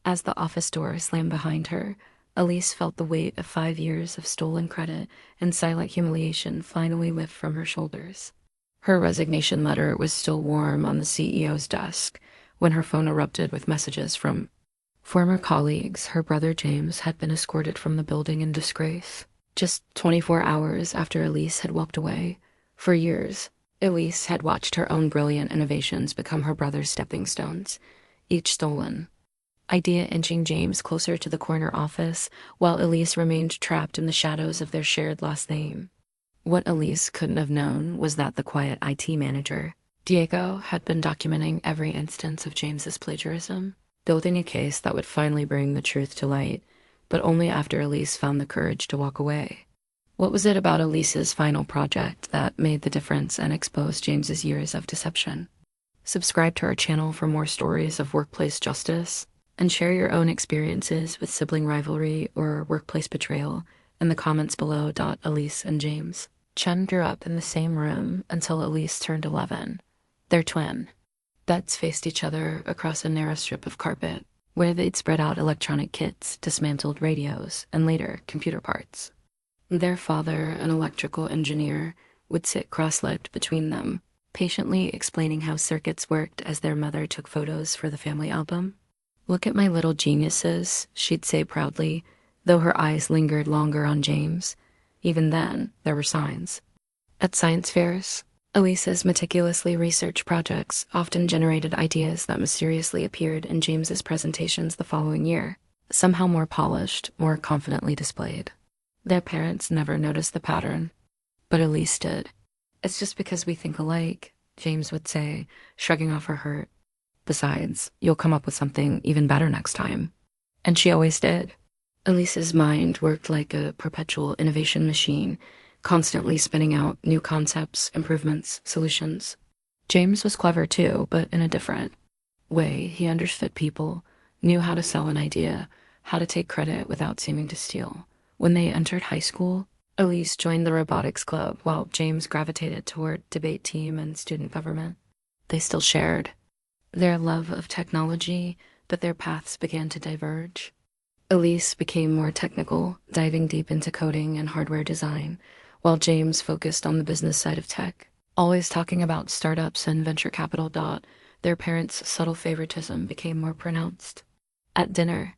As the office door slammed behind her, Elise felt the weight of 5 years of stolen credit and silent humiliation finally lift from her shoulders. Her resignation letter was still warm on the CEO's desk when her phone erupted with messages from former colleagues. Her brother James had been escorted from the building in disgrace, just 24 hours after Elise had walked away. For years, Elise had watched her own brilliant innovations become her brother's stepping stones, each stolen. Idea inching James closer to the corner office, while Elise remained trapped in the shadows of their shared last name. What Elise couldn't have known was that the quiet IT manager, Diego, had been documenting every instance of James's plagiarism, building a case that would finally bring the truth to light, but only after Elise found the courage to walk away. What was it about Elise's final project that made the difference and exposed James's years of deception? Subscribe to our channel for more stories of workplace justice, and share your own experiences with sibling rivalry or workplace betrayal in the comments below. Elise and James Chen grew up in the same room until Elise turned 11. They're twin. Beds faced each other across a narrow strip of carpet, where they'd spread out electronic kits, dismantled radios, and later computer parts. Their father, an electrical engineer, would sit cross-legged between them, patiently explaining how circuits worked as their mother took photos for the family album. "Look at my little geniuses," she'd say proudly, though her eyes lingered longer on James. Even then, there were signs. At science fairs, Elise's meticulously researched projects often generated ideas that mysteriously appeared in James's presentations the following year, somehow more polished, more confidently displayed. Their parents never noticed the pattern, but Elise did. "It's just because we think alike," James would say, shrugging off her hurt. "Besides, you'll come up with something even better next time." And she always did. Elise's mind worked like a perpetual innovation machine, constantly spinning out new concepts, improvements, solutions. James was clever too, but in a different way. He understood people, knew how to sell an idea, how to take credit without seeming to steal. When they entered high school, Elise joined the robotics club while James gravitated toward debate team and student government. They still shared their love of technology, but their paths began to diverge. Elise became more technical, diving deep into coding and hardware design, while James focused on the business side of tech, always talking about startups and venture capital. Their parents' subtle favoritism became more pronounced. At dinner,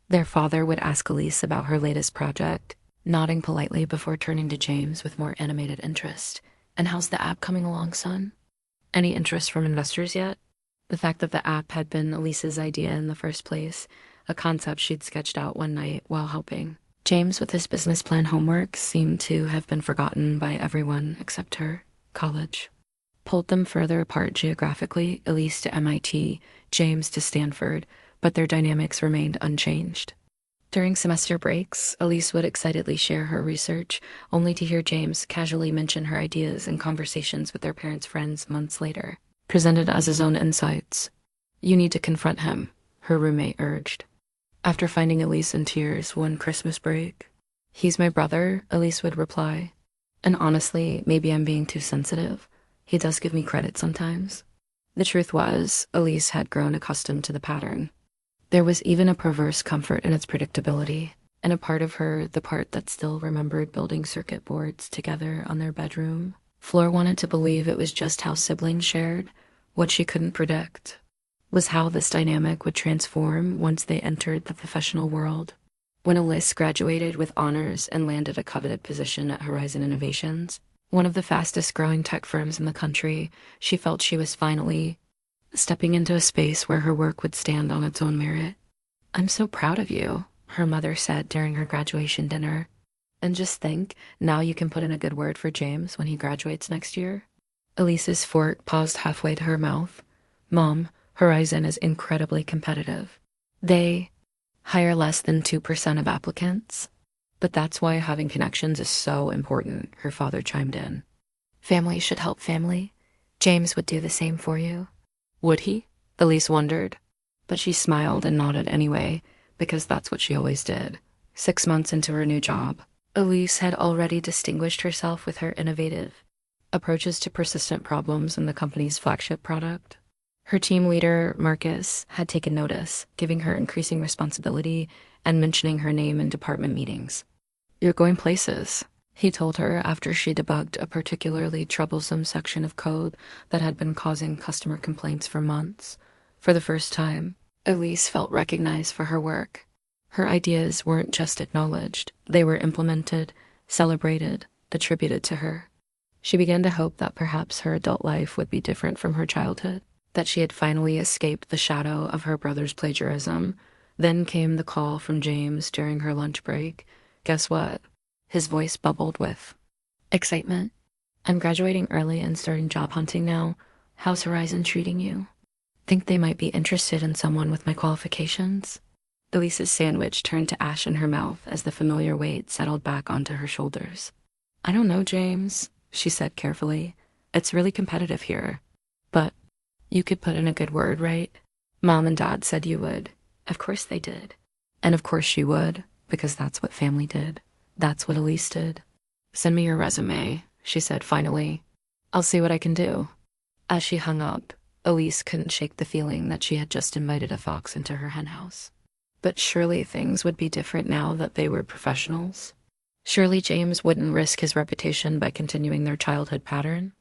their father would ask Elise about her latest project, nodding politely before turning to James with more animated interest. "And how's the app coming along, son? Any interest from investors yet?" The fact that the app had been Elise's idea in the first place, a concept she'd sketched out one night while helping James with his business plan homework, seemed to have been forgotten by everyone except her. College pulled them further apart geographically, Elise to MIT, James to Stanford, but their dynamics remained unchanged. During semester breaks, Elise would excitedly share her research, only to hear James casually mention her ideas in conversations with their parents' friends months later, presented as his own insights. "You need to confront him," her roommate urged. After finding Elise in tears one Christmas break, "He's my brother," Elise would reply. "And honestly, maybe I'm being too sensitive. He does give me credit sometimes." The truth was, Elise had grown accustomed to the pattern. There was even a perverse comfort in its predictability, and a part of her, the part that still remembered building circuit boards together on their bedroom floor, wanted to believe it was just how siblings shared. What she couldn't predict was how this dynamic would transform once they entered the professional world. When Elise graduated with honors and landed a coveted position at Horizon Innovations, one of the fastest growing tech firms in the country, she felt she was finally stepping into a space where her work would stand on its own merit. "I'm so proud of you," her mother said during her graduation dinner. "And just think, now you can put in a good word for James when he graduates next year." Elise's fork paused halfway to her mouth. "Mom, Horizon is incredibly competitive. They hire less than 2% of applicants. But that's why having connections is so important," her father chimed in. "Family should help family. James would do the same for you." Would he? Elise wondered. But she smiled and nodded anyway, because that's what she always did. 6 months into her new job, Elise had already distinguished herself with her innovative approaches to persistent problems in the company's flagship product. Her team leader, Marcus, had taken notice, giving her increasing responsibility and mentioning her name in department meetings. "You're going places," he told her after she debugged a particularly troublesome section of code that had been causing customer complaints for months. For the first time, Elise felt recognized for her work. Her ideas weren't just acknowledged, they were implemented, celebrated, attributed to her. She began to hope that perhaps her adult life would be different from her childhood, that she had finally escaped the shadow of her brother's plagiarism. Then came the call from James during her lunch break. "Guess what?" His voice bubbled with excitement. "I'm graduating early and starting job hunting now. How's Horizon treating you? Think they might be interested in someone with my qualifications?" Elise's sandwich turned to ash in her mouth as the familiar weight settled back onto her shoulders. "I don't know, James," she said carefully. "It's really competitive here. But you could put in a good word, right? Mom and Dad said you would." Of course they did. And of course she would, because that's what family did. That's what Elise did. "Send me your resume," she said finally. "I'll see what I can do." As she hung up, Elise couldn't shake the feeling that she had just invited a fox into her henhouse. But surely things would be different now that they were professionals. Surely James wouldn't risk his reputation by continuing their childhood pattern.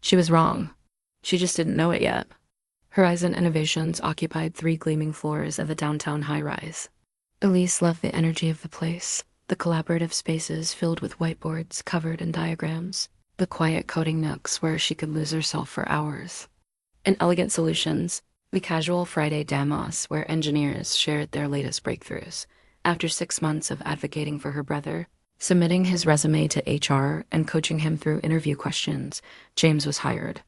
She was wrong. She just didn't know it yet. Horizon Innovations occupied 3 gleaming floors of a downtown high-rise. Elise loved the energy of the place, the collaborative spaces filled with whiteboards covered in diagrams, the quiet coding nooks where she could lose herself for hours. In Elegant Solutions, the casual Friday demos where engineers shared their latest breakthroughs. After 6 months of advocating for her brother, submitting his resume to HR, and coaching him through interview questions, James was hired.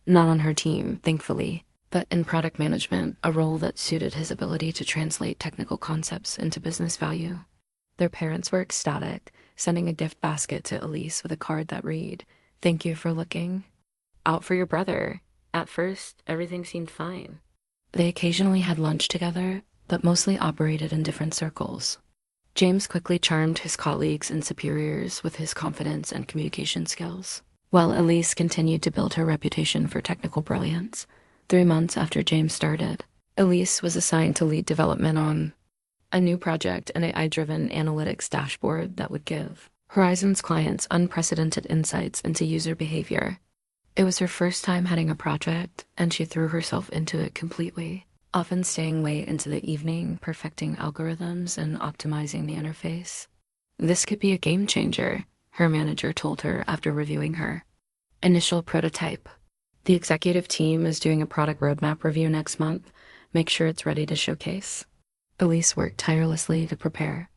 Not on her team, thankfully, but in product management, a role that suited his ability to translate technical concepts into business value. Their parents were ecstatic, sending a gift basket to Elise with a card that read, "Thank you for looking out for your brother. At first, everything seemed fine." They occasionally had lunch together, but mostly operated in different circles. James quickly charmed his colleagues and superiors with his confidence and communication skills, while Elise continued to build her reputation for technical brilliance. 3 months after James started, Elise was assigned to lead development on a new project, an AI-driven analytics dashboard that would give Horizon's clients unprecedented insights into user behavior. It was her first time heading a project, and she threw herself into it completely, often staying late into the evening, perfecting algorithms and optimizing the interface. "This could be a game changer," her manager told her after reviewing her. Initial prototype. "The executive team is doing a product roadmap review next month. Make sure it's ready to showcase." Elise worked tirelessly to prepare.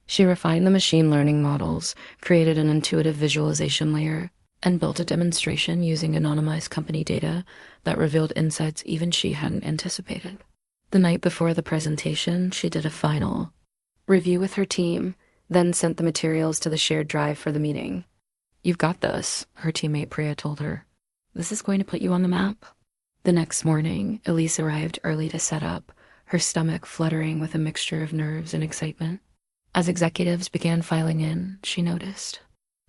She refined the machine learning models, created an intuitive visualization layer, and built a demonstration using anonymized company data that revealed insights even she hadn't anticipated. The night before the presentation, she did a final review with her team, then sent the materials to the shared drive for the meeting. "You've got this," her teammate Priya told her. "This is going to put you on the map." The next morning, Elise arrived early to set up, her stomach fluttering with a mixture of nerves and excitement. As executives began filing in, she noticed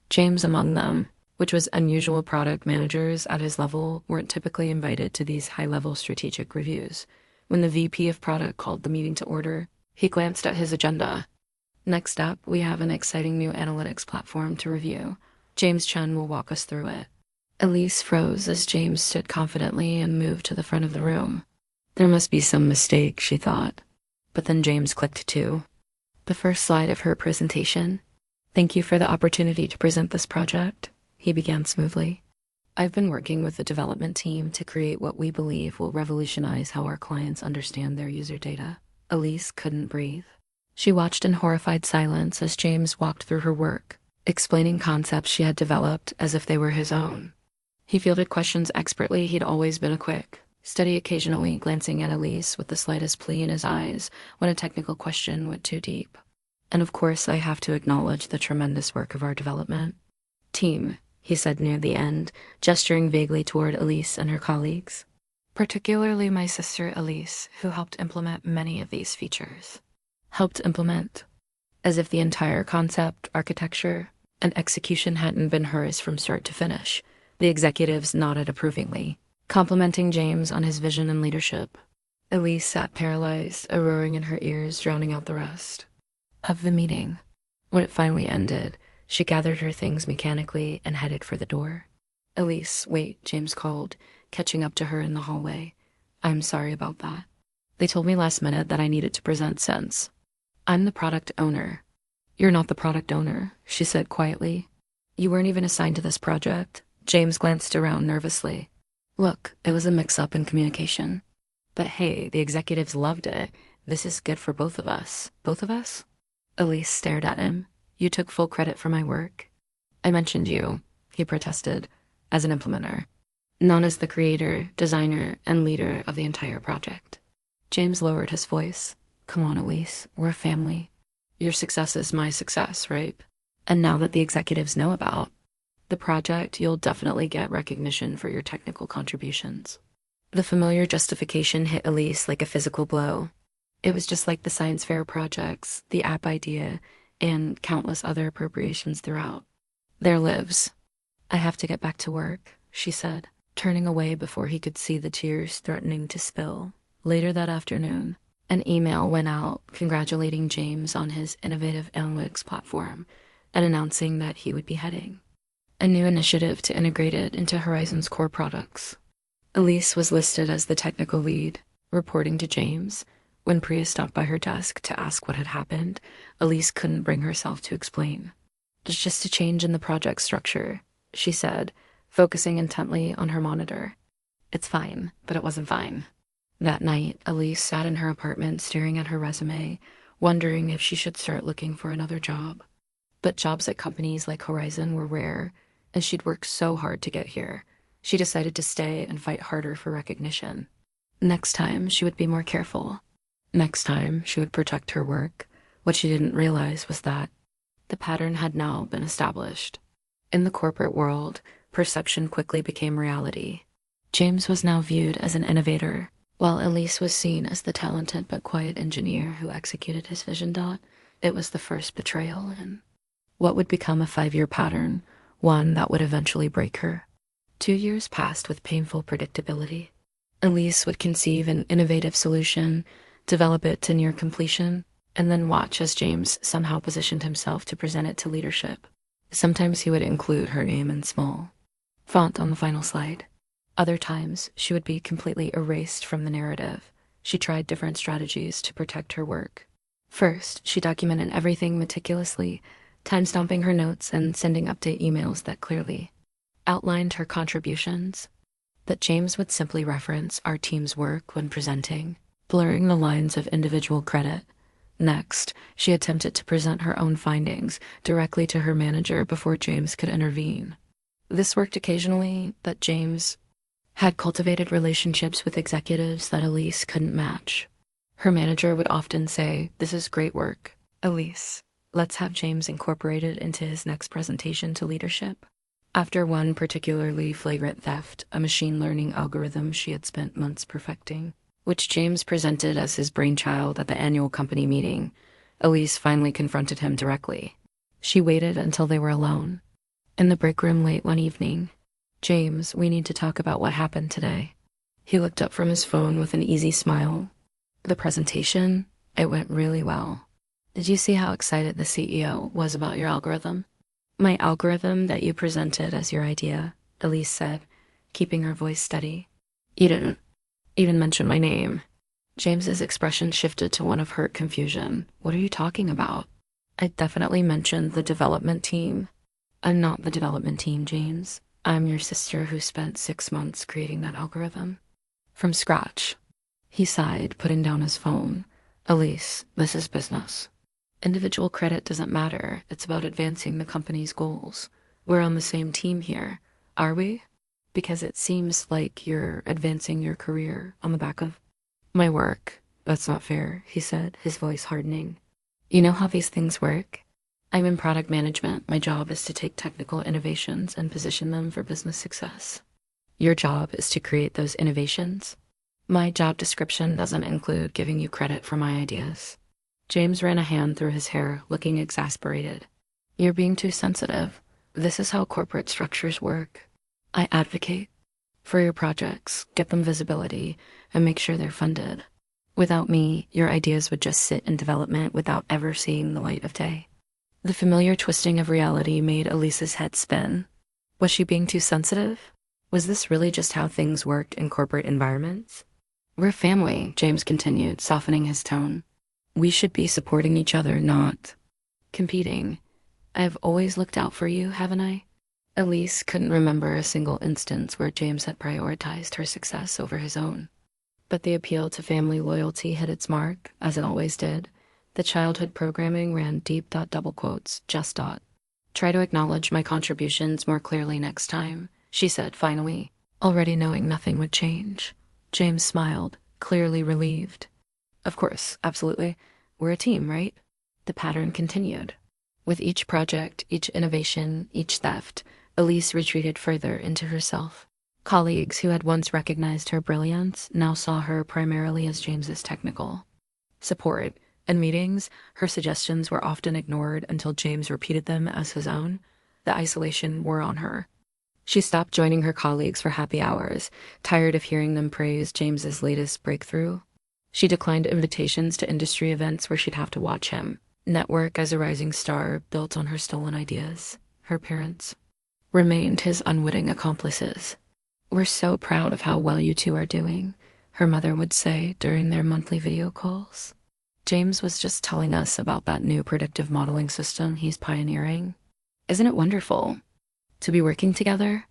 James among them, which was unusual. Product managers at his level weren't typically invited to these high-level strategic reviews. When the VP of product called the meeting to order, he glanced at his agenda. "Next up, we have an exciting new analytics platform to review. James Chen will walk us through it." Elise froze as James stood confidently and moved to the front of the room. There must be some mistake, she thought. But then James clicked too. The first slide of her presentation. "Thank you for the opportunity to present this project," he began smoothly. "I've been working with the development team to create what we believe will revolutionize how our clients understand their user data." Elise couldn't breathe. She watched in horrified silence as James walked through her work, explaining concepts she had developed as if they were his own. He fielded questions expertly. He'd always been a quick study, occasionally glancing at Elise with the slightest plea in his eyes when a technical question went too deep. "And of course, I have to acknowledge the tremendous work of our development team," he said near the end, gesturing vaguely toward Elise and her colleagues. "Particularly my sister Elise, who helped implement many of these features." Helped implement? As if the entire concept, architecture, and execution hadn't been hers from start to finish. The executives nodded approvingly. complimenting James on his vision and leadership. Elise sat paralyzed, a roaring in her ears drowning out the rest of the meeting. When it finally ended, she gathered her things mechanically and headed for the door. Elise, wait, James called, catching up to her in the hallway. I'm sorry about that. They told me last minute that I needed to present sense. I'm the product owner. You're not the product owner, she said quietly. You weren't even assigned to this project. James glanced around nervously. Look, it was a mix-up in communication. But hey, the executives loved it. This is good for both of us. Both of us? Elise stared at him. You took full credit for my work. I mentioned you, he protested, as an implementer, not as the creator, designer, and leader of the entire project. James lowered his voice. Come on, Elise, we're a family. Your success is my success, right? And now that the executives know about the project, you'll definitely get recognition for your technical contributions. The familiar justification hit Elise like a physical blow. It was just like the science fair projects, the app idea, and countless other appropriations throughout their lives. I have to get back to work, she said, turning away before he could see the tears threatening to spill. Later that afternoon, an email went out congratulating James on his innovative analytics platform and announcing that he would be heading a new initiative to integrate it into Horizon's core products. Elise was listed as the technical lead, reporting to James. When Priya stopped by her desk to ask what had happened, Elise couldn't bring herself to explain. It's just a change in the project structure, she said, focusing intently on her monitor. It's fine, but it wasn't fine. That night, Elise sat in her apartment staring at her resume, wondering if she should start looking for another job. But jobs at companies like Horizon were rare, and she'd worked so hard to get here. She decided to stay and fight harder for recognition. Next time, she would be more careful. Next time, she would protect her work. What she didn't realize was that the pattern had now been established. In the corporate world, perception quickly became reality. James was now viewed as an innovator, while Elise was seen as the talented but quiet engineer who executed his vision. It was the first betrayal in what would become a 5-year pattern, one that would eventually break her. 2 years passed with painful predictability. Elise would conceive an innovative solution, develop it to near completion, and then watch as James somehow positioned himself to present it to leadership. Sometimes he would include her name in small font on the final slide. Other times, she would be completely erased from the narrative. She tried different strategies to protect her work. First, she documented everything meticulously, time-stamping her notes and sending update emails that clearly outlined her contributions. That James would simply reference our team's work when presenting, blurring the lines of individual credit. Next, she attempted to present her own findings directly to her manager before James could intervene. This worked occasionally, but James had cultivated relationships with executives that Elise couldn't match. Her manager would often say, "This is great work, Elise. Let's have James incorporated into his next presentation to leadership." After one particularly flagrant theft, a machine learning algorithm she had spent months perfecting, which James presented as his brainchild at the annual company meeting, Elise finally confronted him directly. She waited until they were alone. In the break room late one evening, "James, we need to talk about what happened today." He looked up from his phone with an easy smile. "The presentation? It went really well. Did you see how excited the CEO was about your algorithm?" "My algorithm that you presented as your idea," Elise said, keeping her voice steady. "You didn't even mention my name." James's expression shifted to one of hurt confusion. "What are you talking about?" "I definitely mentioned the development team." "I'm not the development team, James. I'm your sister who spent 6 months creating that algorithm. From scratch." He sighed, putting down his phone. "Elise, this is business. Individual credit doesn't matter. It's about advancing the company's goals. We're on the same team here, are we? Because it seems like you're advancing your career on the back of my work." "That's not fair," he said, his voice hardening. "You know how these things work? I'm in product management. My job is to take technical innovations and position them for business success. Your job is to create those innovations. My job description doesn't include giving you credit for my ideas." James ran a hand through his hair, looking exasperated. "You're being too sensitive. This is how corporate structures work. I advocate For your projects, get them visibility and make sure they're funded. Without me, your ideas would just sit in development without ever seeing the light of day. The familiar twisting of reality made Elise's head spin. Was she being too sensitive? Was this really just how things worked in corporate environments? We're family, James continued, softening his tone. We should be supporting each other, not competing. I've always looked out for you, haven't I? Elise couldn't remember a single instance where James had prioritized her success over his own. But the appeal to family loyalty hit its mark, as it always did. The childhood programming ran deep. Double quotes, just dot. Try to acknowledge my contributions more clearly next time, she said finally, already knowing nothing would change. James smiled, clearly relieved. Of course, absolutely. We're a team, right? The pattern continued. With each project, each innovation, each theft, Elise retreated further into herself. Colleagues who had once recognized her brilliance now saw her primarily as James's technical support. In meetings, her suggestions were often ignored until James repeated them as his own. The isolation wore on her. She stopped joining her colleagues for happy hours, tired of hearing them praise James's latest breakthrough. She declined invitations to industry events where she'd have to watch him network as a rising star built on her stolen ideas. Her parents remained his unwitting accomplices. We're so proud of how well you two are doing, her mother would say during their monthly video calls. James was just telling us about that new predictive modeling system he's pioneering. Isn't it wonderful to be working together?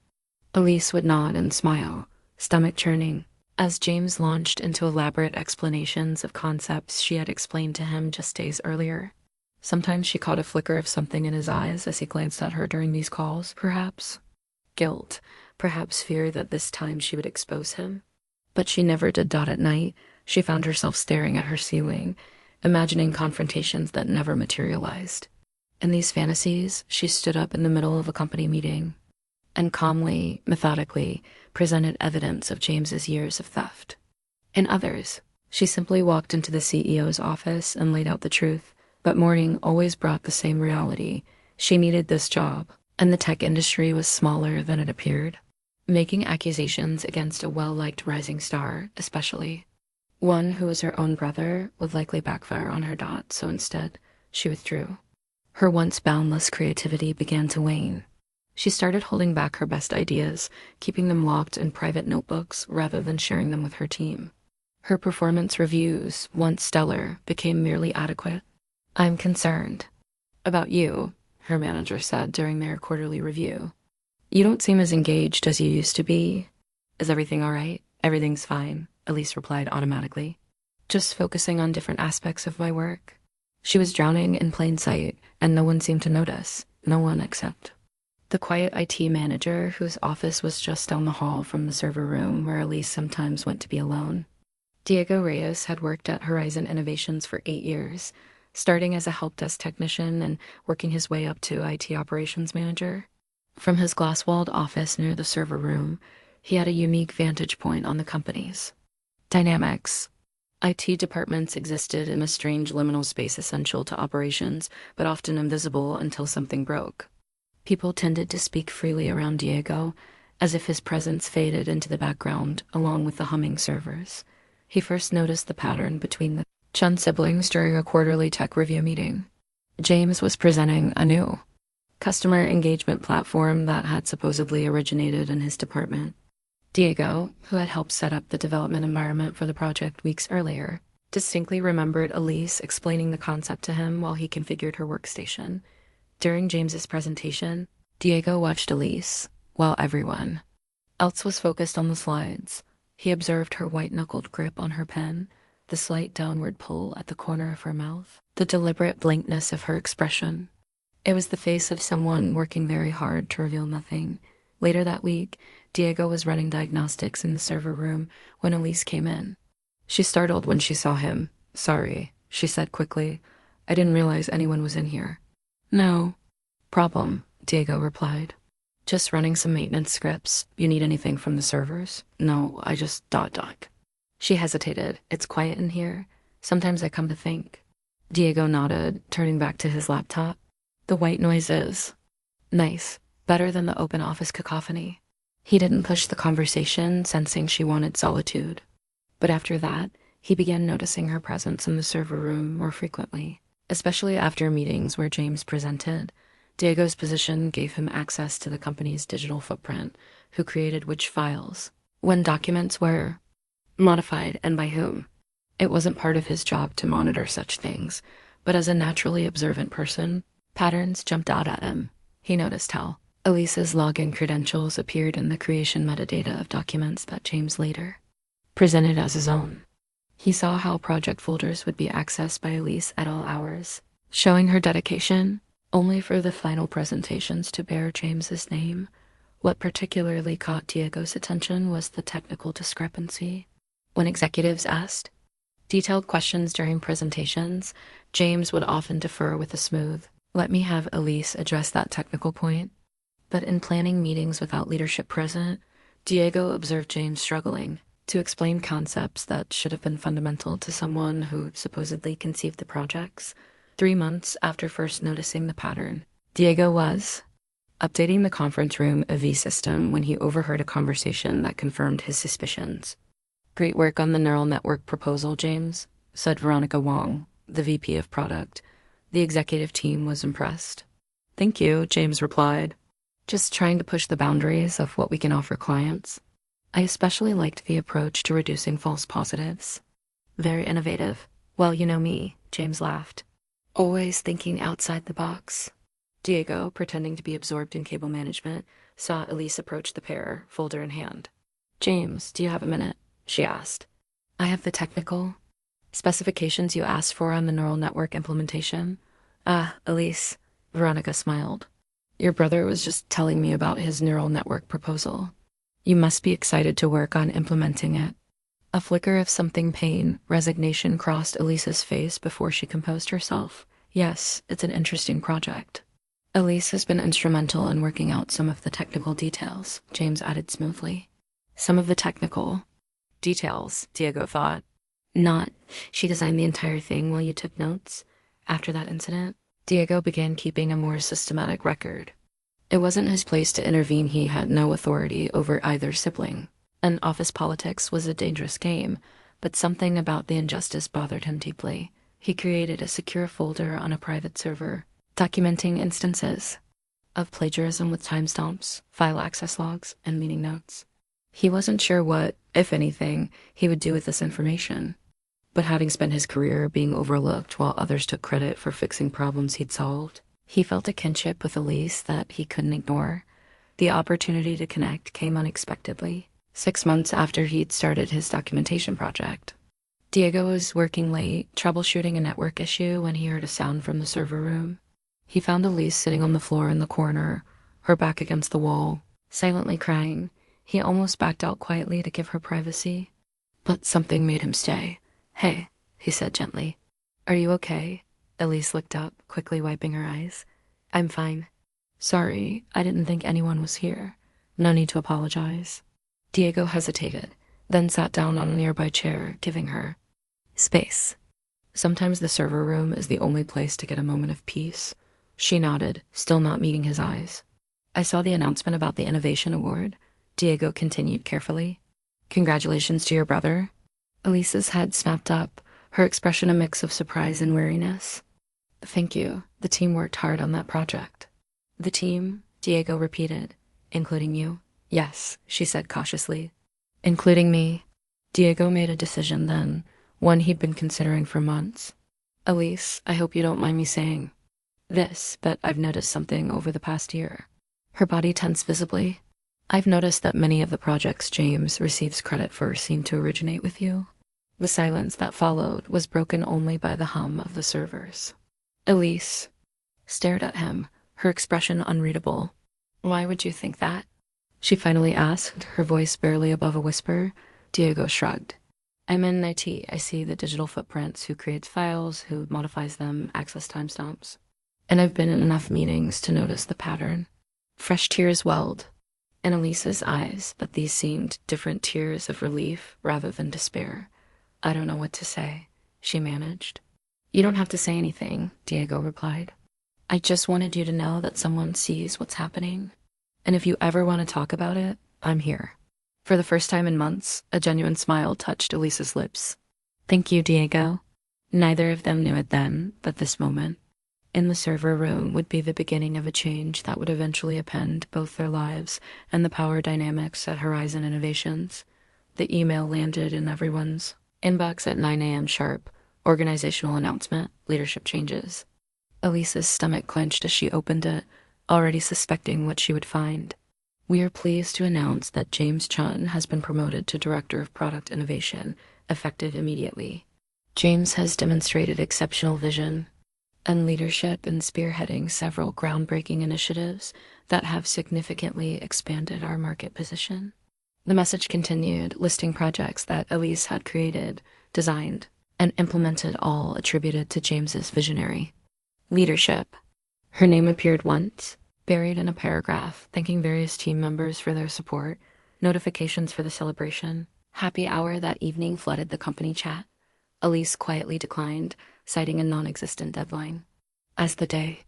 Elise would nod and smile, stomach churning, as James launched into elaborate explanations of concepts she had explained to him just days earlier. Sometimes she caught a flicker of something in his eyes as he glanced at her during these calls, perhaps guilt, perhaps fear that this time she would expose him. But she never did. At night, she found herself staring at her ceiling, imagining confrontations that never materialized. In these fantasies, she stood up in the middle of a company meeting and calmly, methodically, presented evidence of James's years of theft. In others, she simply walked into the CEO's office and laid out the truth. But morning always brought the same reality. She needed this job, and the tech industry was smaller than it appeared. Making accusations against a well-liked rising star, especially one who was her own brother, would likely backfire on her. So instead, she withdrew. Her once boundless creativity began to wane. She started holding back her best ideas, keeping them locked in private notebooks rather than sharing them with her team. Her performance reviews, once stellar, became merely adequate. I'm concerned about you, her manager said during their quarterly review. You don't seem as engaged as you used to be. Is everything all right? Everything's fine, Elise replied automatically. Just focusing on different aspects of my work. She was drowning in plain sight, and no one seemed to notice. No one except the quiet IT manager, whose office was just down the hall from the server room where Elise sometimes went to be alone. Diego Reyes had worked at Horizon Innovations for 8 years, starting as a help desk technician and working his way up to IT operations manager. From his glass-walled office near the server room, he had a unique vantage point on the company's dynamics. IT departments existed in a strange liminal space essential to operations, but often invisible until something broke. People tended to speak freely around Diego, as if his presence faded into the background along with the humming servers. He first noticed the pattern between the Chun siblings during a quarterly tech review meeting. James was presenting a new customer engagement platform that had supposedly originated in his department. Diego, who had helped set up the development environment for the project weeks earlier, distinctly remembered Elise explaining the concept to him while he configured her workstation. During James's presentation, Diego watched Elise, while everyone else was focused on the slides. He observed her white-knuckled grip on her pen, the slight downward pull at the corner of her mouth, the deliberate blankness of her expression. It was the face of someone working very hard to reveal nothing. Later that week, Diego was running diagnostics in the server room when Elise came in. She startled when she saw him. Sorry, she said quickly. I didn't realize anyone was in here. No problem, Diego replied. Just running some maintenance scripts. You need anything from the servers? No, I just ... She hesitated. It's quiet in here. Sometimes I come to think. Diego nodded, turning back to his laptop. The white noise is nice. Better than the open office cacophony. He didn't push the conversation, sensing she wanted solitude. But after that, he began noticing her presence in the server room more frequently, especially after meetings where James presented. Diego's position gave him access to the company's digital footprint, who created which files, when documents were modified, and by whom. It wasn't part of his job to monitor such things, but as a naturally observant person, patterns jumped out at him. He noticed how Elise's login credentials appeared in the creation metadata of documents that James later presented as his own. He saw how project folders would be accessed by Elise at all hours, showing her dedication, only for the final presentations to bear James's name. What particularly caught Diego's attention was the technical discrepancy. When executives asked detailed questions during presentations, James would often defer with a smooth, "Let me have Elise address that technical point." But in planning meetings without leadership present, Diego observed James struggling to explain concepts that should have been fundamental to someone who supposedly conceived the projects. 3 months after first noticing the pattern, Diego was updating the conference room AV system when he overheard a conversation that confirmed his suspicions. "Great work on the neural network proposal, James," said Veronica Wong, the VP of product. The executive team was impressed. "Thank you," James replied. "Just trying to push the boundaries of what we can offer clients. I especially liked the approach to reducing false positives. Very innovative." "Well, you know me," James laughed. "Always thinking outside the box." Diego, pretending to be absorbed in cable management, saw Elise approach the pair, folder in hand. "James, do you have a minute?" she asked. "I have the technical specifications you asked for on the neural network implementation." "Ah, Elise," Veronica smiled. "Your brother was just telling me about his neural network proposal. You must be excited to work on implementing it." A flicker of something pain, resignation crossed Elise's face before she composed herself. "Yes, it's an interesting project." "Elise has been instrumental in working out some of the technical details," James added smoothly. "Some of the technical details," Diego thought. "Not, she designed the entire thing while you took notes?" After that incident, Diego began keeping a more systematic record. It wasn't his place to intervene. He had no authority over either sibling, and office politics was a dangerous game, but something about the injustice bothered him deeply. He created a secure folder on a private server, documenting instances of plagiarism with timestamps, file access logs, and meeting notes. He wasn't sure what, if anything, he would do with this information. But having spent his career being overlooked while others took credit for fixing problems he'd solved, he felt a kinship with Elise that he couldn't ignore. The opportunity to connect came unexpectedly, 6 months after he'd started his documentation project. Diego was working late, troubleshooting a network issue when he heard a sound from the server room. He found Elise sitting on the floor in the corner, her back against the wall, silently crying. He almost backed out quietly to give her privacy, but something made him stay. "Hey," he said gently. "Are you okay?" Elise looked up, quickly wiping her eyes. "I'm fine." "Sorry, I didn't think anyone was here. No need to apologize." Diego hesitated, then sat down on a nearby chair, giving her space. "Sometimes the server room is the only place to get a moment of peace." She nodded, still not meeting his eyes. "I saw the announcement about the Innovation Award," Diego continued carefully. "Congratulations to your brother." Elise's head snapped up, her expression a mix of surprise and weariness. "Thank you. The team worked hard on that project." "The team?" Diego repeated. "Including you?" "Yes," she said cautiously. "Including me." Diego made a decision then, one he'd been considering for months. "Elise, I hope you don't mind me saying this, but I've noticed something over the past year." Her body tensed visibly. "I've noticed that many of the projects James receives credit for seem to originate with you." The silence that followed was broken only by the hum of the servers. Elise stared at him, her expression unreadable. "Why would you think that?" she finally asked, her voice barely above a whisper. Diego shrugged. "I'm in IT. I see the digital footprints, who creates files, who modifies them, access timestamps. And I've been in enough meetings to notice the pattern." Fresh tears welled in Elise's eyes, but these seemed different tears of relief rather than despair. "I don't know what to say," she managed. "You don't have to say anything," Diego replied. "I just wanted you to know that someone sees what's happening. And if you ever want to talk about it, I'm here. For the first time in months, a genuine smile touched Elise's lips. Thank you, Diego. Neither of them knew it then, but this moment, in the server room, would be the beginning of a change that would eventually upend both their lives and the power dynamics at Horizon Innovations. The email landed in everyone's inbox at 9 a.m. sharp. Organizational announcement, leadership changes. Elise's stomach clenched as she opened it, already suspecting what she would find. We are pleased to announce that James Chun has been promoted to Director of Product Innovation, effective immediately. James has demonstrated exceptional vision and leadership in spearheading several groundbreaking initiatives that have significantly expanded our market position. The message continued, listing projects that Elise had created, designed, and implemented, all attributed to James's visionary leadership. Her name appeared once, buried in a paragraph, thanking various team members for their support, notifications for the celebration. Happy hour that evening flooded the company chat. Elise quietly declined, citing a non-existent deadline. As the day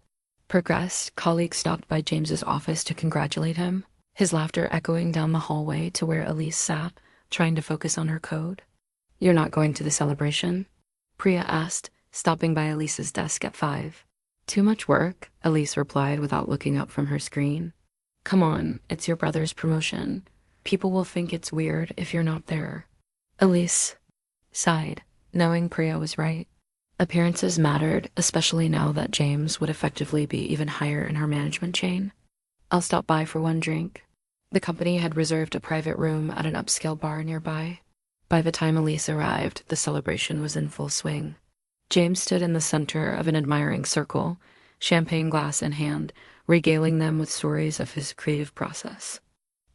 progressed, colleagues stopped by James's office to congratulate him, his laughter echoing down the hallway to where Elise sat, trying to focus on her code. You're not going to the celebration? Priya asked, stopping by Elise's desk at 5. Too much work, Elise replied without looking up from her screen. Come on, it's your brother's promotion. People will think it's weird if you're not there. Elise sighed, knowing Priya was right. Appearances mattered, especially now that James would effectively be even higher in her management chain. I'll stop by for one drink. The company had reserved a private room at an upscale bar nearby. By the time Elise arrived, the celebration was in full swing. James stood in the center of an admiring circle, champagne glass in hand, regaling them with stories of his creative process.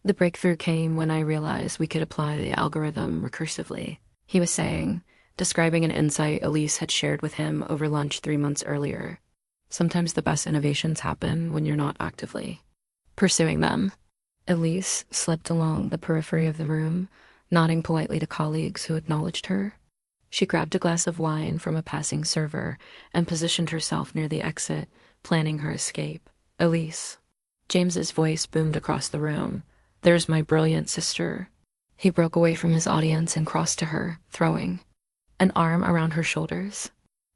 The breakthrough came when I realized we could apply the algorithm recursively, he was saying, describing an insight Elise had shared with him over lunch 3 months earlier. Sometimes the best innovations happen when you're not actively pursuing them. Elise slipped along the periphery of the room, nodding politely to colleagues who acknowledged her. She grabbed a glass of wine from a passing server and positioned herself near the exit, planning her escape. Elise. James's voice boomed across the room. There's my brilliant sister. He broke away from his audience and crossed to her, throwing an arm around her shoulders.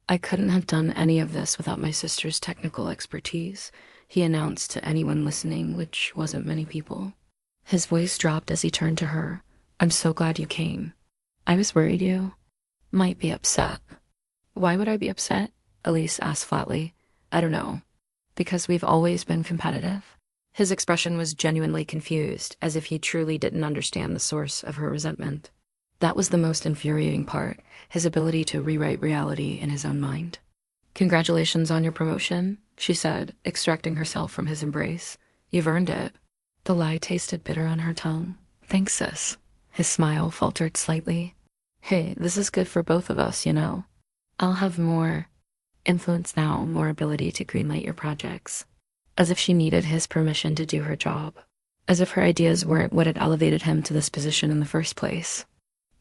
I couldn't have done any of this without my sister's technical expertise, he announced to anyone listening, which wasn't many people. His voice dropped as he turned to her. I'm so glad you came. I was worried you might be upset. Why would I be upset? Elise asked flatly. I don't know. Because we've always been competitive. His expression was genuinely confused, as if he truly didn't understand the source of her resentment. That was the most infuriating part, his ability to rewrite reality in his own mind. Congratulations on your promotion, she said, extracting herself from his embrace. You've earned it. The lie tasted bitter on her tongue. Thanks, sis. His smile faltered slightly. Hey, this is good for both of us, you know. I'll have more influence now, more ability to greenlight your projects. As if she needed his permission to do her job. As if her ideas weren't what had elevated him to this position in the first place.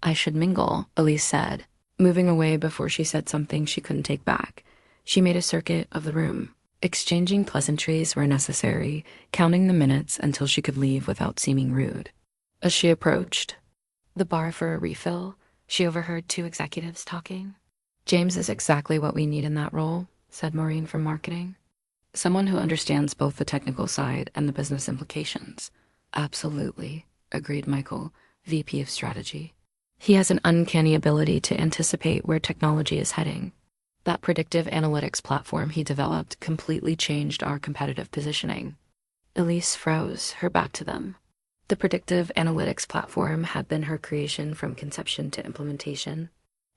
I should mingle, Elise said, moving away before she said something she couldn't take back. She made a circuit of the room, exchanging pleasantries where necessary, counting the minutes until she could leave without seeming rude. As she approached the bar for a refill, she overheard 2 executives talking. James is exactly what we need in that role, said Maureen from marketing. Someone who understands both the technical side and the business implications. Absolutely, agreed Michael, VP of Strategy. He has an uncanny ability to anticipate where technology is heading. That predictive analytics platform he developed completely changed our competitive positioning. Elise froze, her back to them. The predictive analytics platform had been her creation from conception to implementation.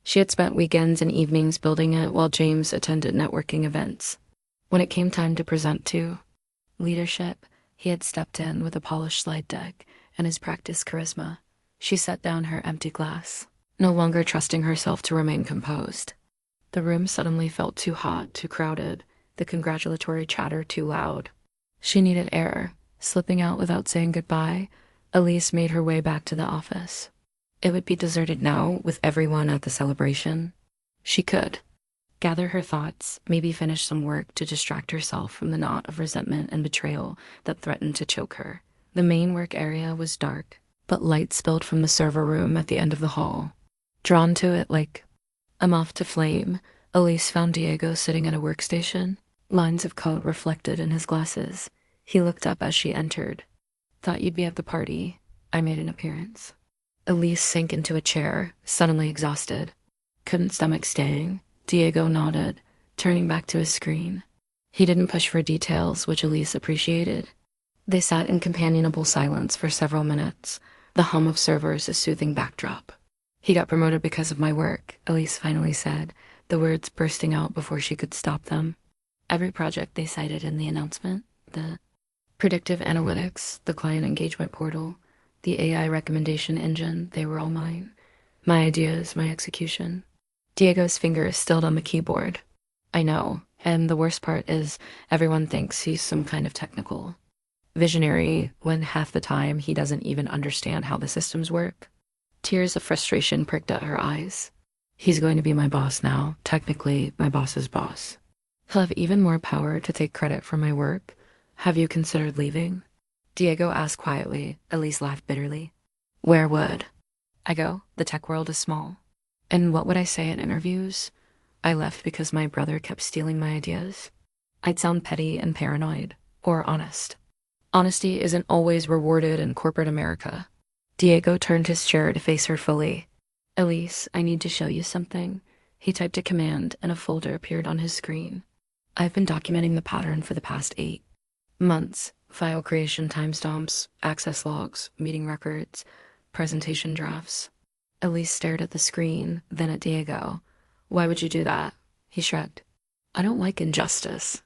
She had spent weekends and evenings building it while James attended networking events. When it came time to present to leadership, he had stepped in with a polished slide deck and his practiced charisma. She set down her empty glass, no longer trusting herself to remain composed. The room suddenly felt too hot, too crowded, the congratulatory chatter too loud. She needed air. Slipping out without saying goodbye, Elise made her way back to the office. It would be deserted now, with everyone at the celebration. She could gather her thoughts, maybe finish some work to distract herself from the knot of resentment and betrayal that threatened to choke her. The main work area was dark, but light spilled from the server room at the end of the hall. Drawn to it like a moth to flame, Elise found Diego sitting at a workstation, lines of code reflected in his glasses. He looked up as she entered. "Thought you'd be at the party. I made an appearance." Elise sank into a chair, suddenly exhausted. Couldn't stomach staying. Diego nodded, turning back to his screen. He didn't push for details, which Elise appreciated. They sat in companionable silence for several minutes, the hum of servers a soothing backdrop. "He got promoted because of my work," Elise finally said, the words bursting out before she could stop them. Every project they cited in the announcement, the predictive analytics, the client engagement portal, the AI recommendation engine, they were all mine. My ideas, my execution. Diego's fingers stilled on the keyboard. "I know, and the worst part is everyone thinks he's some kind of technical visionary when half the time he doesn't even understand how the systems work." Tears of frustration pricked at her eyes. "He's going to be my boss now, technically my boss's boss. He'll have even more power to take credit for my work. Have you considered leaving?" Diego asked quietly. Elise laughed bitterly. "Where would I go? The tech world is small. And what would I say in interviews? I left because my brother kept stealing my ideas. I'd sound petty and paranoid, or honest. Honesty isn't always rewarded in corporate America." Diego turned his chair to face her fully. "Elise, I need to show you something." He typed a command and a folder appeared on his screen. "I've been documenting the pattern for the past 8 months. File creation timestamps, access logs, meeting records, presentation drafts." Elise stared at the screen, then at Diego. "Why would you do that?" He shrugged. "I don't like injustice.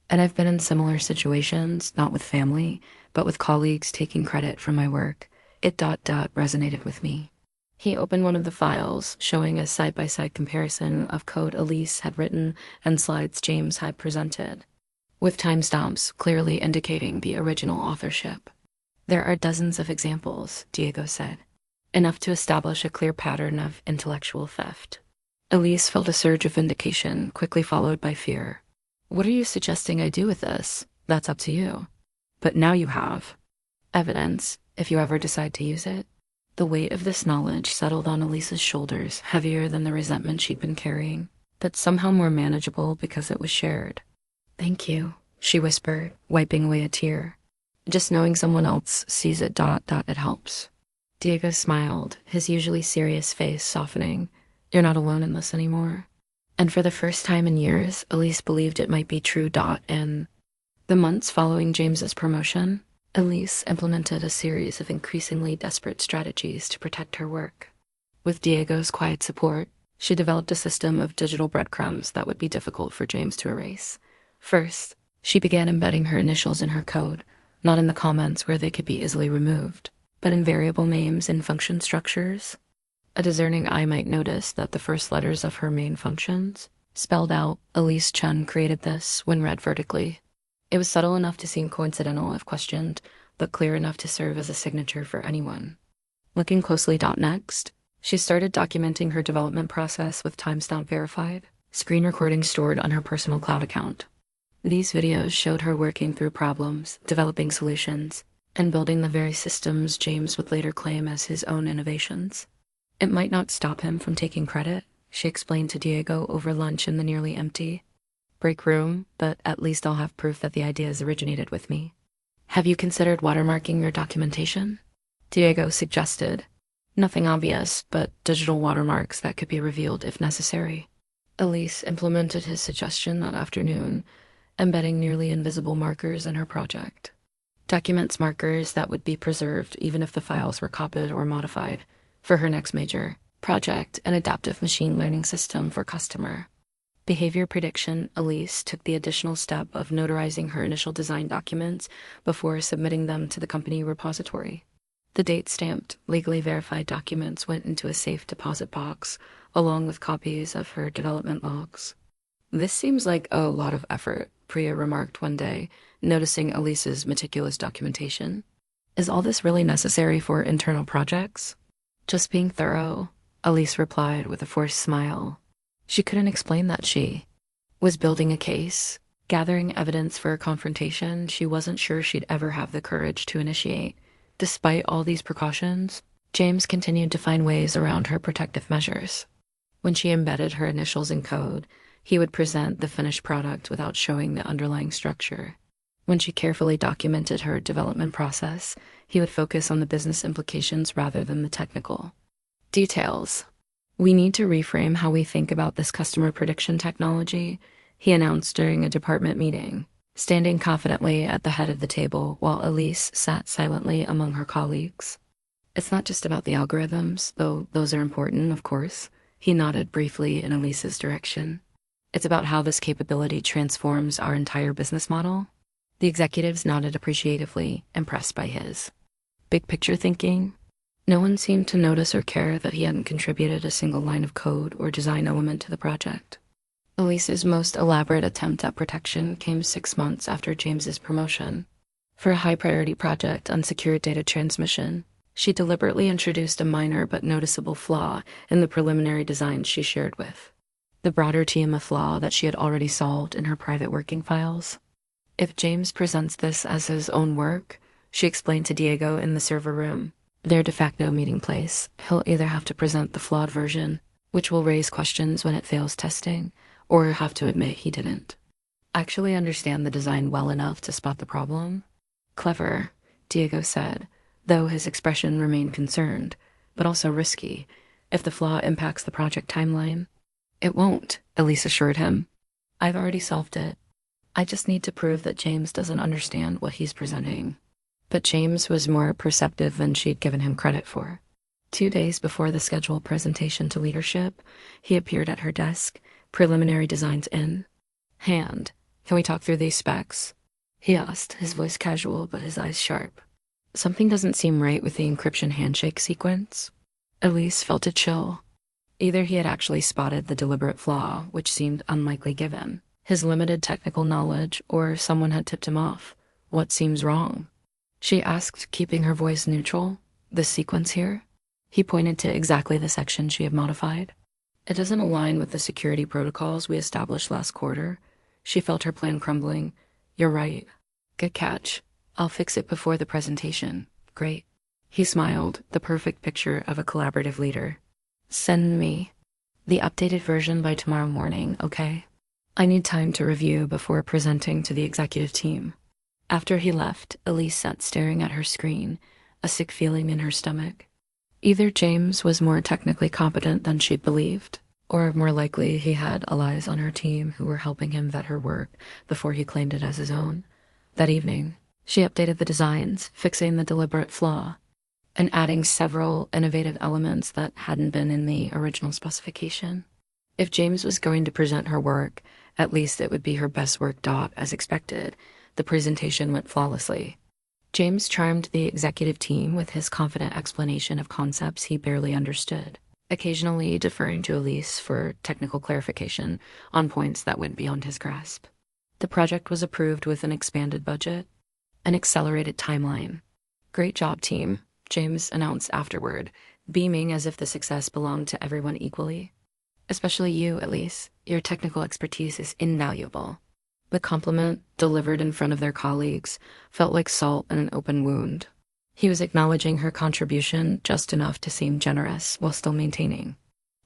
And I've been in similar situations, not with family, but with colleagues taking credit for my work. It resonated with me." He opened one of the files, showing a side-by-side comparison of code Elise had written and slides James had presented, with timestamps clearly indicating the original authorship. "There are dozens of examples," Diego said, "enough to establish a clear pattern of intellectual theft." Elise felt a surge of vindication, quickly followed by fear. "What are you suggesting I do with this? That's up to you. But now you have evidence, if you ever decide to use it." The weight of this knowledge settled on Elise's shoulders, heavier than the resentment she'd been carrying, but somehow more manageable because it was shared. "Thank you," she whispered, wiping away a tear. "Just knowing someone else sees it, it helps." Diego smiled, his usually serious face softening. "You're not alone in this anymore." And for the first time in years, Elise believed it might be true. In the months following James's promotion, Elise implemented a series of increasingly desperate strategies to protect her work. With Diego's quiet support, she developed a system of digital breadcrumbs that would be difficult for James to erase. First, she began embedding her initials in her code, not in the comments where they could be easily removed, but in variable names and function structures. A discerning eye might notice that the first letters of her main functions spelled out Elise Chen created this when read vertically. It was subtle enough to seem coincidental if questioned, but clear enough to serve as a signature for anyone. Looking closely. Next, she started documenting her development process with timestamp verified, screen recordings stored on her personal cloud account. These videos showed her working through problems, developing solutions, and building the very systems James would later claim as his own innovations. "It might not stop him from taking credit," she explained to Diego over lunch in the nearly empty break room, "but at least I'll have proof that the ideas originated with me." "Have you considered watermarking your documentation?" Diego suggested. "Nothing obvious, but digital watermarks that could be revealed if necessary." Elise implemented his suggestion that afternoon, embedding nearly invisible markers in her project. Documents markers that would be preserved even if the files were copied or modified. For her next major project, an adaptive machine learning system for customer behavior prediction, Elise took the additional step of notarizing her initial design documents before submitting them to the company repository. The date-stamped, legally verified documents went into a safe deposit box, along with copies of her development logs. "This seems like a lot of effort," Priya remarked one day, noticing Elise's meticulous documentation. "Is all this really necessary for internal projects?" "Just being thorough," Elise replied with a forced smile. She couldn't explain that she was building a case, gathering evidence for a confrontation she wasn't sure she'd ever have the courage to initiate. Despite all these precautions, James continued to find ways around her protective measures. When she embedded her initials in code, he would present the finished product without showing the underlying structure. When she carefully documented her development process, he would focus on the business implications rather than the technical details. "We need to reframe how we think about this customer prediction technology," he announced during a department meeting, standing confidently at the head of the table while Elise sat silently among her colleagues. "It's not just about the algorithms, though those are important, of course." He nodded briefly in Elise's direction. "It's about how this capability transforms our entire business model." The executives nodded appreciatively, impressed by his big picture thinking. No one seemed to notice or care that he hadn't contributed a single line of code or design element to the project. Elise's most elaborate attempt at protection came 6 months after James's promotion. For a high-priority project on secure data transmission, she deliberately introduced a minor but noticeable flaw in the preliminary designs she shared with the broader team, a flaw that she had already solved in her private working files. "If James presents this as his own work," she explained to Diego in the server room, their de facto meeting place, "he'll either have to present the flawed version, which will raise questions when it fails testing, or have to admit he didn't actually understand the design well enough to spot the problem." "Clever," Diego said, though his expression remained concerned, "but also risky, if the flaw impacts the project timeline." "It won't," Elise assured him. "I've already solved it. I just need to prove that James doesn't understand what he's presenting." But James was more perceptive than she'd given him credit for. 2 days before the scheduled presentation to leadership, he appeared at her desk, preliminary designs in hand. "Can we talk through these specs?" he asked, his voice casual but his eyes sharp. Something doesn't seem right with the encryption handshake sequence. Elise felt a chill. Either he had actually spotted the deliberate flaw, which seemed unlikely given his limited technical knowledge, or someone had tipped him off. "What seems wrong?" she asked, keeping her voice neutral. "The sequence here?" He pointed to exactly the section she had modified. "It doesn't align with the security protocols we established last quarter." She felt her plan crumbling. "You're right. Good catch. I'll fix it before the presentation." "Great." He smiled, the perfect picture of a collaborative leader. "Send me the updated version by tomorrow morning, okay? I need time to review before presenting to the executive team." After he left, Elise sat staring at her screen, a sick feeling in her stomach. Either James was more technically competent than she'd believed, or more likely he had allies on her team who were helping him vet her work before he claimed it as his own. That evening, she updated the designs, fixing the deliberate flaw, and adding several innovative elements that hadn't been in the original specification. If James was going to present her work, at least it would be her best work. As expected, the presentation went flawlessly. James charmed the executive team with his confident explanation of concepts he barely understood, occasionally deferring to Elise for technical clarification on points that went beyond his grasp. The project was approved with an expanded budget, an accelerated timeline. "Great job, team," James announced afterward, beaming as if the success belonged to everyone equally. "Especially you, Elise. Your technical expertise is invaluable." The compliment, delivered in front of their colleagues, felt like salt in an open wound. He was acknowledging her contribution just enough to seem generous while still maintaining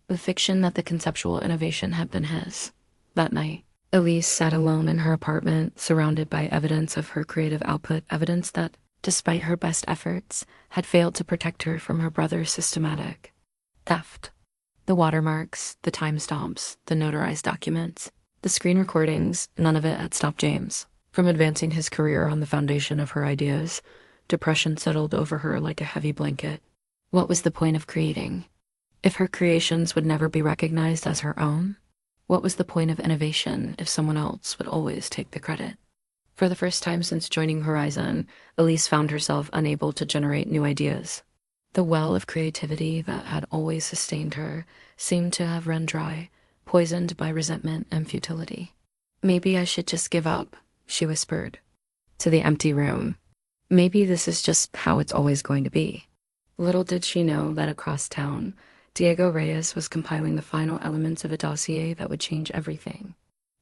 the fiction that the conceptual innovation had been his. That night, Elise sat alone in her apartment, surrounded by evidence of her creative output, evidence that, despite her best efforts, had failed to protect her from her brother's systematic theft. The watermarks, the timestamps, the notarized documents, the screen recordings, none of it had stopped James from advancing his career on the foundation of her ideas. Depression settled over her like a heavy blanket. What was the point of creating if her creations would never be recognized as her own? What was the point of innovation if someone else would always take the credit? For the first time since joining Horizon, Elise found herself unable to generate new ideas. The well of creativity that had always sustained her seemed to have run dry, poisoned by resentment and futility. "Maybe I should just give up," she whispered to the empty room. "Maybe this is just how it's always going to be." Little did she know that across town, Diego Reyes was compiling the final elements of a dossier that would change everything.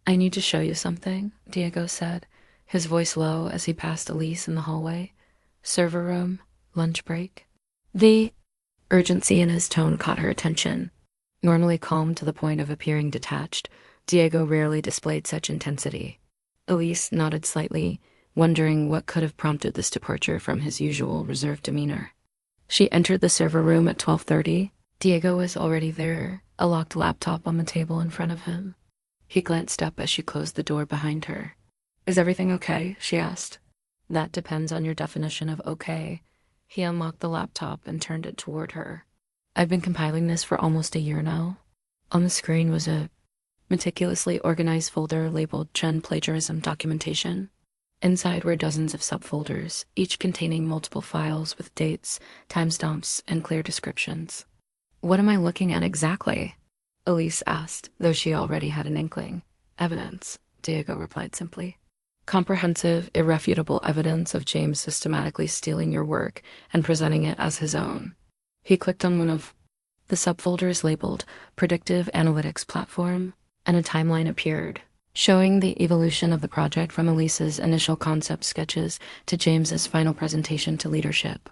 "I need to show you something," Diego said, his voice low as he passed Elise in the hallway. "Server room, Lunch break? The urgency in his tone caught her attention. Normally calm to the point of appearing detached, Diego rarely displayed such intensity. Elise nodded slightly, wondering what could have prompted this departure from his usual reserved demeanor. She entered the server room at 12:30. Diego was already there, a locked laptop on the table in front of him. He glanced up as she closed the door behind her. "Is everything okay?" she asked. "That depends on your definition of okay." He unlocked the laptop and turned it toward her. "I've been compiling this for almost a year now." On the screen was a meticulously organized folder labeled Chen Plagiarism Documentation. Inside were dozens of subfolders, each containing multiple files with dates, timestamps, and clear descriptions. "What am I looking at exactly?" Elise asked, though she already had an inkling. "Evidence," Diego replied simply. "Comprehensive, irrefutable evidence of James systematically stealing your work and presenting it as his own." He clicked on one of the subfolders labeled Predictive Analytics Platform, and a timeline appeared, showing the evolution of the project from Elise's initial concept sketches to James's final presentation to leadership.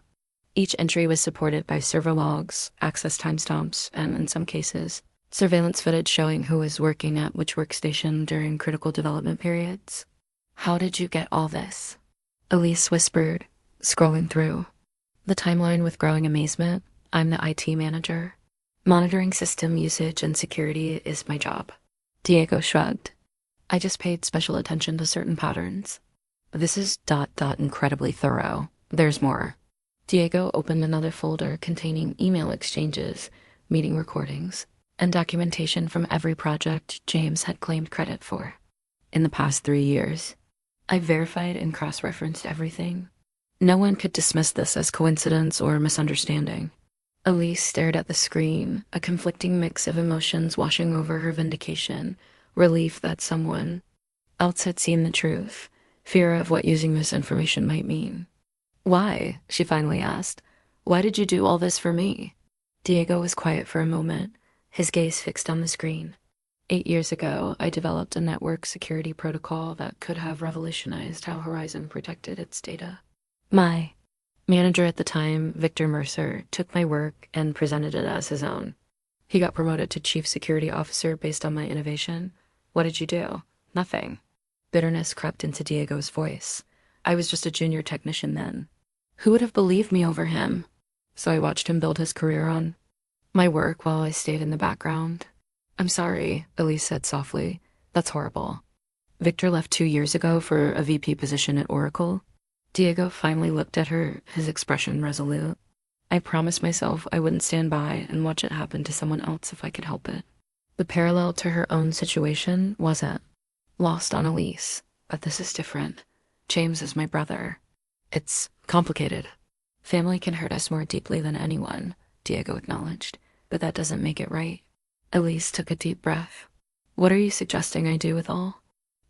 Each entry was supported by server logs, access timestamps, and, in some cases, surveillance footage showing who was working at which workstation during critical development periods. "How did you get all this?" Elise whispered, scrolling through the timeline with growing amazement. "I'm the IT manager. Monitoring system usage and security is my job." Diego shrugged. "I just paid special attention to certain patterns." "This is incredibly thorough. There's more." Diego opened another folder containing email exchanges, meeting recordings, and documentation from every project James had claimed credit for. "In the past 3 years, I verified and cross-referenced everything. No one could dismiss this as coincidence or misunderstanding." Elise stared at the screen, a conflicting mix of emotions washing over her: vindication, relief that someone else had seen the truth, fear of what using this information might mean. "Why?" she finally asked. "Why did you do all this for me?" Diego was quiet for a moment, his gaze fixed on the screen. 8 years ago, I developed a network security protocol that could have revolutionized how Horizon protected its data. My manager at the time, Victor Mercer, took my work and presented it as his own. He got promoted to chief security officer based on my innovation. What did you do? Nothing. Bitterness crept into Diego's voice. I was just a junior technician then. Who would have believed me over him? So I watched him build his career on my work while I stayed in the background. I'm sorry, Elise said softly. That's horrible. Victor left 2 years ago for a VP position at Oracle. Diego finally looked at her, his expression resolute. I promised myself I wouldn't stand by and watch it happen to someone else if I could help it. The parallel to her own situation wasn't lost on Elise, but this is different. James is my brother. It's complicated. Family can hurt us more deeply than anyone, Diego acknowledged, but that doesn't make it right. Elise took a deep breath. What are you suggesting I do with all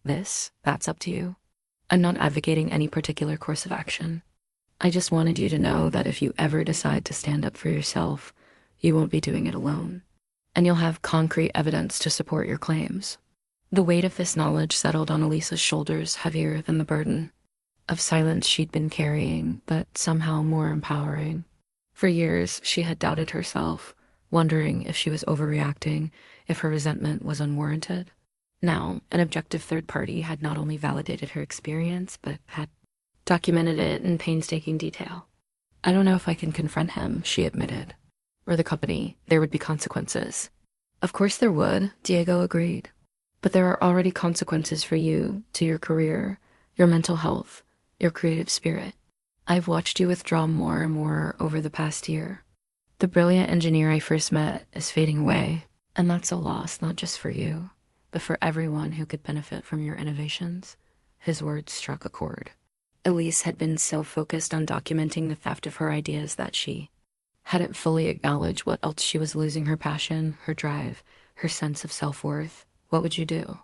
this? That's up to you. I'm not advocating any particular course of action. I just wanted you to know that if you ever decide to stand up for yourself, you won't be doing it alone. And you'll have concrete evidence to support your claims. The weight of this knowledge settled on Elisa's shoulders heavier than the burden of silence she'd been carrying, but somehow more empowering. For years, she had doubted herself, wondering if she was overreacting, if her resentment was unwarranted. Now, an objective third party had not only validated her experience, but had documented it in painstaking detail. I don't know if I can confront him, she admitted. Or the company. There would be consequences. Of course there would, Diego agreed. But there are already consequences for you, to your career, your mental health, your creative spirit. I've watched you withdraw more and more over the past year. The brilliant engineer I first met is fading away, and that's a loss not just for you, but for everyone who could benefit from your innovations. His words struck a chord. Elise had been so focused on documenting the theft of her ideas that she hadn't fully acknowledged what else she was losing: her passion, her drive, her sense of self-worth. What would you do?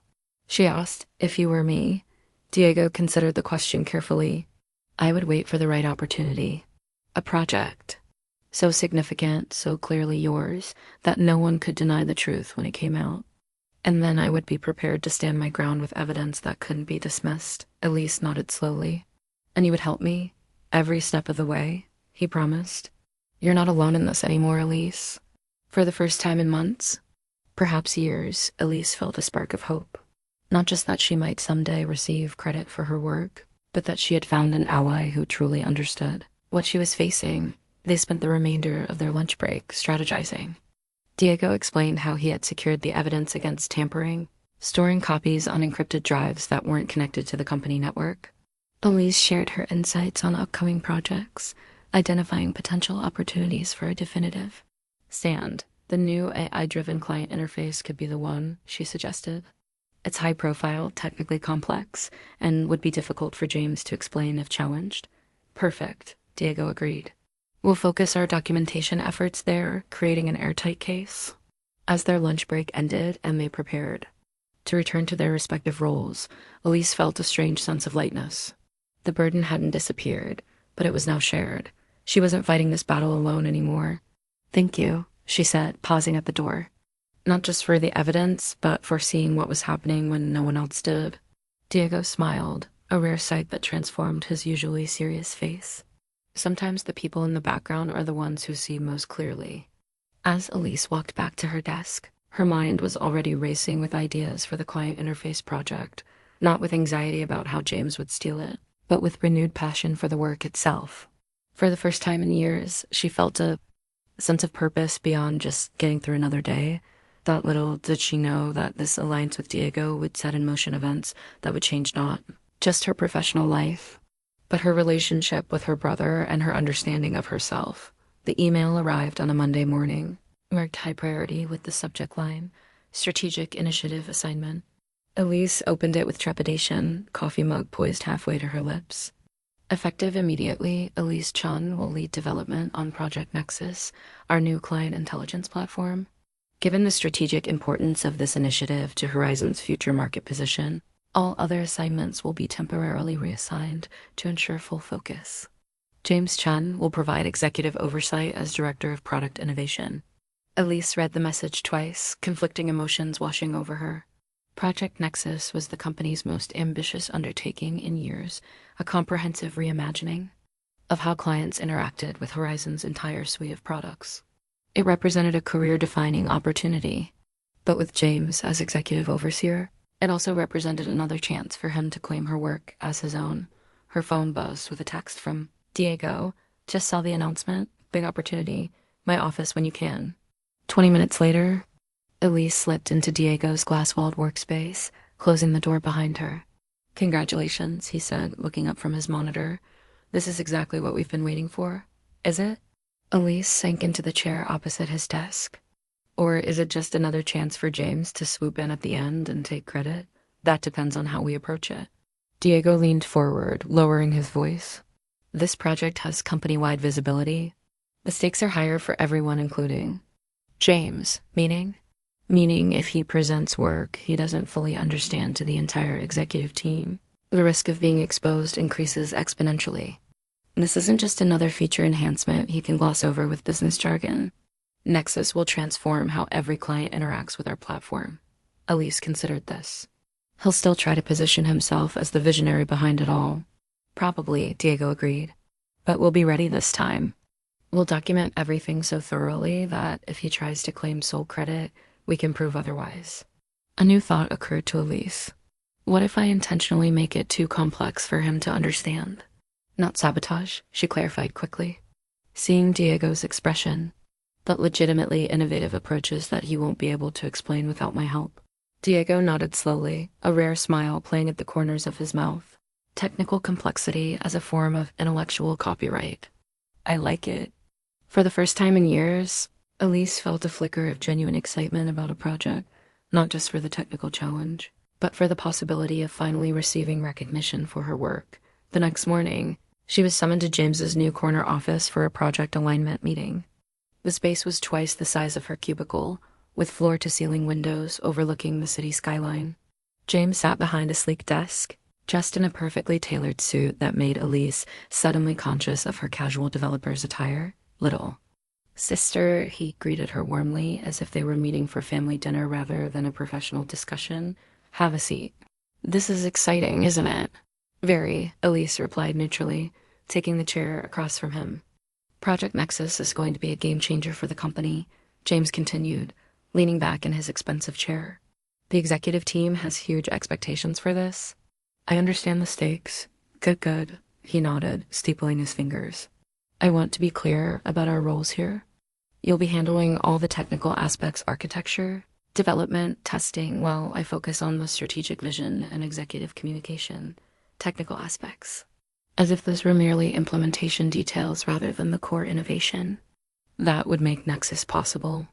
She asked. If you were me, Diego considered the question carefully. I would wait for the right opportunity. A project so significant, so clearly yours, that no one could deny the truth when it came out. And then I would be prepared to stand my ground with evidence that couldn't be dismissed. Elise nodded slowly. And you would help me? Every step of the way? he promised. "You're not alone in this anymore, Elise." For the first time in months, perhaps years, Elise felt a spark of hope. Not just that she might someday receive credit for her work, but that she had found an ally who truly understood what she was facing. They spent the remainder of their lunch break strategizing. Diego explained how he had secured the evidence against tampering, storing copies on encrypted drives that weren't connected to the company network. Elise shared her insights on upcoming projects, identifying potential opportunities for a definitive stand. The new AI-driven client interface could be the one, she suggested. It's high profile, technically complex, and would be difficult for James to explain if challenged. Perfect, Diego agreed. We'll focus our documentation efforts there, creating an airtight case. As their lunch break ended and they prepared to return to their respective roles, Elise felt a strange sense of lightness. The burden hadn't disappeared, but it was now shared. She wasn't fighting this battle alone anymore. "Thank you," she said, pausing at the door. Not just for the evidence, but for seeing what was happening when no one else did. Diego smiled, a rare sight that transformed his usually serious face. Sometimes the people in the background are the ones who see most clearly. As Elise walked back to her desk, her mind was already racing with ideas for the client interface project, not with anxiety about how James would steal it, but with renewed passion for the work itself. For the first time in years, she felt a sense of purpose beyond just getting through another day. That little did she know that this alliance with Diego would set in motion events that would change not just her professional life, but her relationship with her brother and her understanding of herself. The email arrived on a Monday morning, marked high priority with the subject line, Strategic Initiative Assignment. Elise opened it with trepidation, coffee mug poised halfway to her lips. Effective immediately, Elise Chun will lead development on Project Nexus, our new client intelligence platform. Given the strategic importance of this initiative to Horizon's future market position, all other assignments will be temporarily reassigned to ensure full focus. James Chun will provide executive oversight as Director of Product Innovation. Elise read the message twice, conflicting emotions washing over her. Project Nexus was the company's most ambitious undertaking in years, a comprehensive reimagining of how clients interacted with Horizon's entire suite of products. It represented a career-defining opportunity, but with James as executive overseer, it also represented another chance for him to claim her work as his own. Her phone buzzed with a text from Diego. "Just saw the announcement. Big opportunity. My office when you can." 20 minutes later, Elise slipped into Diego's glass-walled workspace, closing the door behind her. "Congratulations," he said, looking up from his monitor. "This is exactly what we've been waiting for." "Is it?" Elise sank into the chair opposite his desk. "Or is it just another chance for James to swoop in at the end and take credit? That depends on how we approach it." Diego leaned forward, lowering his voice. "This project has company-wide visibility. The stakes are higher for everyone, including James, meaning if he presents work he doesn't fully understand to the entire executive team, the risk of being exposed increases exponentially. This isn't just another feature enhancement he can gloss over with business jargon. Nexus will transform how every client interacts with our platform." Elise considered this. "He'll still try to position himself as the visionary behind it all." "Probably," Diego agreed. "But we'll be ready this time. We'll document everything so thoroughly that if he tries to claim sole credit, we can prove otherwise." A new thought occurred to Elise. What if I intentionally make it too complex for him to understand? Not sabotage, she clarified quickly. Seeing Diego's expression, but legitimately innovative approaches that he won't be able to explain without my help. Diego nodded slowly, a rare smile playing at the corners of his mouth. Technical complexity as a form of intellectual copyright. I like it. For the first time in years, Elise felt a flicker of genuine excitement about a project, not just for the technical challenge, but for the possibility of finally receiving recognition for her work. The next morning, she was summoned to James's new corner office for a project alignment meeting. The space was twice the size of her cubicle, with floor-to-ceiling windows overlooking the city skyline. James sat behind a sleek desk, dressed in a perfectly tailored suit that made Elise suddenly conscious of her casual developer's attire. "Little sister," he greeted her warmly, as if they were meeting for family dinner rather than a professional discussion. "Have a seat." "This is exciting, isn't it?" "Very," Elise replied neutrally, taking the chair across from him. Project Nexus is going to be a game changer for the company, James continued, leaning back in his expensive chair. The executive team has huge expectations for this. I understand the stakes. Good, he nodded, steepling his fingers. I want to be clear about our roles here. You'll be handling all the technical aspects: architecture, development, testing, while I focus on the strategic vision and executive communication. Technical aspects. As if those were merely implementation details rather than the core innovation. That would make Nexus possible.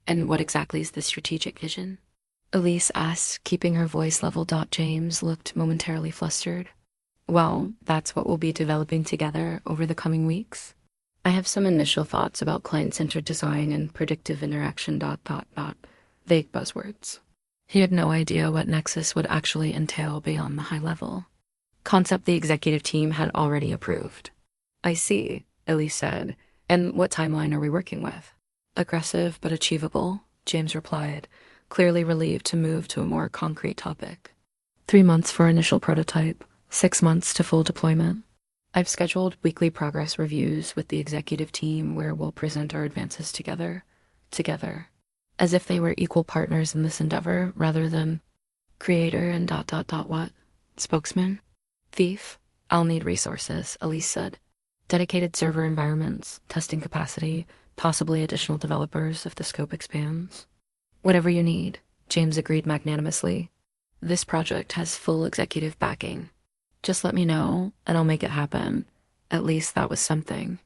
And what exactly is the strategic vision? Elise asked, keeping her voice level. James looked momentarily flustered. Well, that's what we'll be developing together over the coming weeks. I have some initial thoughts about client-centered design and predictive interaction. Vague buzzwords. He had no idea what Nexus would actually entail beyond the high level concept the executive team had already approved. I see, Elise said. And what timeline are we working with? Aggressive but achievable, James replied, clearly relieved to move to a more concrete topic. 3 months for initial prototype, 6 months to full deployment. I've scheduled weekly progress reviews with the executive team where we'll present our advances together, as if they were equal partners in this endeavor rather than creator and what? Spokesman? Thief? I'll need resources, Elise said. Dedicated server environments, testing capacity, possibly additional developers if the scope expands. Whatever you need, James agreed magnanimously. This project has full executive backing. Just let me know, and I'll make it happen. At least that was something.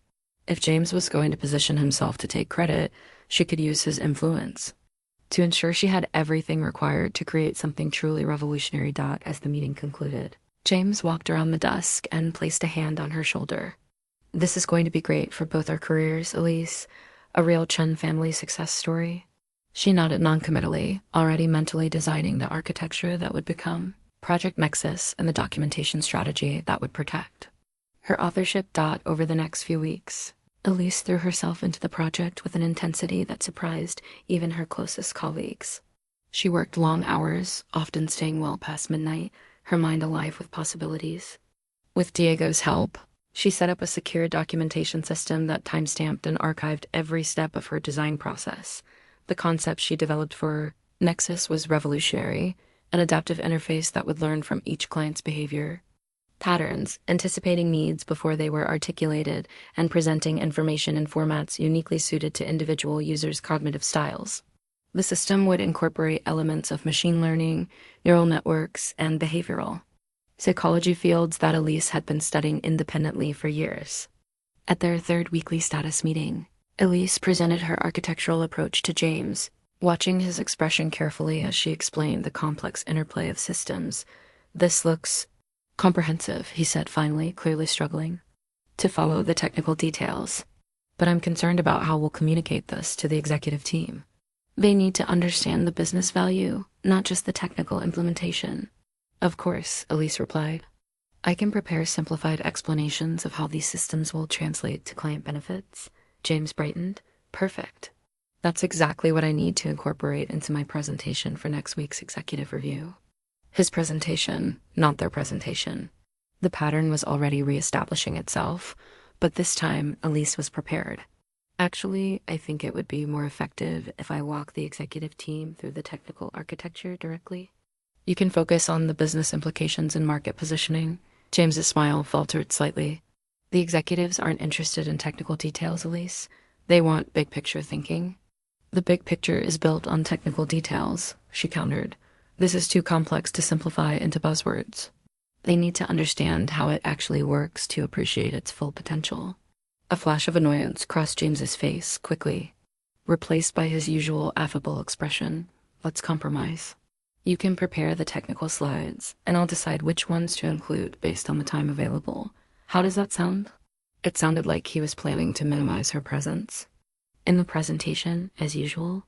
If James was going to position himself to take credit, she could use his influence to ensure she had everything required to create something truly revolutionary. As the meeting concluded, James walked around the desk and placed a hand on her shoulder. This is going to be great for both our careers, Elise. A real Chen family success story. She nodded noncommittally, already mentally designing the architecture that would become Project Nexus and the documentation strategy that would protect her authorship. Over the next few weeks, Elise threw herself into the project with an intensity that surprised even her closest colleagues. She worked long hours, often staying well past midnight, her mind alive with possibilities. With Diego's help, she set up a secure documentation system that timestamped and archived every step of her design process. The concept she developed for Nexus was revolutionary, an adaptive interface that would learn from each client's behavior patterns, anticipating needs before they were articulated, and presenting information in formats uniquely suited to individual users' cognitive styles. The system would incorporate elements of machine learning, neural networks, and behavioral psychology fields that Elise had been studying independently for years. At their third weekly status meeting, Elise presented her architectural approach to James, watching his expression carefully as she explained the complex interplay of systems. This looks comprehensive, he said finally, clearly struggling to follow the technical details. But I'm concerned about how we'll communicate this to the executive team. They need to understand the business value, not just the technical implementation. Of course, Elise replied. I can prepare simplified explanations of how these systems will translate to client benefits. James brightened. Perfect. That's exactly what I need to incorporate into my presentation for next week's executive review. His presentation, not their presentation. The pattern was already reestablishing itself, but this time Elise was prepared. Actually, I think it would be more effective if I walk the executive team through the technical architecture directly. You can focus on the business implications and market positioning. James's smile faltered slightly. The executives aren't interested in technical details, Elise. They want big picture thinking. The big picture is built on technical details, she countered. This is too complex to simplify into buzzwords. They need to understand how it actually works to appreciate its full potential. A flash of annoyance crossed James's face quickly, replaced by his usual affable expression. Let's compromise. You can prepare the technical slides, and I'll decide which ones to include based on the time available. How does that sound? It sounded like he was planning to minimize her presence in the presentation, as usual.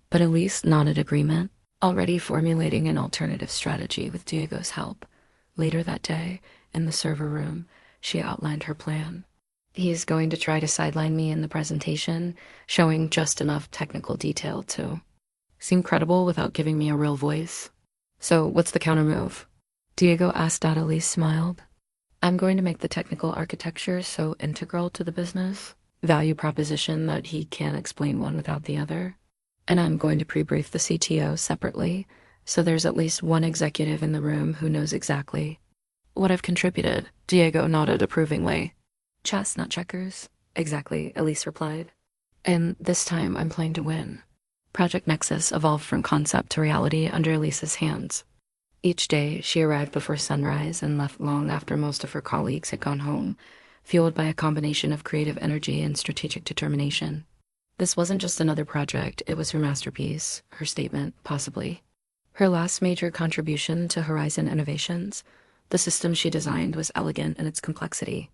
But Elise nodded agreement, already formulating an alternative strategy with Diego's help. Later that day, in the server room, she outlined her plan. He's going to try to sideline me in the presentation, showing just enough technical detail to seem credible without giving me a real voice. So what's the counter move? Diego asked. Elise smiled. I'm going to make the technical architecture so integral to the business value proposition that he can't explain one without the other. And I'm going to pre-brief the CTO separately, so there's at least one executive in the room who knows exactly what I've contributed. Diego nodded approvingly. Chess, not checkers. Exactly, Elise replied. And this time I'm playing to win. Project Nexus evolved from concept to reality under Elise's hands. Each day, she arrived before sunrise and left long after most of her colleagues had gone home, fueled by a combination of creative energy and strategic determination. This wasn't just another project, it was her masterpiece, her statement, possibly. Her last major contribution to Horizon Innovations, the system she designed was elegant in its complexity.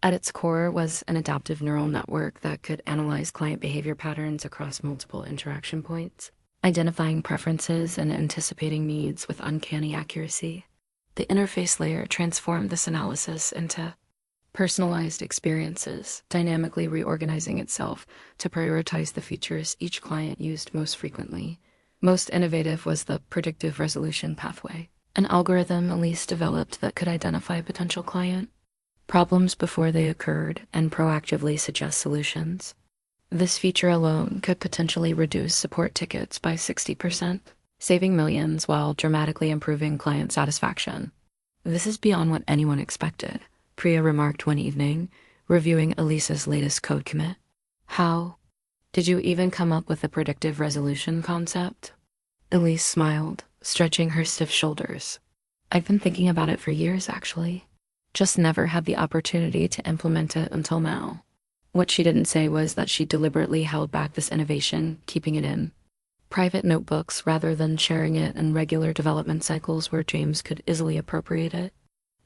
At its core was an adaptive neural network that could analyze client behavior patterns across multiple interaction points, identifying preferences and anticipating needs with uncanny accuracy. The interface layer transformed this analysis into personalized experiences, dynamically reorganizing itself to prioritize the features each client used most frequently. Most innovative was the predictive resolution pathway, an algorithm Elise developed that could identify a potential client problems before they occurred and proactively suggest solutions. This feature alone could potentially reduce support tickets by 60%, saving millions while dramatically improving client satisfaction. This is beyond what anyone expected, Priya remarked one evening, reviewing Elise's latest code commit. How did you even come up with the predictive resolution concept? Elise smiled, stretching her stiff shoulders. I've been thinking about it for years, actually. Just never had the opportunity to implement it until now. What she didn't say was that she deliberately held back this innovation, keeping it in private notebooks rather than sharing it in regular development cycles where James could easily appropriate it.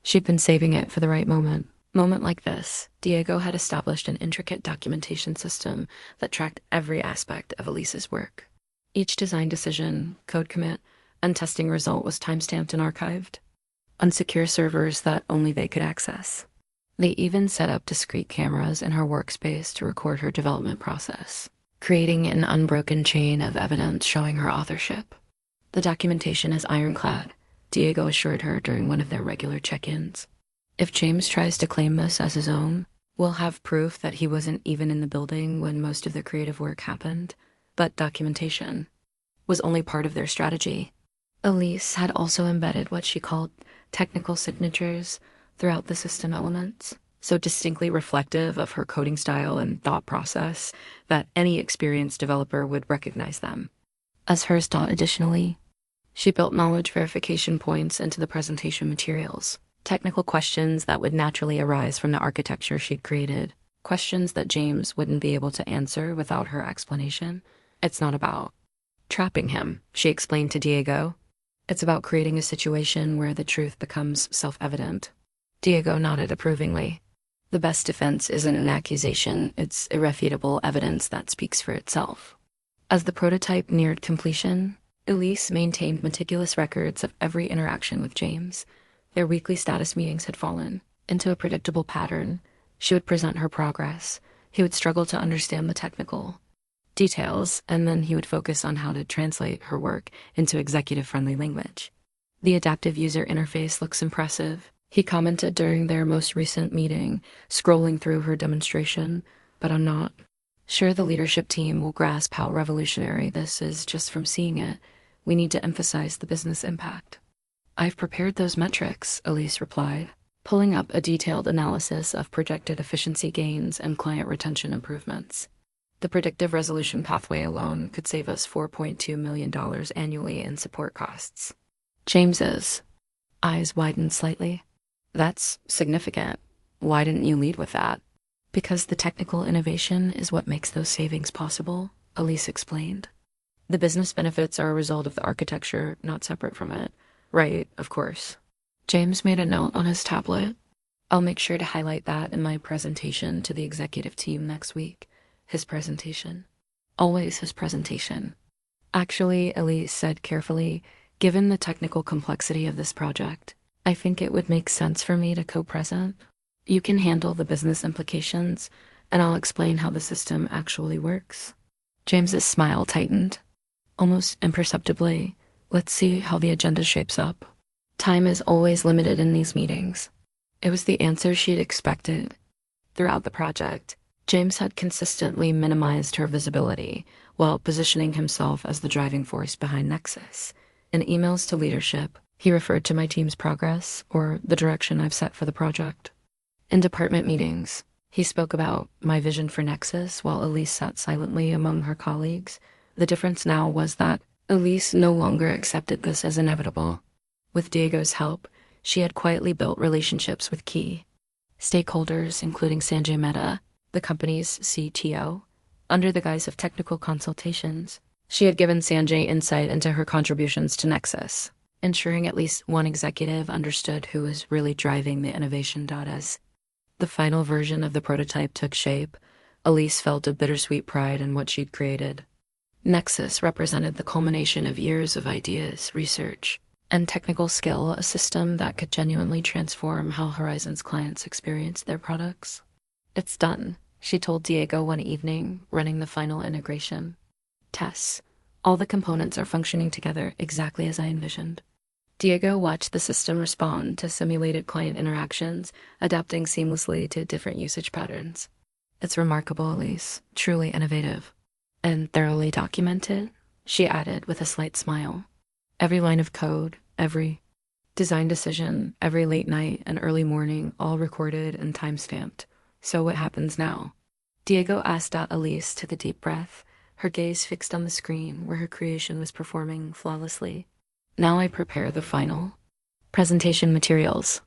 She'd been saving it for the right moment. Moment like this, Diego had established an intricate documentation system that tracked every aspect of Elise's work. Each design decision, code commit, and testing result was timestamped and archived on secure servers that only they could access. They even set up discrete cameras in her workspace to record her development process, creating an unbroken chain of evidence showing her authorship. The documentation is ironclad, Diego assured her during one of their regular check-ins. If James tries to claim this as his own, we'll have proof that he wasn't even in the building when most of the creative work happened. But documentation was only part of their strategy. Elise had also embedded what she called technical signatures throughout the system elements, so distinctly reflective of her coding style and thought process that any experienced developer would recognize them. As hers taught additionally, she built knowledge verification points into the presentation materials, technical questions that would naturally arise from the architecture she'd created, questions that James wouldn't be able to answer without her explanation. It's not about trapping him, she explained to Diego. It's about creating a situation where the truth becomes self-evident. Diego nodded approvingly. The best defense isn't an accusation, it's irrefutable evidence that speaks for itself. As the prototype neared completion, Elise maintained meticulous records of every interaction with James. Their weekly status meetings had fallen into a predictable pattern. She would present her progress. He would struggle to understand the technical details, and then he would focus on how to translate her work into executive-friendly language. The adaptive user interface looks impressive, he commented during their most recent meeting, scrolling through her demonstration, but I'm not sure the leadership team will grasp how revolutionary this is just from seeing it. We need to emphasize the business impact. I've prepared those metrics, Elise replied, pulling up a detailed analysis of projected efficiency gains and client retention improvements. The predictive resolution pathway alone could save us $4.2 million annually in support costs. James's eyes widened slightly. That's significant. Why didn't you lead with that? Because the technical innovation is what makes those savings possible, Elise explained. The business benefits are a result of the architecture, not separate from it. Right, of course. James made a note on his tablet. I'll make sure to highlight that in my presentation to the executive team next week. His presentation. Always his presentation. Actually, Elise said carefully, given the technical complexity of this project, I think it would make sense for me to co-present. You can handle the business implications, and I'll explain how the system actually works. James's smile tightened. Almost imperceptibly, let's see how the agenda shapes up. Time is always limited in these meetings. It was the answer she'd expected. Throughout the project, James had consistently minimized her visibility while positioning himself as the driving force behind Nexus. In emails to leadership, he referred to my team's progress or the direction I've set for the project. In department meetings, he spoke about my vision for Nexus while Elise sat silently among her colleagues. The difference now was that Elise no longer accepted this as inevitable. With Diego's help, she had quietly built relationships with key stakeholders, including Sanjay Mehta, the company's CTO. Under the guise of technical consultations, she had given Sanjay insight into her contributions to Nexus, ensuring at least one executive understood who was really driving the innovation. As the final version of the prototype took shape, Elise felt a bittersweet pride in what she'd created. Nexus represented the culmination of years of ideas, research, and technical skill, a system that could genuinely transform how Horizon's clients experience their products. "It's done," she told Diego one evening, running the final integration tests. "All the components are functioning together exactly as I envisioned." Diego watched the system respond to simulated client interactions, adapting seamlessly to different usage patterns. "It's remarkable, Elise. Truly innovative. And thoroughly documented," she added with a slight smile. "Every line of code, every design decision, every late night and early morning, all recorded and time-stamped. So what happens now?" Diego asked Elise took a deep breath, her gaze fixed on the screen where her creation was performing flawlessly. "Now I prepare the final presentation materials.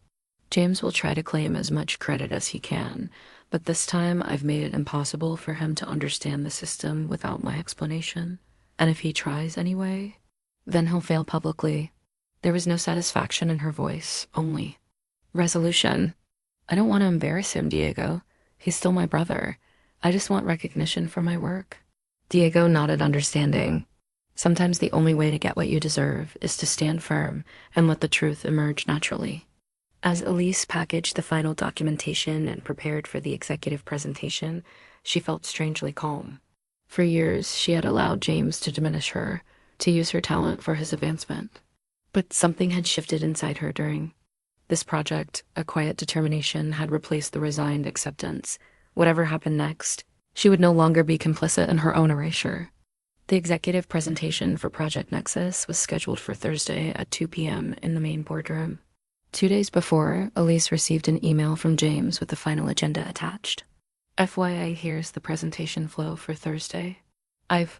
James will try to claim as much credit as he can, but this time I've made it impossible for him to understand the system without my explanation. And if he tries anyway, then he'll fail publicly." There was no satisfaction in her voice, only resolution. "I don't want to embarrass him, Diego. He's still my brother. I just want recognition for my work." Diego nodded understanding. Sometimes the only way to get what you deserve is to stand firm and let the truth emerge naturally. As Elise packaged the final documentation and prepared for the executive presentation, she felt strangely calm. For years, she had allowed James to diminish her, to use her talent for his advancement. But something had shifted inside her during this project. A quiet determination had replaced the resigned acceptance. Whatever happened next, she would no longer be complicit in her own erasure. The executive presentation for Project Nexus was scheduled for Thursday at 2 p.m. in the main boardroom. 2 days before, Elise received an email from James with the final agenda attached. "FYI, here's the presentation flow for Thursday. I've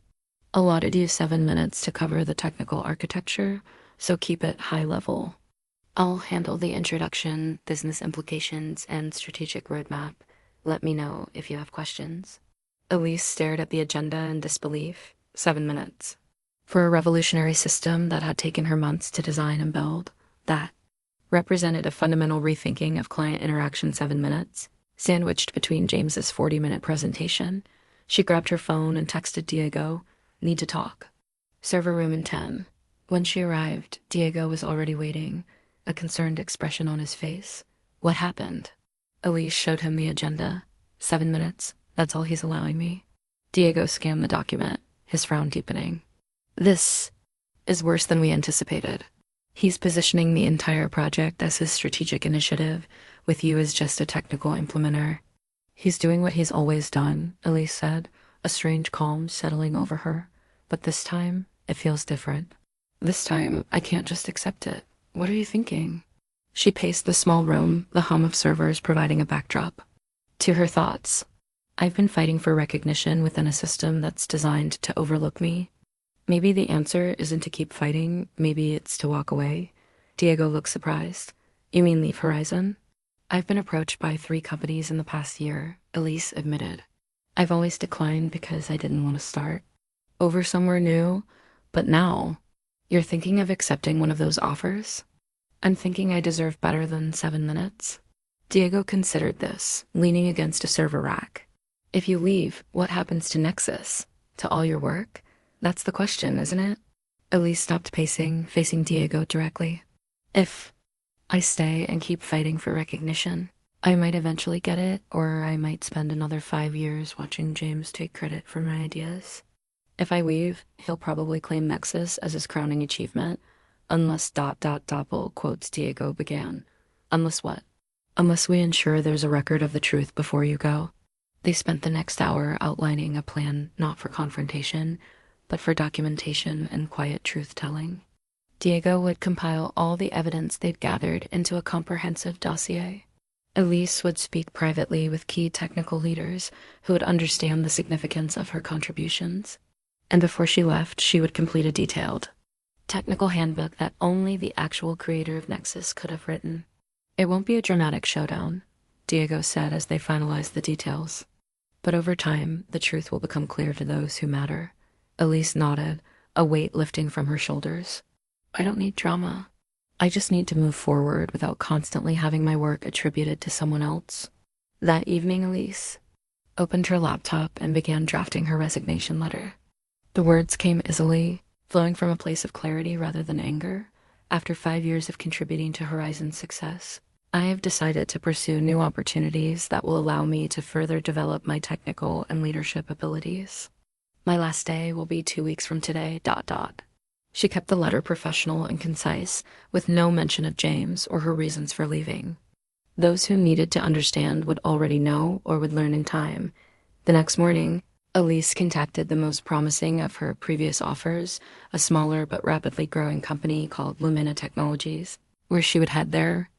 allotted you 7 minutes to cover the technical architecture, so keep it high level. I'll handle the introduction, business implications, and strategic roadmap. Let me know if you have questions." Elise stared at the agenda in disbelief. 7 minutes. For a revolutionary system that had taken her months to design and build, that represented a fundamental rethinking of client interaction. 7 minutes, sandwiched between James's 40-minute presentation. She grabbed her phone and texted Diego, "Need to talk." Server room in 10. When she arrived, Diego was already waiting, a concerned expression on his face. "What happened?" Elise showed him the agenda. 7 minutes, that's all he's allowing me. Diego scanned the document, his frown deepening. "This is worse than we anticipated. He's positioning the entire project as his strategic initiative, with you as just a technical implementer." "He's doing what he's always done," Elise said, a strange calm settling over her. "But this time, it feels different. This time, I can't just accept it. What are you thinking?" She paced the small room, the hum of servers providing a backdrop to her thoughts. "I've been fighting for recognition within a system that's designed to overlook me. Maybe the answer isn't to keep fighting, maybe it's to walk away." Diego looked surprised. "You mean leave Horizon?" "I've been approached by 3 companies in the past year," Elise admitted. "I've always declined because I didn't want to start over somewhere new. But now, you're thinking of accepting one of those offers?" "I'm thinking I deserve better than 7 minutes." Diego considered this, leaning against a server rack. "If you leave, what happens to Nexus? To all your work? That's the question, isn't it?" Elise stopped pacing, facing Diego directly. "If I stay and keep fighting for recognition, I might eventually get it, or I might spend another 5 years watching James take credit for my ideas. If I leave, he'll probably claim Nexus as his crowning achievement, unless ... quotes Diego began. "Unless what?" "Unless we ensure there's a record of the truth before you go." They spent the next hour outlining a plan not for confrontation, but for documentation and quiet truth-telling. Diego would compile all the evidence they'd gathered into a comprehensive dossier. Elise would speak privately with key technical leaders who would understand the significance of her contributions. And before she left, she would complete a detailed technical handbook that only the actual creator of Nexus could have written. It won't be a dramatic showdown, Diego said as they finalized the details. But over time, the truth will become clear to those who matter. Elise nodded, a weight lifting from her shoulders. I don't need drama. I just need to move forward without constantly having my work attributed to someone else. That evening, Elise opened her laptop and began drafting her resignation letter. The words came easily, flowing from a place of clarity rather than anger. After 5 years of contributing to Horizon's success, I have decided to pursue new opportunities that will allow me to further develop my technical and leadership abilities. My last day will be 2 weeks from today, ... She kept the letter professional and concise, with no mention of James or her reasons for leaving. Those who needed to understand would already know or would learn in time. The next morning, Elise contacted the most promising of her previous offers, a smaller but rapidly growing company called Lumina Technologies, where she would head their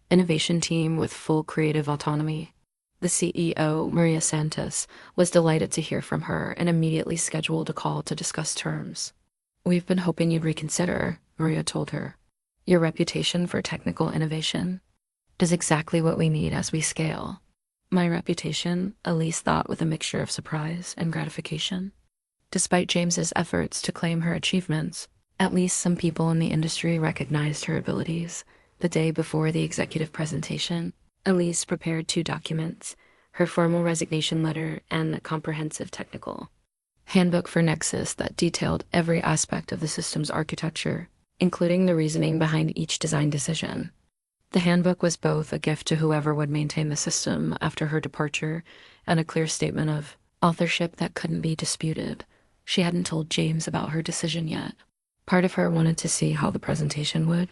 innovation team with full creative autonomy. The CEO, Maria Santos, was delighted to hear from her and immediately scheduled a call to discuss terms. We've been hoping you'd reconsider, Maria told her. Your reputation for technical innovation is exactly what we need as we scale. My reputation, Elise thought with a mixture of surprise and gratification. Despite James's efforts to claim her achievements, at least some people in the industry recognized her abilities. The day before the executive presentation, Elise prepared 2 documents, her formal resignation letter and a comprehensive technical handbook for Nexus that detailed every aspect of the system's architecture, including the reasoning behind each design decision. The handbook was both a gift to whoever would maintain the system after her departure and a clear statement of authorship that couldn't be disputed. She hadn't told James about her decision yet. Part of her wanted to see how the presentation would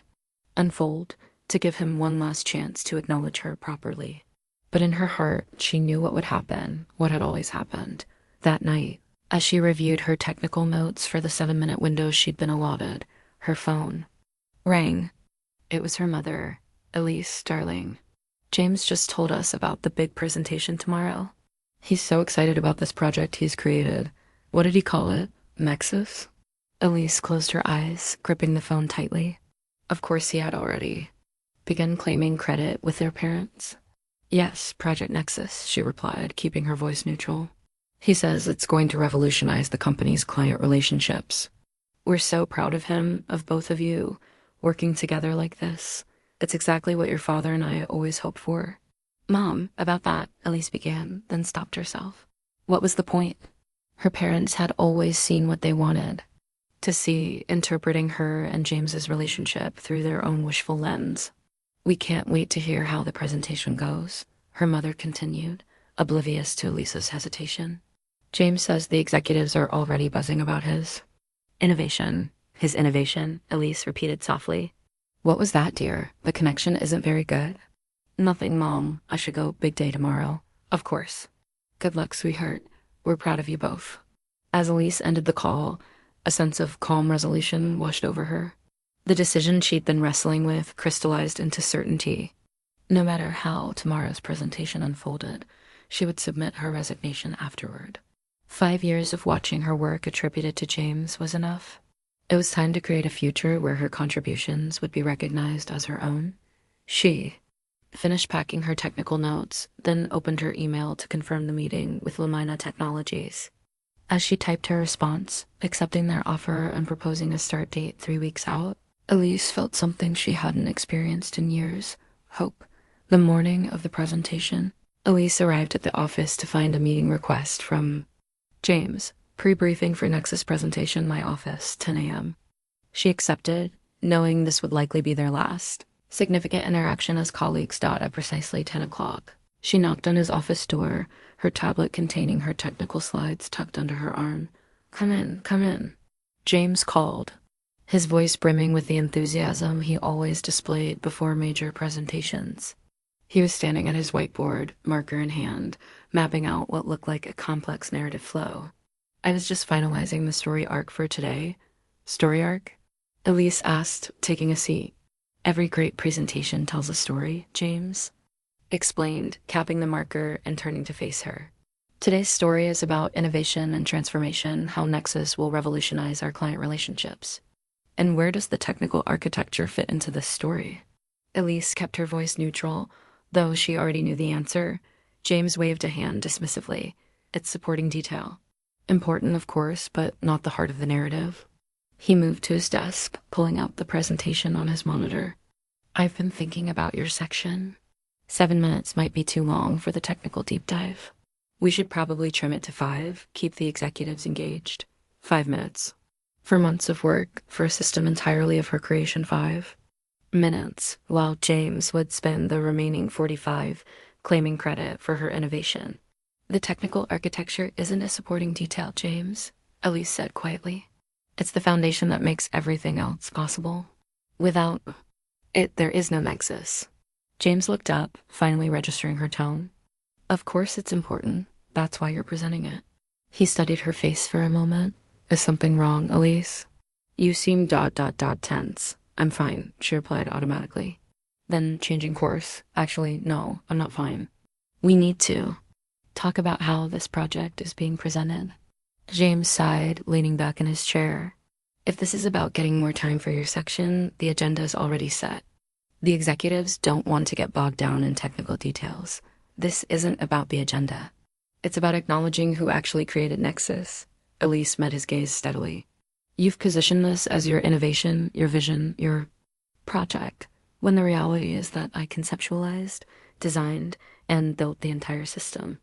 unfold, to give him one last chance to acknowledge her properly. But in her heart, she knew what would happen, what had always happened. That night, as she reviewed her technical notes for the 7-minute window she'd been allotted, her phone rang. It was her mother, Elise, darling. James just told us about the big presentation tomorrow. He's so excited about this project he's created. What did he call it? Nexus? Elise closed her eyes, gripping the phone tightly. Of course he had already begun claiming credit with their parents. Yes, Project Nexus, she replied, keeping her voice neutral. He says it's going to revolutionize the company's client relationships. We're so proud of him, of both of you, working together like this. It's exactly what your father and I always hoped for. Mom, about that, Elise began, then stopped herself. What was the point? Her parents had always seen what they wanted to see, interpreting her and James's relationship through their own wishful lens. We can't wait to hear how the presentation goes, her mother continued, oblivious to Elisa's hesitation. James says the executives are already buzzing about his innovation. His innovation, Elise repeated softly. What was that, dear? The connection isn't very good. Nothing, Mom. I should go big day tomorrow. Of course. Good luck, sweetheart. We're proud of you both. As Elise ended the call, a sense of calm resolution washed over her. The decision she'd been wrestling with crystallized into certainty. No matter how tomorrow's presentation unfolded, she would submit her resignation afterward. 5 years of watching her work attributed to James was enough. It was time to create a future where her contributions would be recognized as her own. She finished packing her technical notes, then opened her email to confirm the meeting with Lumina Technologies. As she typed her response, accepting their offer and proposing a start date 3 weeks out, Elise felt something she hadn't experienced in years: hope. The morning of the presentation, Elise arrived at the office to find a meeting request from James. Pre-briefing for Nexus presentation, my office, 10 a.m. She accepted, knowing this would likely be their last significant interaction as colleagues. At precisely 10 o'clock, she knocked on his office door, her tablet containing her technical slides tucked under her arm. Come in, come in. James called, his voice brimming with the enthusiasm he always displayed before major presentations. He was standing at his whiteboard, marker in hand, mapping out what looked like a complex narrative flow. I was just finalizing the story arc for today. Story arc? Elise asked, taking a seat. Every great presentation tells a story, James explained, capping the marker and turning to face her. Today's story is about innovation and transformation, how Nexus will revolutionize our client relationships. And where does the technical architecture fit into this story? Elise kept her voice neutral, though she already knew the answer. James waved a hand dismissively. It's supporting detail. Important, of course, but not the heart of the narrative. He moved to his desk, pulling out the presentation on his monitor. I've been thinking about your section. 7 minutes might be too long for the technical deep dive. We should probably trim it to 5, keep the executives engaged. 5 minutes. For months of work, for a system entirely of her creation, 5 minutes, while James would spend the remaining 45 claiming credit for her innovation. The technical architecture isn't a supporting detail, James, Elise said quietly. It's the foundation that makes everything else possible. Without it, there is no nexus. James looked up, finally registering her tone. Of course it's important. That's why you're presenting it. He studied her face for a moment. Is something wrong, Elise? You seem ... tense. I'm fine, she replied automatically. Then changing course. Actually, no, I'm not fine. We need to talk about how this project is being presented. James sighed, leaning back in his chair. If this is about getting more time for your section, the agenda is already set. The executives don't want to get bogged down in technical details. This isn't about the agenda. It's about acknowledging who actually created Nexus. Elise met his gaze steadily. You've positioned this as your innovation, your vision, your project, when the reality is that I conceptualized, designed, and built the entire system.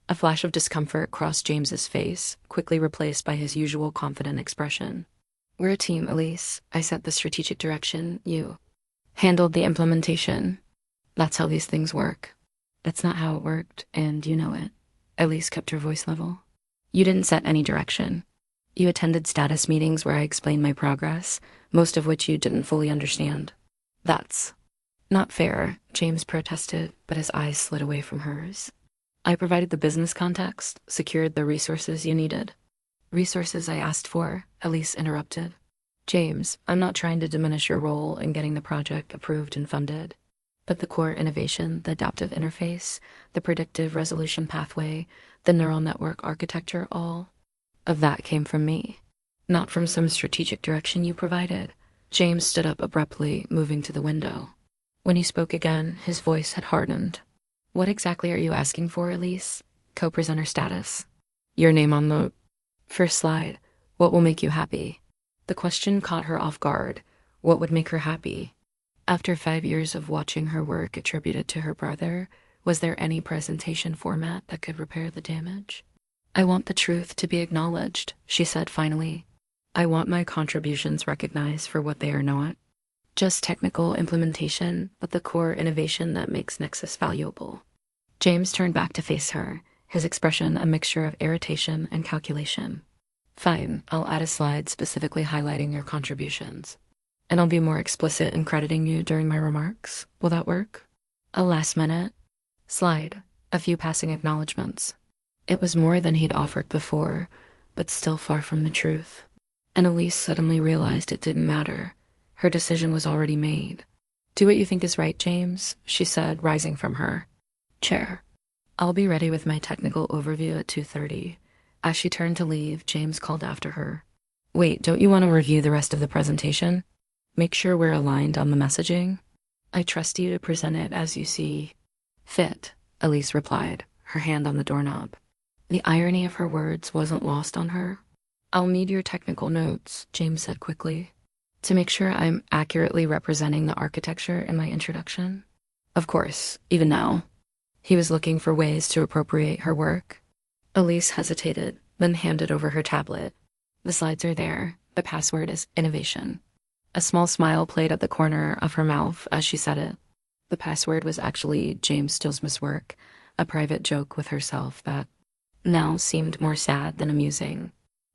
A flash of discomfort crossed James's face, quickly replaced by his usual confident expression. We're a team, Elise. I set the strategic direction. You handled the implementation. That's how these things work. That's not how it worked, and you know it. Elise kept her voice level. You didn't set any direction. You attended status meetings where I explained my progress, most of which you didn't fully understand. That's not fair, James protested, but his eyes slid away from hers. I provided the business context, secured the resources you needed. Resources I asked for, Elise interrupted. James, I'm not trying to diminish your role in getting the project approved and funded. But the core innovation, the adaptive interface, the predictive resolution pathway, the neural network architecture, all of that came from me, not from some strategic direction you provided. James stood up abruptly, moving to the window. When he spoke again, his voice had hardened. What exactly are you asking for, Elise? Co-presenter status. Your name on the first slide. What will make you happy? The question caught her off guard. What would make her happy? After 5 years of watching her work attributed to her brother, was there any presentation format that could repair the damage? I want the truth to be acknowledged, she said finally. I want my contributions recognized for what they are not. Just technical implementation, but the core innovation that makes Nexus valuable. James turned back to face her, his expression a mixture of irritation and calculation. Fine, I'll add a slide specifically highlighting your contributions. And I'll be more explicit in crediting you during my remarks. Will that work? A last-minute slide, a few passing acknowledgments. It was more than he'd offered before, but still far from the truth. And Elise suddenly realized it didn't matter. Her decision was already made. Do what you think is right, James, she said, rising from her chair. I'll be ready with my technical overview at 2:30. As she turned to leave, James called after her. Wait, don't you want to review the rest of the presentation? Make sure we're aligned on the messaging. I trust you to present it as you see fit, Elise replied, her hand on the doorknob. The irony of her words wasn't lost on her. I'll need your technical notes, James said quickly, to make sure I'm accurately representing the architecture in my introduction. Of course, even now. He was looking for ways to appropriate her work. Elise hesitated, then handed over her tablet. The slides are there. The password is innovation. A small smile played at the corner of her mouth as she said it. The password was actually James Stilsmith's work, a private joke with herself that now seemed more sad than amusing.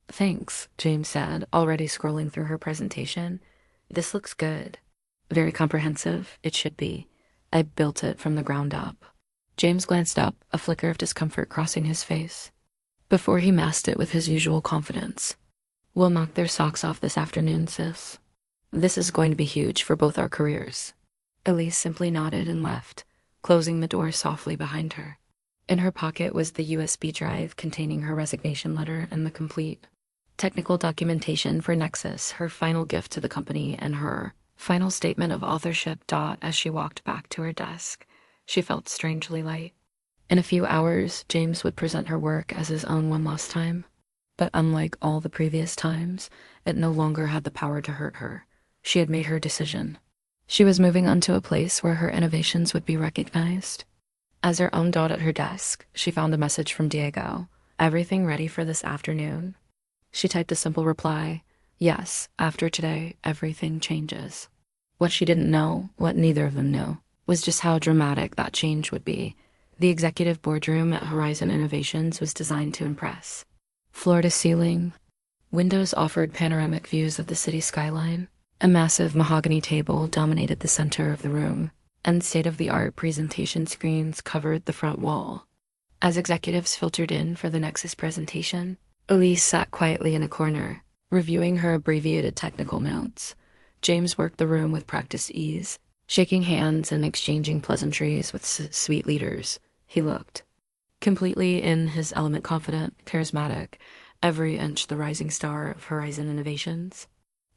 Thanks, James said, already scrolling through her presentation. This looks good. Very comprehensive, it should be. I built it from the ground up. James glanced up, a flicker of discomfort crossing his face, before he masked it with his usual confidence. We'll knock their socks off this afternoon, sis. This is going to be huge for both our careers. Elise simply nodded and left, closing the door softly behind her. In her pocket was the USB drive containing her resignation letter and the complete technical documentation for Nexus, her final gift to the company, and her final statement of authorship. As she walked back to her desk, she felt strangely light. In a few hours, James would present her work as his own one last time. But unlike all the previous times, it no longer had the power to hurt her. She had made her decision. She was moving on to a place where her innovations would be recognized. As her own dot at her desk, she found a message from Diego. Everything ready for this afternoon? She typed a simple reply. Yes, after today, everything changes. What she didn't know, what neither of them knew, was just how dramatic that change would be. The executive boardroom at Horizon Innovations was designed to impress. Floor to ceiling, windows offered panoramic views of the city skyline. A massive mahogany table dominated the center of the room, and state-of-the-art presentation screens covered the front wall. As executives filtered in for the Nexus presentation, Elise sat quietly in a corner, reviewing her abbreviated technical notes. James worked the room with practiced ease, shaking hands and exchanging pleasantries with sweet leaders. He looked completely in his element, confident, charismatic, every inch the rising star of Horizon Innovations.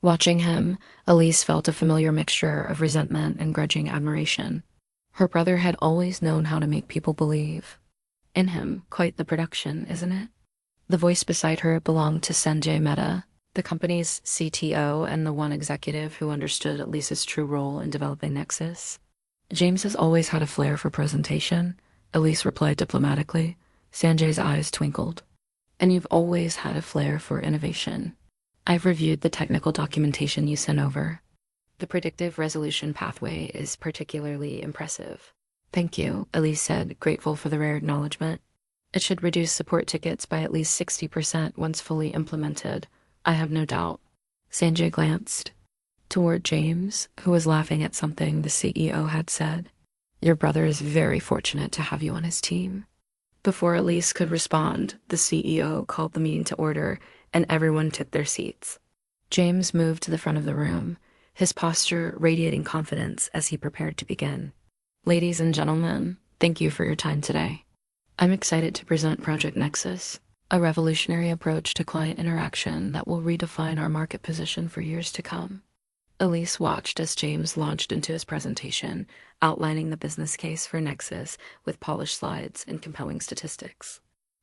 Watching him, Elise felt a familiar mixture of resentment and grudging admiration. Her brother had always known how to make people believe in him. Quite the production, isn't it? The voice beside her belonged to Sanjay Mehta, the company's CTO and the one executive who understood Elise's true role in developing Nexus. James has always had a flair for presentation, Elise replied diplomatically. Sanjay's eyes twinkled. And you've always had a flair for innovation. I've reviewed the technical documentation you sent over. The predictive resolution pathway is particularly impressive. Thank you, Elise said, grateful for the rare acknowledgement. It should reduce support tickets by at least 60% once fully implemented. I have no doubt. Sanjay glanced toward James, who was laughing at something the CEO had said. Your brother is very fortunate to have you on his team. Before Elise could respond, the CEO called the meeting to order, and everyone took their seats. James moved to the front of the room, his posture radiating confidence as he prepared to begin. Ladies and gentlemen, thank you for your time today. I'm excited to present Project Nexus, a revolutionary approach to client interaction that will redefine our market position for years to come. Elise watched as James launched into his presentation, outlining the business case for Nexus with polished slides and compelling statistics.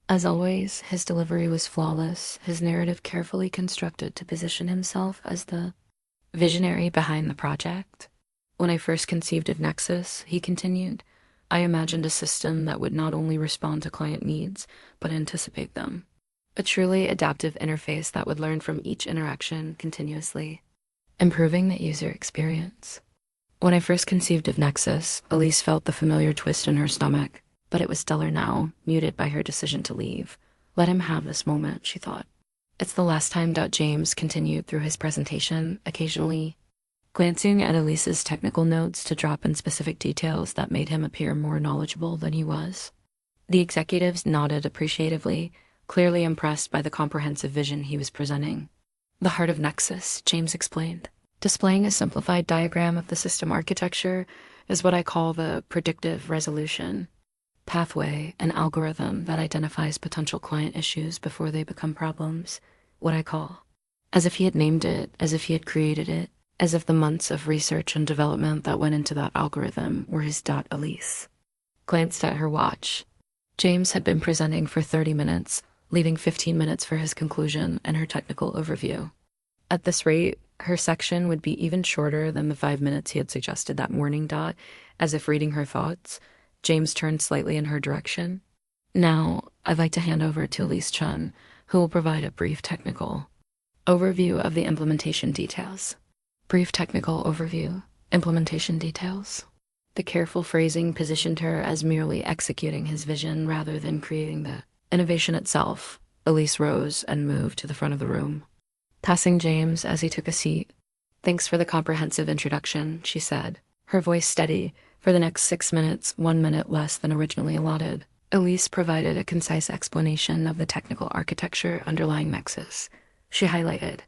As always, his delivery was flawless, his narrative carefully constructed to position himself as the visionary behind the project. When I first conceived of Nexus, he continued, I imagined a system that would not only respond to client needs, but anticipate them. A truly adaptive interface that would learn from each interaction continuously, improving the user experience. When I first conceived of Nexus, Elise felt the familiar twist in her stomach, but it was duller now, muted by her decision to leave. Let him have this moment, she thought. It's the last time. James continued through his presentation, occasionally glancing at Elise's technical notes to drop in specific details that made him appear more knowledgeable than he was. The executives nodded appreciatively, clearly impressed by the comprehensive vision he was presenting. The heart of Nexus, James explained, displaying a simplified diagram of the system architecture, is what I call the predictive resolution pathway, an algorithm that identifies potential client issues before they become problems, what I call. As if he had named it, as if he had created it, as if the months of research and development that went into that algorithm were his. Elise glanced at her watch. James had been presenting for 30 minutes, leaving 15 minutes for his conclusion and her technical overview. At this rate, her section would be even shorter than the 5 minutes he had suggested that morning. As if reading her thoughts, James turned slightly in her direction. Now, I'd like to hand over to Elise Chun, who will provide a brief technical overview of the implementation details. Brief technical overview, implementation details. The careful phrasing positioned her as merely executing his vision rather than creating the innovation itself. Elise rose and moved to the front of the room, passing James as he took a seat. Thanks for the comprehensive introduction, she said, her voice steady, For the next 6 minutes, 1 minute less than originally allotted, Elise provided a concise explanation of the technical architecture underlying Nexus. She highlighted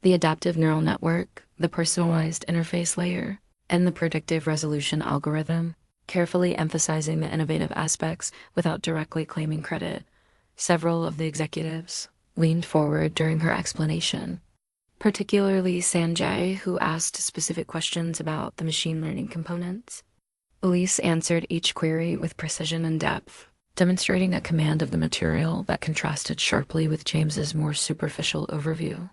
the adaptive neural network, the personalized interface layer, and the predictive resolution algorithm, carefully emphasizing the innovative aspects without directly claiming credit. Several of the executives leaned forward during her explanation, particularly Sanjay, who asked specific questions about the machine learning components. Elise answered each query with precision and depth, demonstrating a command of the material that contrasted sharply with James's more superficial overview.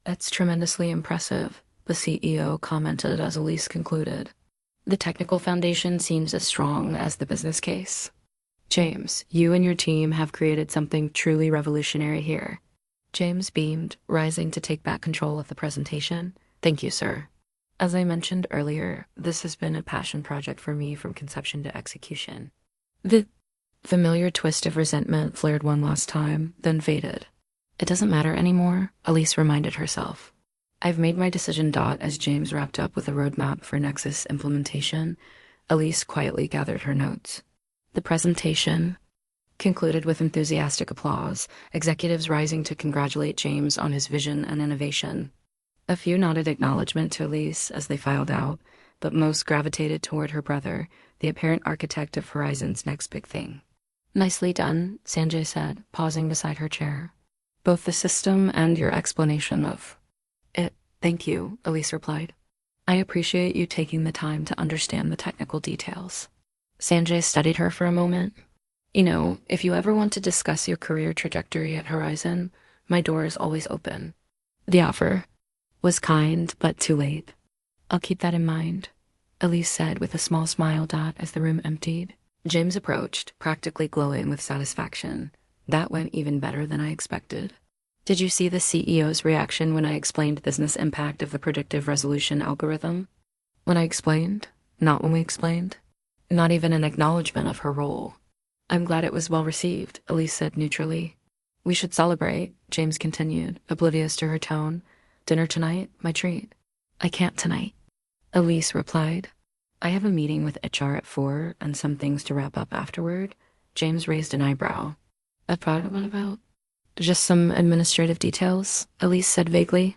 "That's tremendously impressive," the CEO commented as Elise concluded. "The technical foundation seems as strong as the business case. James, you and your team have created something truly revolutionary here." James beamed, rising to take back control of the presentation. "Thank you, sir. As I mentioned earlier, this has been a passion project for me from conception to execution." The familiar twist of resentment flared one last time, then faded. "It doesn't matter anymore," Elise reminded herself. "I've made my decision." As James wrapped up with a roadmap for Nexus implementation, Elise quietly gathered her notes. The presentation concluded with enthusiastic applause, executives rising to congratulate James on his vision and innovation. A few nodded acknowledgement to Elise as they filed out, but most gravitated toward her brother, the apparent architect of Horizon's next big thing. "Nicely done," Sanjay said, pausing beside her chair. "Both the system and your explanation of it." "Thank you," Elise replied. "I appreciate you taking the time to understand the technical details." Sanjay studied her for a moment. "You know, if you ever want to discuss your career trajectory at Horizon, my door is always open." The offer was kind, but too late. "I'll keep that in mind," Elise said with a small smile. As the room emptied, James approached, practically glowing with satisfaction. "That went even better than I expected. Did you see the CEO's reaction when I explained the business impact of the predictive resolution algorithm?" "When I explained? Not when we explained?" Not even an acknowledgement of her role. "I'm glad it was well received," Elise said neutrally. "We should celebrate," James continued, oblivious to her tone. "Dinner tonight? My treat." "I can't tonight," Elise replied. "I have a meeting with HR at 4 and some things to wrap up afterward." James raised an eyebrow. "What about?" "Just some administrative details," Elise said vaguely.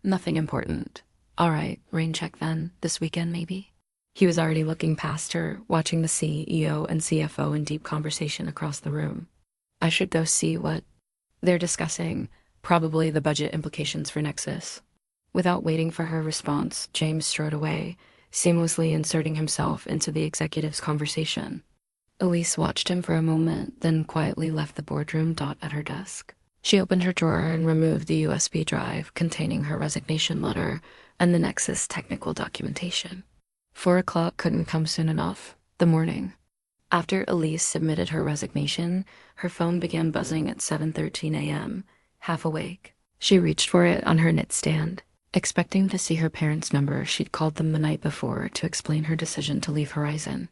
"Nothing important." "All right, rain check then. This weekend, maybe?" He was already looking past her, watching the CEO and CFO in deep conversation across the room. "I should go see what they're discussing, probably the budget implications for Nexus." Without waiting for her response, James strode away, seamlessly inserting himself into the executive's conversation. Elise watched him for a moment, then quietly left the boardroom. At her desk, she opened her drawer and removed the USB drive containing her resignation letter and the Nexus technical documentation. 4 o'clock couldn't come soon enough. The morning after Elise submitted her resignation, her phone began buzzing at 7:13 a.m. Half awake, she reached for it on her nightstand, expecting to see her parents' number. She'd called them the night before to explain her decision to leave Horizon.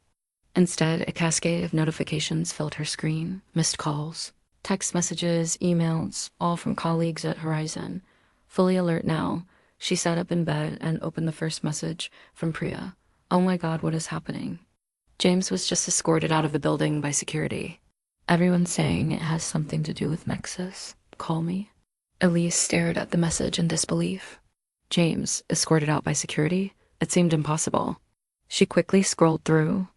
Instead, a cascade of notifications filled her screen: missed calls, text messages, emails, all from colleagues at Horizon. Fully alert now, she sat up in bed and opened the first message from Priya. "Oh my God, what is happening?" James was just escorted out of the building by security. "Everyone's saying it has something to do with Nexus. Call me." Elise stared at the message in disbelief. James, escorted out by security? It seemed impossible. She quickly scrolled through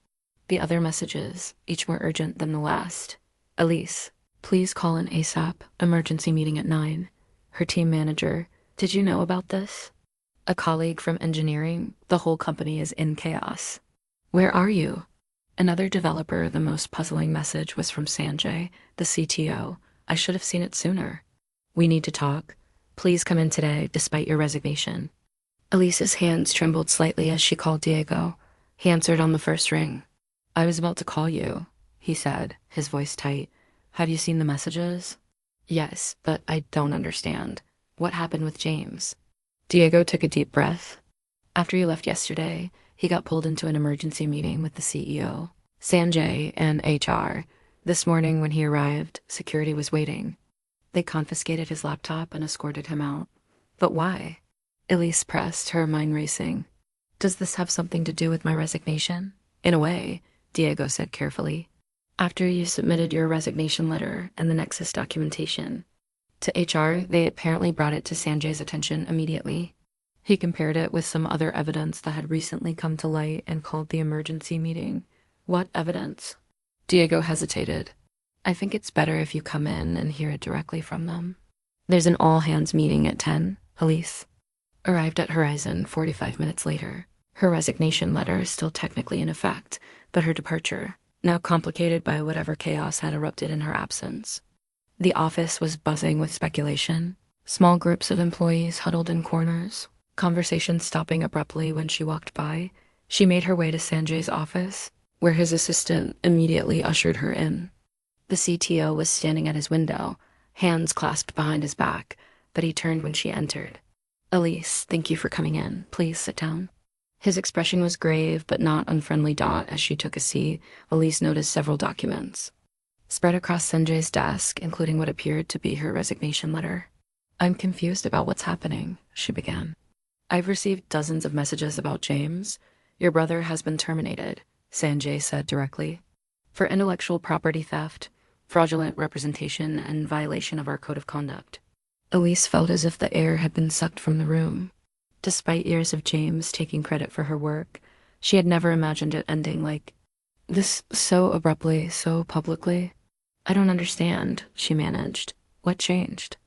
the other messages, each more urgent than the last. "Elise, please call in ASAP. Emergency meeting at 9. Her team manager. Did you know about this? A colleague from engineering. The whole company is in chaos. Where are you?" Another developer. The most puzzling message was from Sanjay, the CTO. "I should have seen it sooner. We need to talk. Please come in today, despite your resignation." Elise's hands trembled slightly as she called Diego. He answered on the first ring. "I was about to call you," he said, his voice tight. "Have you seen the messages?" "Yes, but I don't understand. What happened with James?" Diego took a deep breath. "After you left yesterday, he got pulled into an emergency meeting with the CEO, Sanjay, and HR. This morning when he arrived, security was waiting. They confiscated his laptop and escorted him out." "But why?" Elise pressed, her mind racing. "Does this have something to do with my resignation?" In a way, Diego said carefully. After you submitted your resignation letter and the Nexus documentation to HR, they apparently brought it to Sanjay's attention immediately. He compared it with some other evidence that had recently come to light and called the emergency meeting. What evidence? Diego hesitated. I think it's better if you come in and hear it directly from them. There's an all-hands meeting at 10, Elise. Arrived at Horizon 45 minutes later. Her resignation letter is still technically in effect, but her departure, now complicated by whatever chaos had erupted in her absence. The office was buzzing with speculation. Small groups of employees huddled in corners, conversations stopping abruptly when she walked by. She made her way to Sanjay's office, where his assistant immediately ushered her in. The CTO was standing at his window, hands clasped behind his back, but he turned when she entered. Elise, thank you for coming in. Please sit down. His expression was grave but not unfriendly. As she took a seat, Elise noticed several documents spread across Sanjay's desk, including what appeared to be her resignation letter. I'm confused about what's happening, she began. I've received dozens of messages about James. Your brother has been terminated, Sanjay said directly, for intellectual property theft, fraudulent representation, and violation of our code of conduct. Elise felt as if the air had been sucked from the room. Despite years of James taking credit for her work, she had never imagined it ending like this, so abruptly, so publicly. I don't understand, she managed. What changed?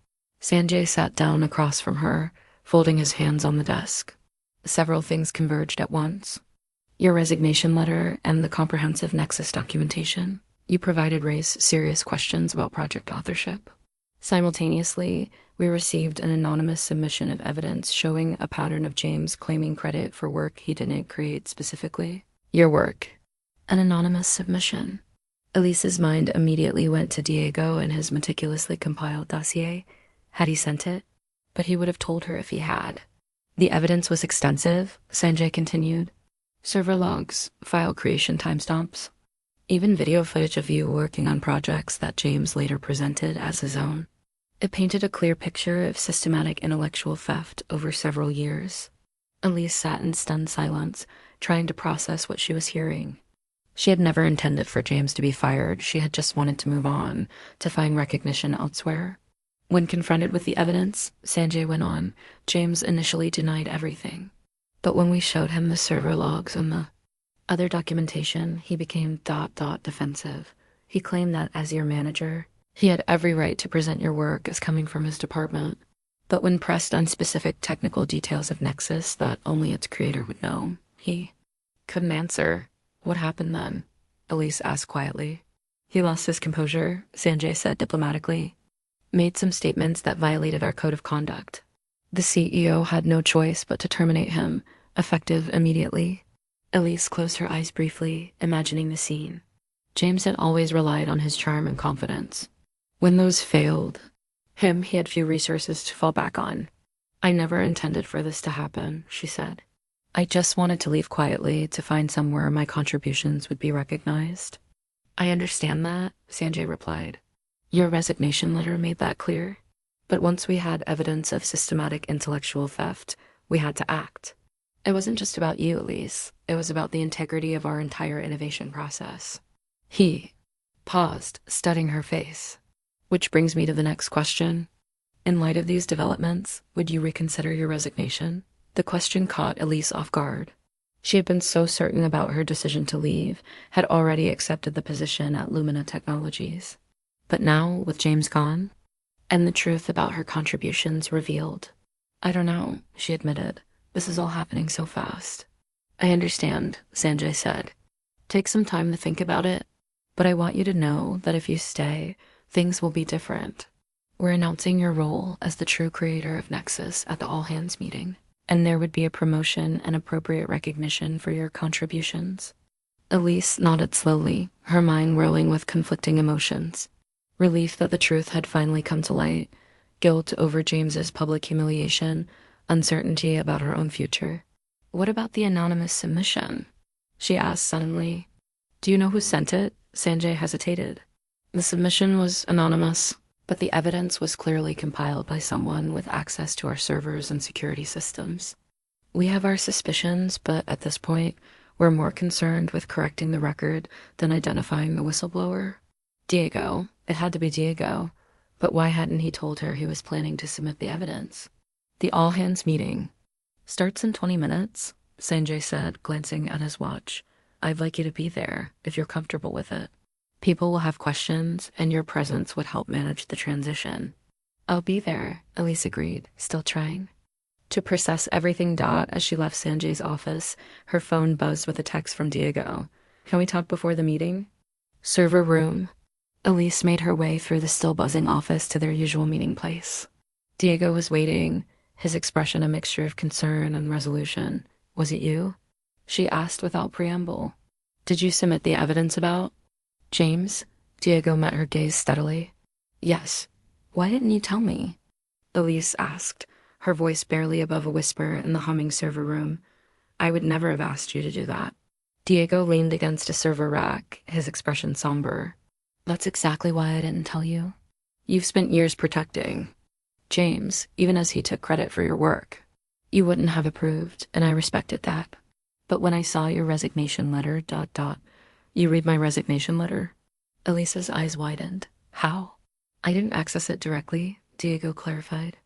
Sanjay sat down across from her, folding his hands on the desk. Several things converged at once. Your resignation letter and the comprehensive Nexus documentation you provided raised serious questions about project authorship. Simultaneously, we received an anonymous submission of evidence showing a pattern of James claiming credit for work he didn't create specifically. Your work. An anonymous submission. Elise's mind immediately went to Diego and his meticulously compiled dossier. Had he sent it? But he would have told her if he had. The evidence was extensive, Sanjay continued. Server logs, file creation timestamps, even video footage of you working on projects that James later presented as his own. It painted a clear picture of systematic intellectual theft over several years. Elise sat in stunned silence, trying to process what she was hearing. She had never intended for James to be fired. She had just wanted to move on, to find recognition elsewhere. When confronted with the evidence, Sanjay went on, James initially denied everything. But when we showed him the server logs and the other documentation, he became defensive. He claimed that as your manager, he had every right to present your work as coming from his department. But when pressed on specific technical details of Nexus that only its creator would know, he couldn't answer. What happened then? Elise asked quietly. He lost his composure, Sanjay said diplomatically. Made some statements that violated our code of conduct. The CEO had no choice but to terminate him, effective immediately. Elise closed her eyes briefly, imagining the scene. James had always relied on his charm and confidence. When those failed, he had few resources to fall back on. I never intended for this to happen, she said. I just wanted to leave quietly to find somewhere my contributions would be recognized. I understand that, Sanjay replied. Your resignation letter made that clear. But once we had evidence of systematic intellectual theft, we had to act. It wasn't just about you, Elise. It was about the integrity of our entire innovation process. He paused, studying her face. Which brings me to the next question. In light of these developments, would you reconsider your resignation? The question caught Elise off guard. She had been so certain about her decision to leave, had already accepted the position at Lumina Technologies. But now, with James gone, and the truth about her contributions revealed, I don't know, she admitted. This is all happening so fast. I understand, Sanjay said. Take some time to think about it, but I want you to know that if you stay, things will be different. We're announcing your role as the true creator of Nexus at the all-hands meeting, and there would be a promotion and appropriate recognition for your contributions. Elise nodded slowly, her mind whirling with conflicting emotions. Relief that the truth had finally come to light, guilt over James's public humiliation, uncertainty about her own future. What about the anonymous submission? She asked suddenly. Do you know who sent it? Sanjay hesitated. The submission was anonymous, but the evidence was clearly compiled by someone with access to our servers and security systems. We have our suspicions, but at this point, were more concerned with correcting the record than identifying the whistleblower. Diego. It had to be Diego. But why hadn't he told her he was planning to submit the evidence? The all-hands meeting starts in 20 minutes, Sanjay said, glancing at his watch. I'd like you to be there, if you're comfortable with it. People will have questions, and your presence would help manage the transition. I'll be there, Elise agreed, still trying to process everything. As she left Sanjay's office, her phone buzzed with a text from Diego. Can we talk before the meeting? Server room. Elise made her way through the still buzzing office to their usual meeting place. Diego was waiting, his expression a mixture of concern and resolution. Was it you? She asked without preamble. Did you submit the evidence about James? Diego met her gaze steadily. Yes. Why didn't you tell me? Elise asked, her voice barely above a whisper in the humming server room. I would never have asked you to do that. Diego leaned against a server rack, his expression somber. That's exactly why I didn't tell you. You've spent years protecting James, even as he took credit for your work. You wouldn't have approved, and I respected that. But when I saw your resignation letter, You read my resignation letter? Elisa's eyes widened. How? I didn't access it directly, Diego clarified.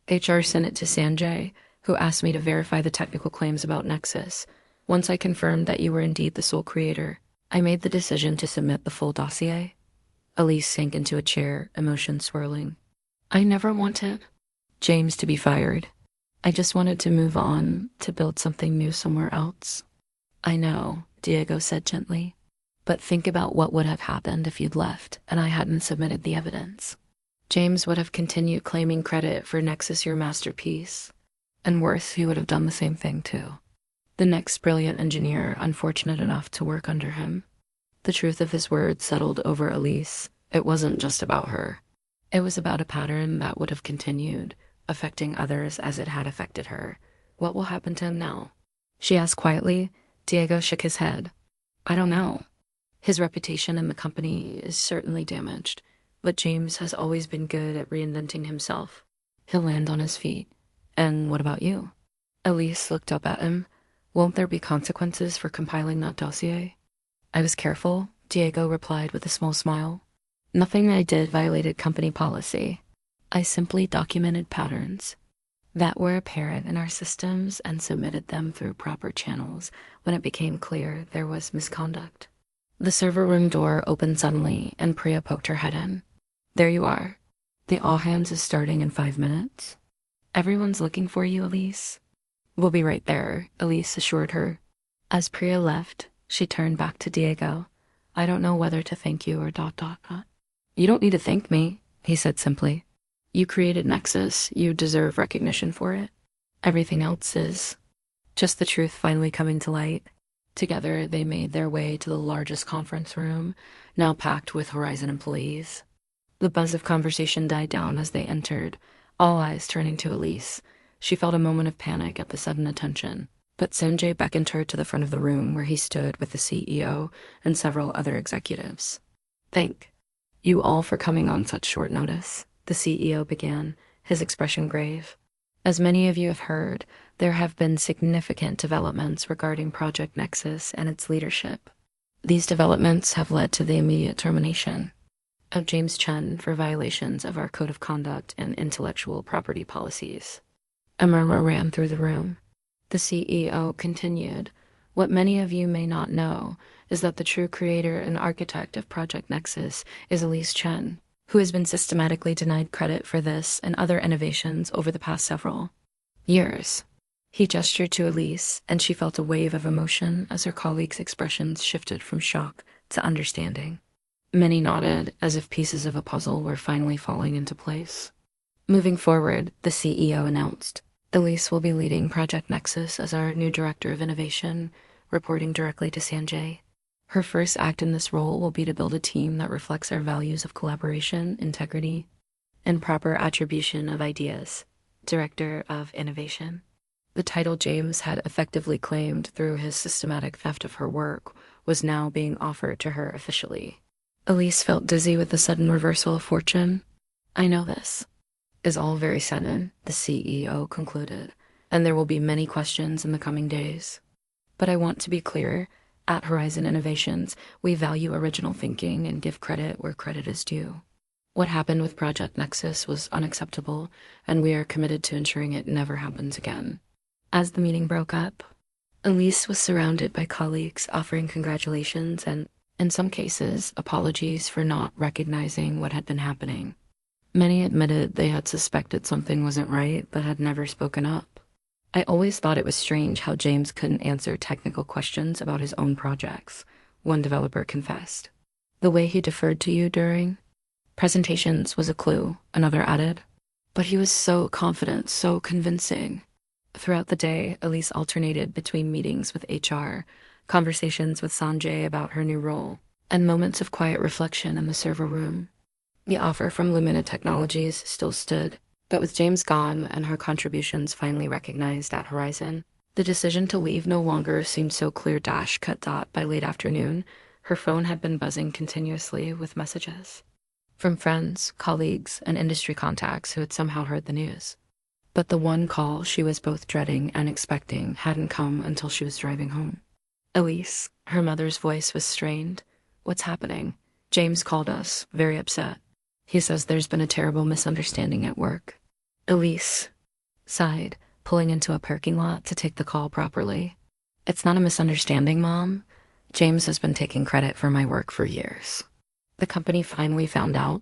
HR sent it to Sanjay, who asked me to verify the technical claims about Nexus. Once I confirmed that you were indeed the sole creator, I made the decision to submit the full dossier. Elise sank into a chair, emotion swirling. I never wanted James to be fired. I just wanted to move on, to build something new somewhere else. I know, Diego said gently. But think about what would have happened if you'd left and I hadn't submitted the evidence. James would have continued claiming credit for Nexus, your masterpiece. And worse, he would have done the same thing too. The next brilliant engineer unfortunate enough to work under him. The truth of his words settled over Elise. It wasn't just about her. It was about a pattern that would have continued, affecting others as it had affected her. What will happen to him now? She asked quietly. Diego shook his head. I don't know. His reputation in the company is certainly damaged, but James has always been good at reinventing himself. He'll land on his feet. And what about you? Elise looked up at him. Won't there be consequences for compiling that dossier? I was careful, Diego replied with a small smile. Nothing I did violated company policy. I simply documented patterns that were apparent in our systems and submitted them through proper channels when it became clear there was misconduct. The server room door opened suddenly and Priya poked her head in. There you are. The all-hands is starting in 5 minutes. Everyone's looking for you, Elise. We'll be right there, Elise assured her. As Priya left, she turned back to Diego. I don't know whether to thank you or ... You don't need to thank me, he said simply. You created Nexus. You deserve recognition for it. Everything else is just the truth finally coming to light. Together, they made their way to the largest conference room, now packed with Horizon employees. The buzz of conversation died down as they entered, all eyes turning to Elise. She felt a moment of panic at the sudden attention, but Sanjay beckoned her to the front of the room where he stood with the CEO and several other executives. Thank you all for coming on such short notice, the CEO began, his expression grave. As many of you have heard, there have been significant developments regarding Project Nexus and its leadership. These developments have led to the immediate termination of James Chen for violations of our Code of Conduct and intellectual property policies. A murmur ran through the room. The CEO continued, What many of you may not know is that the true creator and architect of Project Nexus is Elise Chen, who has been systematically denied credit for this and other innovations over the past several years. He gestured to Elise, and she felt a wave of emotion as her colleagues' expressions shifted from shock to understanding. Many nodded, as if pieces of a puzzle were finally falling into place. Moving forward, the CEO announced, Elise will be leading Project Nexus as our new Director of Innovation, reporting directly to Sanjay. Her first act in this role will be to build a team that reflects our values of collaboration, integrity, and proper attribution of ideas. Director of Innovation. The title James had effectively claimed through his systematic theft of her work was now being offered to her officially. Elise felt dizzy with the sudden reversal of fortune. I know this is all very sudden, the CEO concluded, and there will be many questions in the coming days. But I want to be clear, at Horizon Innovations, we value original thinking and give credit where credit is due. What happened with Project Nexus was unacceptable, and we are committed to ensuring it never happens again. As the meeting broke up, Elise was surrounded by colleagues offering congratulations and, in some cases, apologies for not recognizing what had been happening. Many admitted they had suspected something wasn't right but had never spoken up. I always thought it was strange how James couldn't answer technical questions about his own projects, one developer confessed. The way he deferred to you during presentations was a clue, another added. But he was so confident, so convincing. Throughout the day, Elise alternated between meetings with HR, conversations with Sanjay about her new role, and moments of quiet reflection in the server room. The offer from Lumina Technologies still stood, but with James gone and her contributions finally recognized at Horizon, the decision to leave no longer seemed so clear. Cut dot by late afternoon, her phone had been buzzing continuously with messages from friends, colleagues, and industry contacts who had somehow heard the news. But the one call she was both dreading and expecting hadn't come until she was driving home. Elise, her mother's voice was strained. What's happening? James called us, very upset. He says there's been a terrible misunderstanding at work. Elise sighed, pulling into a parking lot to take the call properly. It's not a misunderstanding, Mom. James has been taking credit for my work for years. The company finally found out,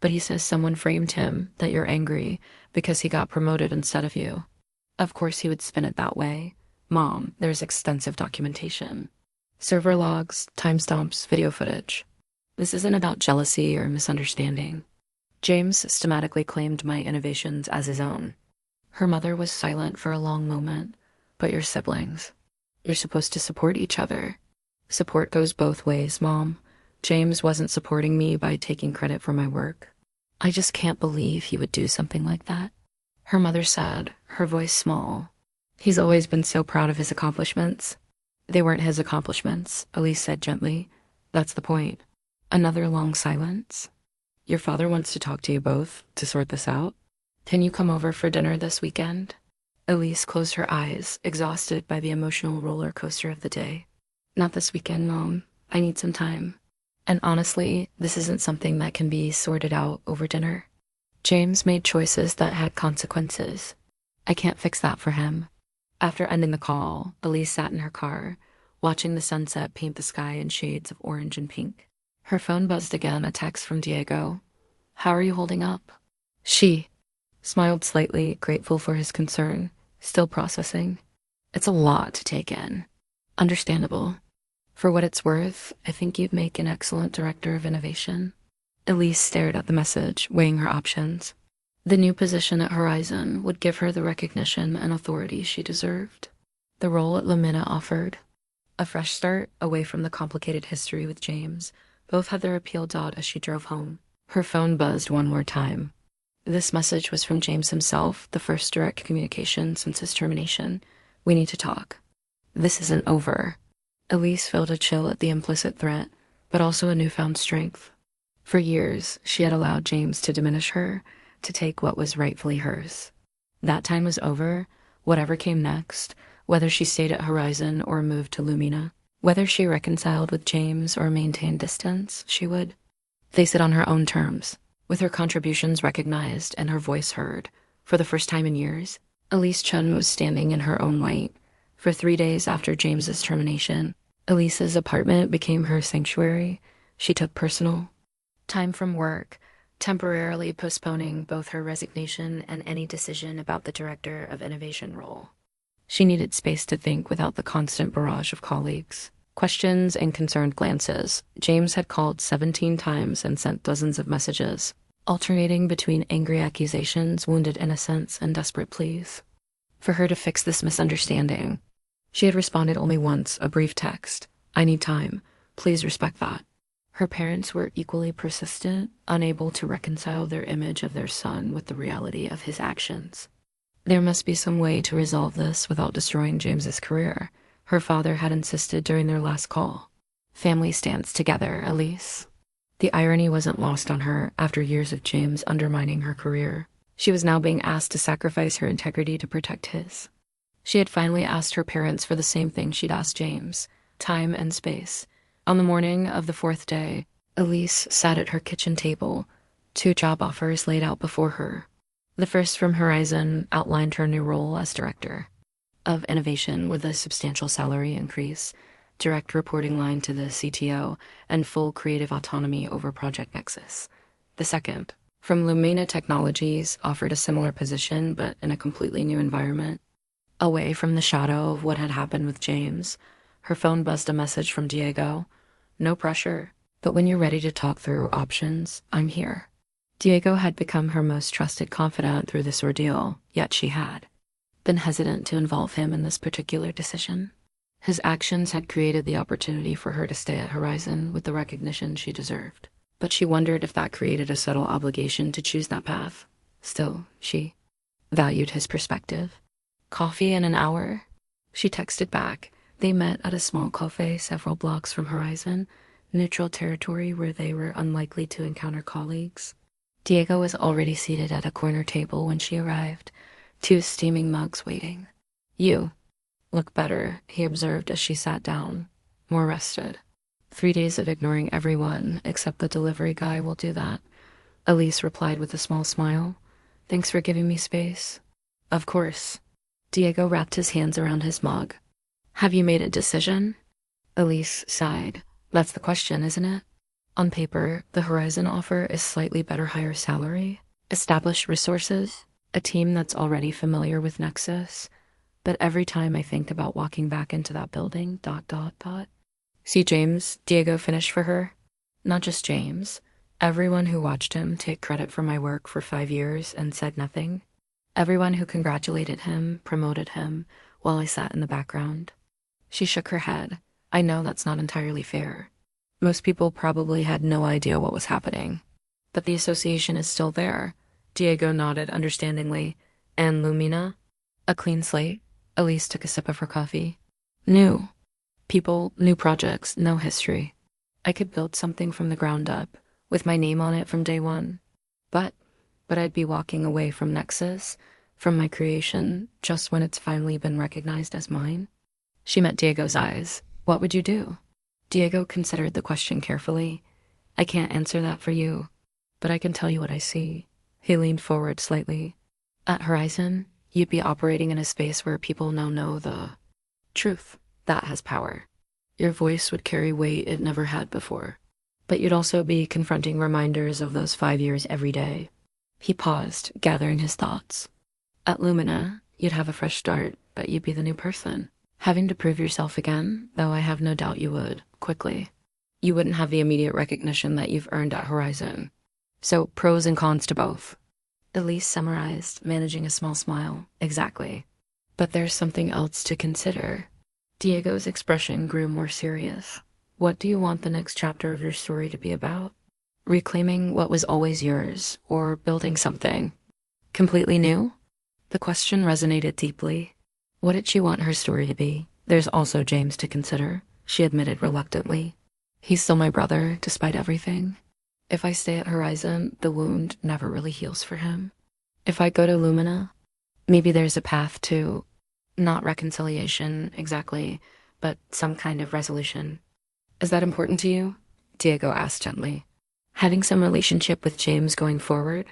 but he says someone framed him, that you're angry because he got promoted instead of you. Of course he would spin it that way. Mom, there's extensive documentation. Server logs, timestamps, video footage. This isn't about jealousy or misunderstanding. James systematically claimed my innovations as his own. Her mother was silent for a long moment. But your siblings, you're supposed to support each other. Support goes both ways, Mom. James wasn't supporting me by taking credit for my work. I just can't believe he would do something like that. Her mother said, her voice small. He's always been so proud of his accomplishments. They weren't his accomplishments, Elise said gently. That's the point. Another long silence. Your father wants to talk to you both to sort this out. Can you come over for dinner this weekend? Elise closed her eyes, exhausted by the emotional roller coaster of the day. Not this weekend, Mom. I need some time. And honestly, this isn't something that can be sorted out over dinner. James made choices that had consequences. I can't fix that for him. After ending the call, Elise sat in her car, watching the sunset paint the sky in shades of orange and pink. Her phone buzzed again, a text from Diego. How are you holding up? She smiled slightly, grateful for his concern, still processing. It's a lot to take in. Understandable. For what it's worth, I think you'd make an excellent director of innovation. Elise stared at the message, weighing her options. The new position at Horizon would give her the recognition and authority she deserved. The role at Lumina offered a fresh start, away from the complicated history with James. Both had their appeal dot as she drove home. Her phone buzzed one more time. This message was from James himself, the first direct communication since his termination. We need to talk. This isn't over. Elise felt a chill at the implicit threat, but also a newfound strength. For years, she had allowed James to diminish her, to take what was rightfully hers. That time was over. Whatever came next, whether she stayed at Horizon or moved to Lumina, whether she reconciled with James or maintained distance, she would face it on her own terms, with her contributions recognized and her voice heard. For the first time in years, Elise Chun was standing in her own light. For 3 days after James's termination, Elise's apartment became her sanctuary. She took personal time from work, temporarily postponing both her resignation and any decision about the director of innovation role. She needed space to think without the constant barrage of colleagues, questions, and concerned glances. James had called 17 times and sent dozens of messages, alternating between angry accusations, wounded innocence, and desperate pleas. For her to fix this misunderstanding, she had responded only once, a brief text. I need time. Please respect that. Her parents were equally persistent, unable to reconcile their image of their son with the reality of his actions. There must be some way to resolve this without destroying James's career, her father had insisted during their last call. Family stands together, Elise. The irony wasn't lost on her after years of James undermining her career. She was now being asked to sacrifice her integrity to protect his. She had finally asked her parents for the same thing she'd asked James: time and space. On the morning of the fourth day, Elise sat at her kitchen table, two job offers laid out before her. The first from Horizon outlined her new role as director of innovation with a substantial salary increase, direct reporting line to the CTO, and full creative autonomy over Project Nexus. The second, from Lumina Technologies, offered a similar position but in a completely new environment. Away from the shadow of what had happened with James, her phone buzzed a message from Diego. No pressure, but when you're ready to talk through options, I'm here. Diego had become her most trusted confidant through this ordeal, yet she had been hesitant to involve him in this particular decision. His actions had created the opportunity for her to stay at Horizon with the recognition she deserved, but she wondered if that created a subtle obligation to choose that path. Still, she valued his perspective. Coffee in an hour? She texted back. They met at a small cafe several blocks from Horizon, neutral territory where they were unlikely to encounter colleagues. Diego was already seated at a corner table when she arrived, two steaming mugs waiting. You look better, he observed as she sat down, more rested. 3 days of ignoring everyone except the delivery guy will do that. Elise replied with a small smile. Thanks for giving me space. Of course. Diego wrapped his hands around his mug. Have you made a decision? Elise sighed. That's the question, isn't it? On paper, the Horizon offer is slightly better higher salary, established resources, a team that's already familiar with Nexus. But every time I think about walking back into that building, ... See James, Diego finished for her. Not just James. Everyone who watched him take credit for my work for 5 years and said nothing. Everyone who congratulated him, promoted him, while I sat in the background. She shook her head. I know that's not entirely fair. Most people probably had no idea what was happening. But the association is still there. Diego nodded understandingly. And Lumina? A clean slate? Elise took a sip of her coffee. New. People, new projects, no history. I could build something from the ground up, with my name on it from day one. But I'd be walking away from Nexus, from my creation, just when it's finally been recognized as mine. She met Diego's eyes. What would you do? Diego considered the question carefully. I can't answer that for you, but I can tell you what I see. He leaned forward slightly. At Horizon, you'd be operating in a space where people now know the truth. That has power. Your voice would carry weight it never had before. But you'd also be confronting reminders of those 5 years every day. He paused, gathering his thoughts. At Lumina, you'd have a fresh start, but you'd be the new person. Having to prove yourself again, though I have no doubt you would, quickly. You wouldn't have the immediate recognition that you've earned at Horizon. So, pros and cons to both. Elise summarized, managing a small smile. Exactly. But there's something else to consider. Diego's expression grew more serious. What do you want the next chapter of your story to be about? Reclaiming what was always yours, or building something completely new? The question resonated deeply. What did she want her story to be? There's also James to consider, she admitted reluctantly. He's still my brother, despite everything. If I stay at Horizon, the wound never really heals for him. If I go to Lumina, maybe there's a path to, not reconciliation exactly, but some kind of resolution. Is that important to you? Diego asked gently. Having some relationship with James going forward?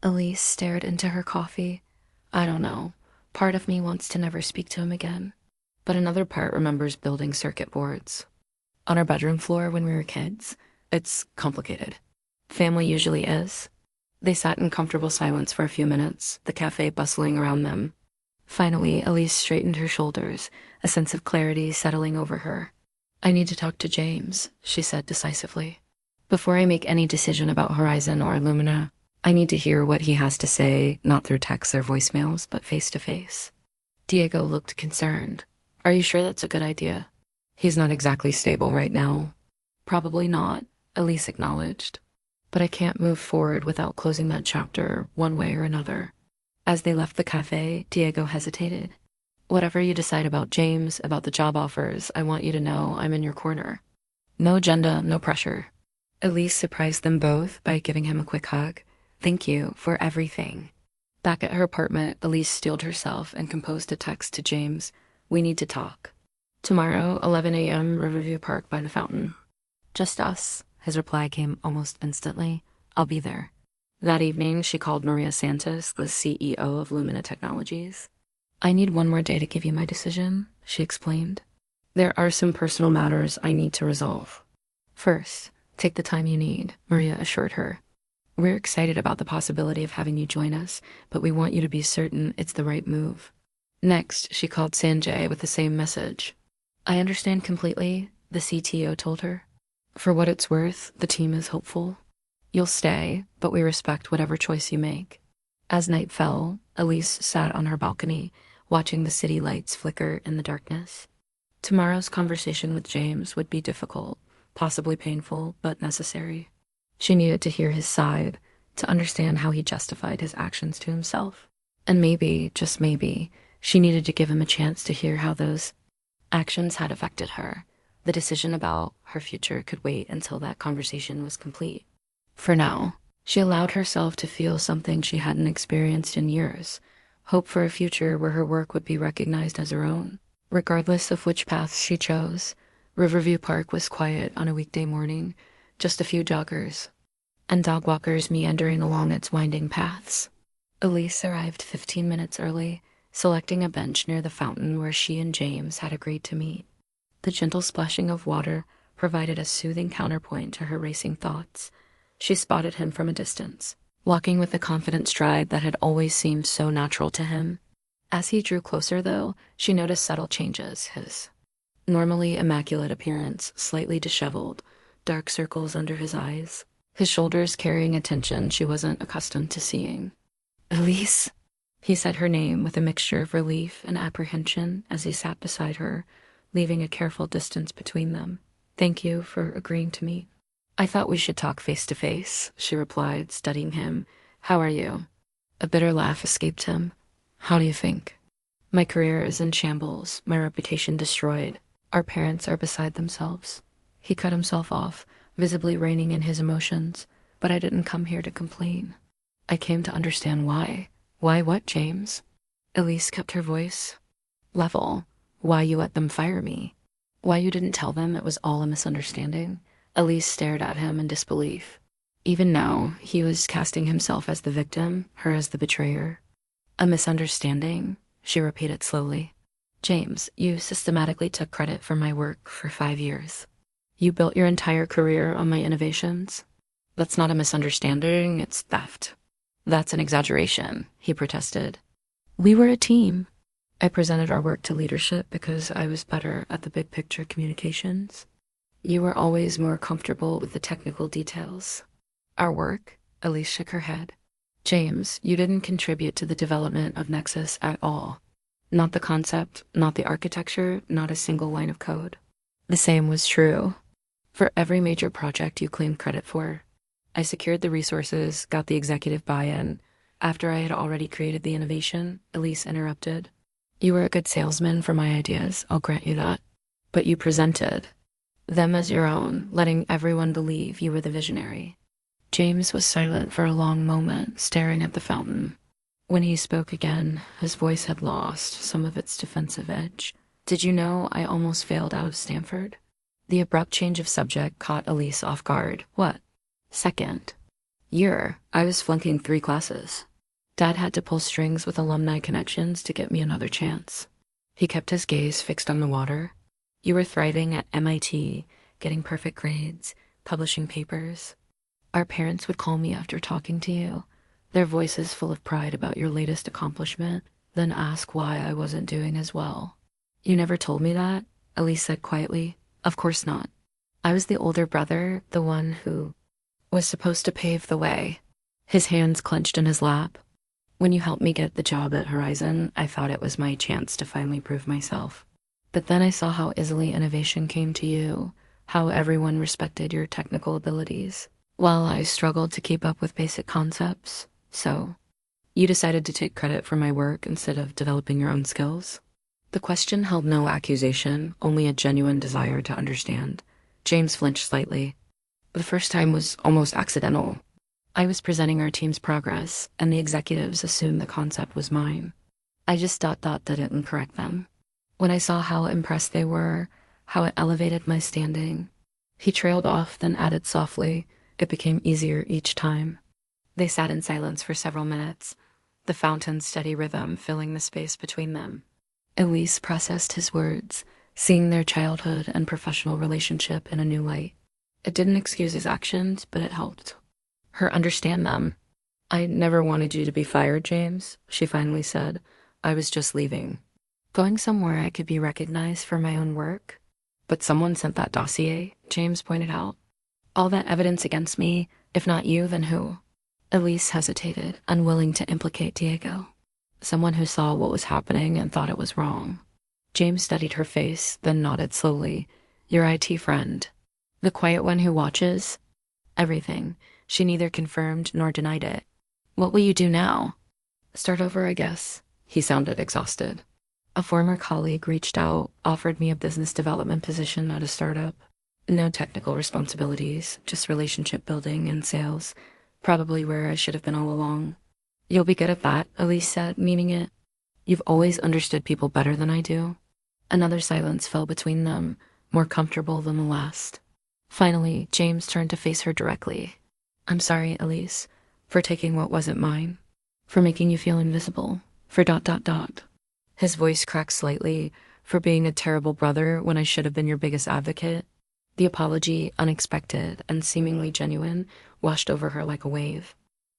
Elise stared into her coffee. I don't know. Part of me wants to never speak to him again. But another part remembers building circuit boards. On our bedroom floor when we were kids, it's complicated. Family usually is. They sat in comfortable silence for a few minutes, the cafe bustling around them. Finally, Elise straightened her shoulders, a sense of clarity settling over her. I need to talk to James, she said decisively. Before I make any decision about Horizon or Lumina, I need to hear what he has to say, not through texts or voicemails, but face to face. Diego looked concerned. Are you sure that's a good idea? He's not exactly stable right now. Probably not, Elise acknowledged. But I can't move forward without closing that chapter, one way or another. As they left the cafe, Diego hesitated. Whatever you decide about James, about the job offers, I want you to know I'm in your corner. No agenda, no pressure. Elise surprised them both by giving him a quick hug. Thank you for everything. Back at her apartment, Elise steeled herself and composed a text to James. We need to talk. Tomorrow, 11 a.m., Riverview Park by the fountain. Just us. His reply came almost instantly. I'll be there. That evening, she called Maria Santos, the CEO of Lumina Technologies. I need one more day to give you my decision, she explained. There are some personal matters I need to resolve. First, take the time you need, Maria assured her. We're excited about the possibility of having you join us, but we want you to be certain it's the right move. Next, she called Sanjay with the same message. I understand completely, the CTO told her. For what it's worth, the team is hopeful. You'll stay, but we respect whatever choice you make. As night fell, Elise sat on her balcony, watching the city lights flicker in the darkness. Tomorrow's conversation with James would be difficult, possibly painful, but necessary. She needed to hear his side, to understand how he justified his actions to himself. And maybe, just maybe, she needed to give him a chance to hear how those actions had affected her. The decision about her future could wait until that conversation was complete. For now, she allowed herself to feel something she hadn't experienced in years, hope for a future where her work would be recognized as her own. Regardless of which path she chose, Riverview Park was quiet on a weekday morning, just a few joggers and dog walkers meandering along its winding paths. Elise arrived 15 minutes early, selecting a bench near the fountain where she and James had agreed to meet. The gentle splashing of water provided a soothing counterpoint to her racing thoughts. She spotted him from a distance, walking with the confident stride that had always seemed so natural to him. As he drew closer, though, she noticed subtle changes. His normally immaculate appearance slightly disheveled, dark circles under his eyes, his shoulders carrying a tension she wasn't accustomed to seeing. Elise, he said her name with a mixture of relief and apprehension as he sat beside her, leaving a careful distance between them. Thank you for agreeing to meet. I thought we should talk face to face, she replied, studying him. How are you? A bitter laugh escaped him. How do you think? My career is in shambles, my reputation destroyed. Our parents are beside themselves. He cut himself off, visibly reining in his emotions. But I didn't come here to complain. I came to understand why. Why what, James? Elise kept her voice level. Why you let them fire me? Why you didn't tell them it was all a misunderstanding? Elise stared at him in disbelief. Even now, he was casting himself as the victim, her as the betrayer. A misunderstanding, she repeated slowly. James, you systematically took credit for my work for 5 years. You built your entire career on my innovations. That's not a misunderstanding, it's theft. That's an exaggeration, he protested. We were a team. I presented our work to leadership because I was better at the big picture communications. You were always more comfortable with the technical details. Our work? Elise shook her head. James, you didn't contribute to the development of Nexus at all. Not the concept, not the architecture, not a single line of code. The same was true for every major project you claimed credit for. I secured the resources, got the executive buy-in. After I had already created the innovation, Elise interrupted. You were a good salesman for my ideas, I'll grant you that. But you presented them as your own, letting everyone believe you were the visionary. James was silent for a long moment, staring at the fountain. When he spoke again, his voice had lost some of its defensive edge. Did you know I almost failed out of Stanford? The abrupt change of subject caught Elise off guard. What? Second year, I was flunking 3 classes. Dad had to pull strings with alumni connections to get me another chance. He kept his gaze fixed on the water. You were thriving at MIT, getting perfect grades, publishing papers. Our parents would call me after talking to you, their voices full of pride about your latest accomplishment, then ask why I wasn't doing as well. You never told me that, Elise said quietly. Of course not. I was the older brother, the one who was supposed to pave the way. His hands clenched in his lap. When you helped me get the job at Horizon, I thought it was my chance to finally prove myself. But then I saw how easily innovation came to you, how everyone respected your technical abilities, while I struggled to keep up with basic concepts. So, you decided to take credit for my work instead of developing your own skills? The question held no accusation, only a genuine desire to understand. James flinched slightly. The first time was almost accidental. I was presenting our team's progress, and the executives assumed the concept was mine. I just didn't correct them. When I saw how impressed they were, how it elevated my standing. He trailed off, then added softly, it became easier each time. They sat in silence for several minutes, the fountain's steady rhythm filling the space between them. Elise processed his words, seeing their childhood and professional relationship in a new light. It didn't excuse his actions, but it helped her understand them. I never wanted you to be fired, James, she finally said. I was just leaving. Going somewhere I could be recognized for my own work. But someone sent that dossier, James pointed out. All that evidence against me, if not you, then who? Elise hesitated, unwilling to implicate Diego. Someone who saw what was happening and thought it was wrong. James studied her face, then nodded slowly. Your IT friend. The quiet one who watches? Everything. She neither confirmed nor denied it. What will you do now? Start over, I guess. He sounded exhausted. A former colleague reached out, offered me a business development position at a startup. No technical responsibilities, just relationship building and sales. Probably where I should have been all along. You'll be good at that, Elise said, meaning it. You've always understood people better than I do. Another silence fell between them, more comfortable than the last. Finally, James turned to face her directly. I'm sorry, Elise, for taking what wasn't mine, for making you feel invisible, for ... His voice cracked slightly, for being a terrible brother when I should have been your biggest advocate. The apology, unexpected and seemingly genuine, washed over her like a wave.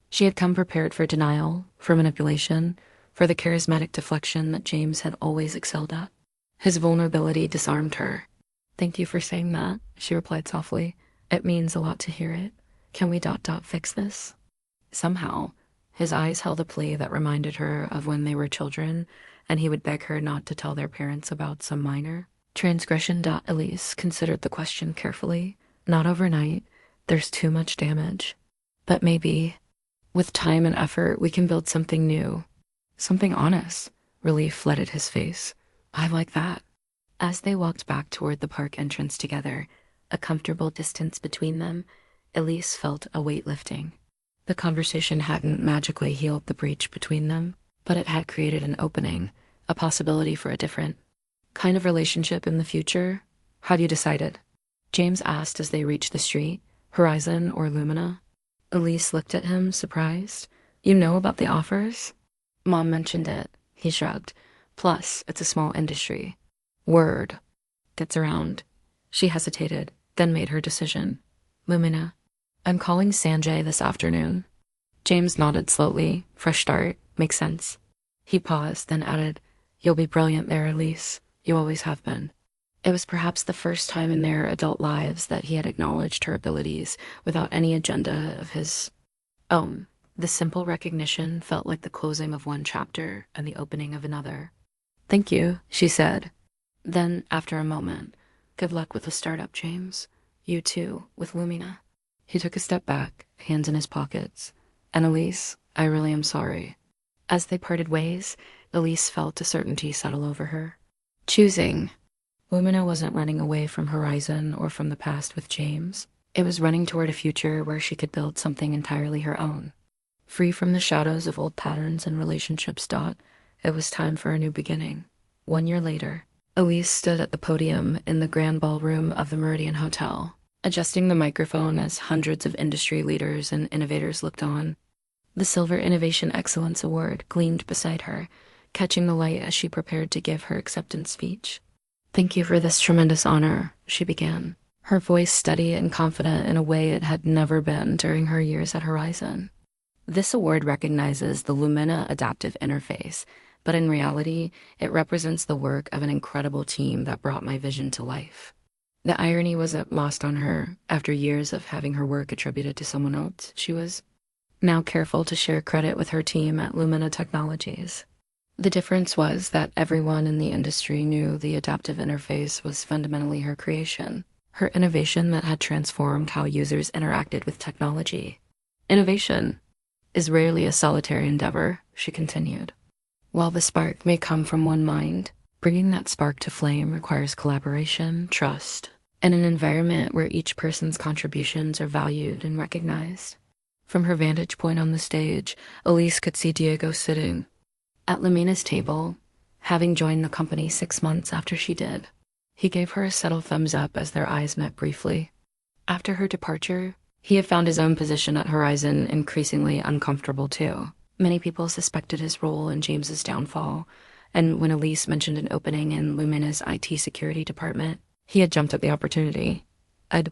She had come prepared for denial, for manipulation, for the charismatic deflection that James had always excelled at. His vulnerability disarmed her. Thank you for saying that, she replied softly. It means a lot to hear it. Can we ... fix this? Somehow, his eyes held a plea that reminded her of when they were children, and he would beg her not to tell their parents about some minor transgression. Elise considered the question carefully. Not overnight. There's too much damage. But maybe, with time and effort, we can build something new. Something honest. Relief flooded his face. I like that. As they walked back toward the park entrance together, a comfortable distance between them, Elise felt a weight lifting. The conversation hadn't magically healed the breach between them, but it had created an opening, a possibility for a different kind of relationship in the future. Have you decided? James asked as they reached the street. Horizon or Lumina? Elise looked at him, surprised. You know about the offers? Mom mentioned it, he shrugged. Plus, it's a small industry. Word gets around. She hesitated, then made her decision. Lumina. I'm calling Sanjay this afternoon. James nodded slowly. Fresh start. Makes sense. He paused, then added, You'll be brilliant there, Elise. You always have been. It was perhaps the first time in their adult lives that he had acknowledged her abilities without any agenda of his own. The simple recognition felt like the closing of one chapter and the opening of another. Thank you, she said. Then, after a moment, good luck with the startup, James. You too, with Lumina. He took a step back, hands in his pockets. And Elise, I really am sorry. As they parted ways, Elise felt a certainty settle over her. Choosing. Lumina wasn't running away from Horizon or from the past with James. It was running toward a future where she could build something entirely her own. Free from the shadows of old patterns and relationships. It was time for a new beginning. 1 year later, Elise stood at the podium in the grand ballroom of the Meridian Hotel, adjusting the microphone as hundreds of industry leaders and innovators looked on. The Silver Innovation Excellence Award gleamed beside her, catching the light as she prepared to give her acceptance speech. Thank you for this tremendous honor, she began, her voice steady and confident in a way it had never been during her years at Horizon. This award recognizes the Lumina Adaptive Interface, but in reality, it represents the work of an incredible team that brought my vision to life. The irony wasn't lost on her. After years of having her work attributed to someone else, she was now careful to share credit with her team at Lumina Technologies. The difference was that everyone in the industry knew the adaptive interface was fundamentally her creation, her innovation that had transformed how users interacted with technology. Innovation is rarely a solitary endeavor, she continued. While the spark may come from one mind, bringing that spark to flame requires collaboration, trust, and an environment where each person's contributions are valued and recognized. From her vantage point on the stage, Elise could see Diego sitting at Lumina's table, having joined the company 6 months after she did. He gave her a subtle thumbs up as their eyes met briefly. After her departure, he had found his own position at Horizon increasingly uncomfortable too. Many people suspected his role in James's downfall, and when Elise mentioned an opening in Lumina's IT security department, he had jumped at the opportunity. I'd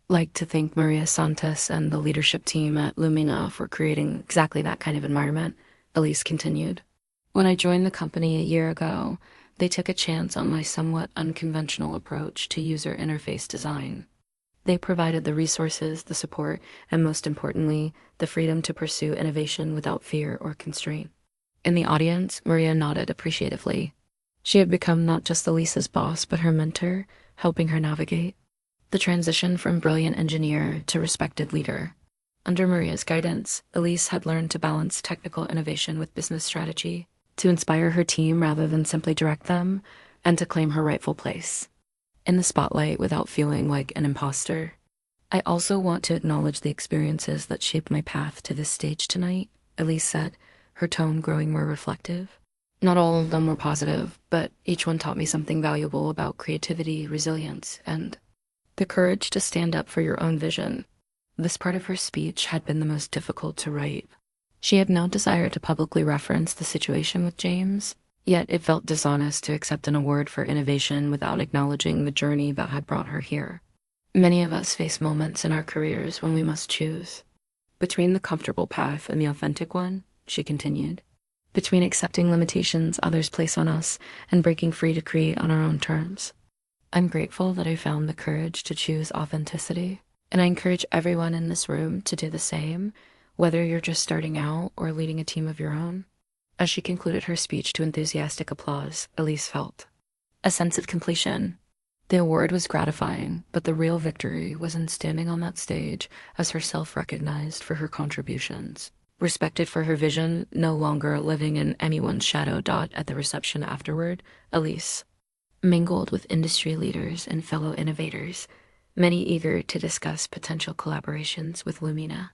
like to thank Maria Santos and the leadership team at Lumina for creating exactly that kind of environment, Elise continued. When I joined the company a year ago, they took a chance on my somewhat unconventional approach to user interface design. They provided the resources, the support, and most importantly, the freedom to pursue innovation without fear or constraint. In the audience, Maria nodded appreciatively. She had become not just Elise's boss, but her mentor, helping her navigate the transition from brilliant engineer to respected leader. Under Maria's guidance, Elise had learned to balance technical innovation with business strategy, to inspire her team rather than simply direct them, and to claim her rightful place in the spotlight without feeling like an imposter. I also want to acknowledge the experiences that shaped my path to this stage tonight, Elise said, her tone growing more reflective. Not all of them were positive, but each one taught me something valuable about creativity, resilience, and the courage to stand up for your own vision. This part of her speech had been the most difficult to write. She had no desire to publicly reference the situation with James, yet it felt dishonest to accept an award for innovation without acknowledging the journey that had brought her here. Many of us face moments in our careers when we must choose between the comfortable path and the authentic one, she continued, between accepting limitations others place on us and breaking free to create on our own terms. I'm grateful that I found the courage to choose authenticity, and I encourage everyone in this room to do the same, whether you're just starting out or leading a team of your own. As she concluded her speech to enthusiastic applause, Elise felt a sense of completion. The award was gratifying, but the real victory was in standing on that stage as herself recognized for her contributions, respected for her vision, no longer living in anyone's shadow. At the reception afterward, Elise mingled with industry leaders and fellow innovators, many eager to discuss potential collaborations with Lumina.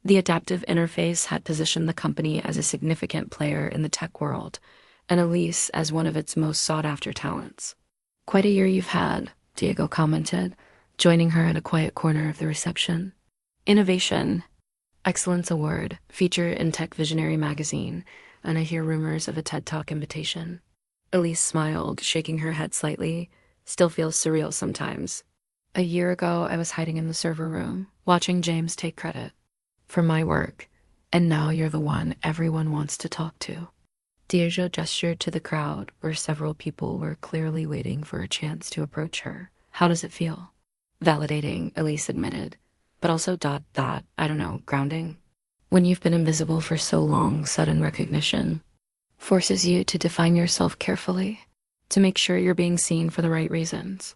The adaptive interface had positioned the company as a significant player in the tech world, and Elise as one of its most sought-after talents. Quite a year you've had, Diego commented, joining her at a quiet corner of the reception. Innovation, Excellence Award, feature in Tech Visionary magazine, and I hear rumors of a TED Talk invitation. Elise smiled, shaking her head slightly. Still feels surreal sometimes. A year ago, I was hiding in the server room, watching James take credit for my work, and now you're the one everyone wants to talk to. Diego gestured to the crowd, where several people were clearly waiting for a chance to approach her. How does it feel? Validating, Elise admitted, but also I don't know, grounding. When you've been invisible for so long, sudden recognition forces you to define yourself carefully, to make sure you're being seen for the right reasons.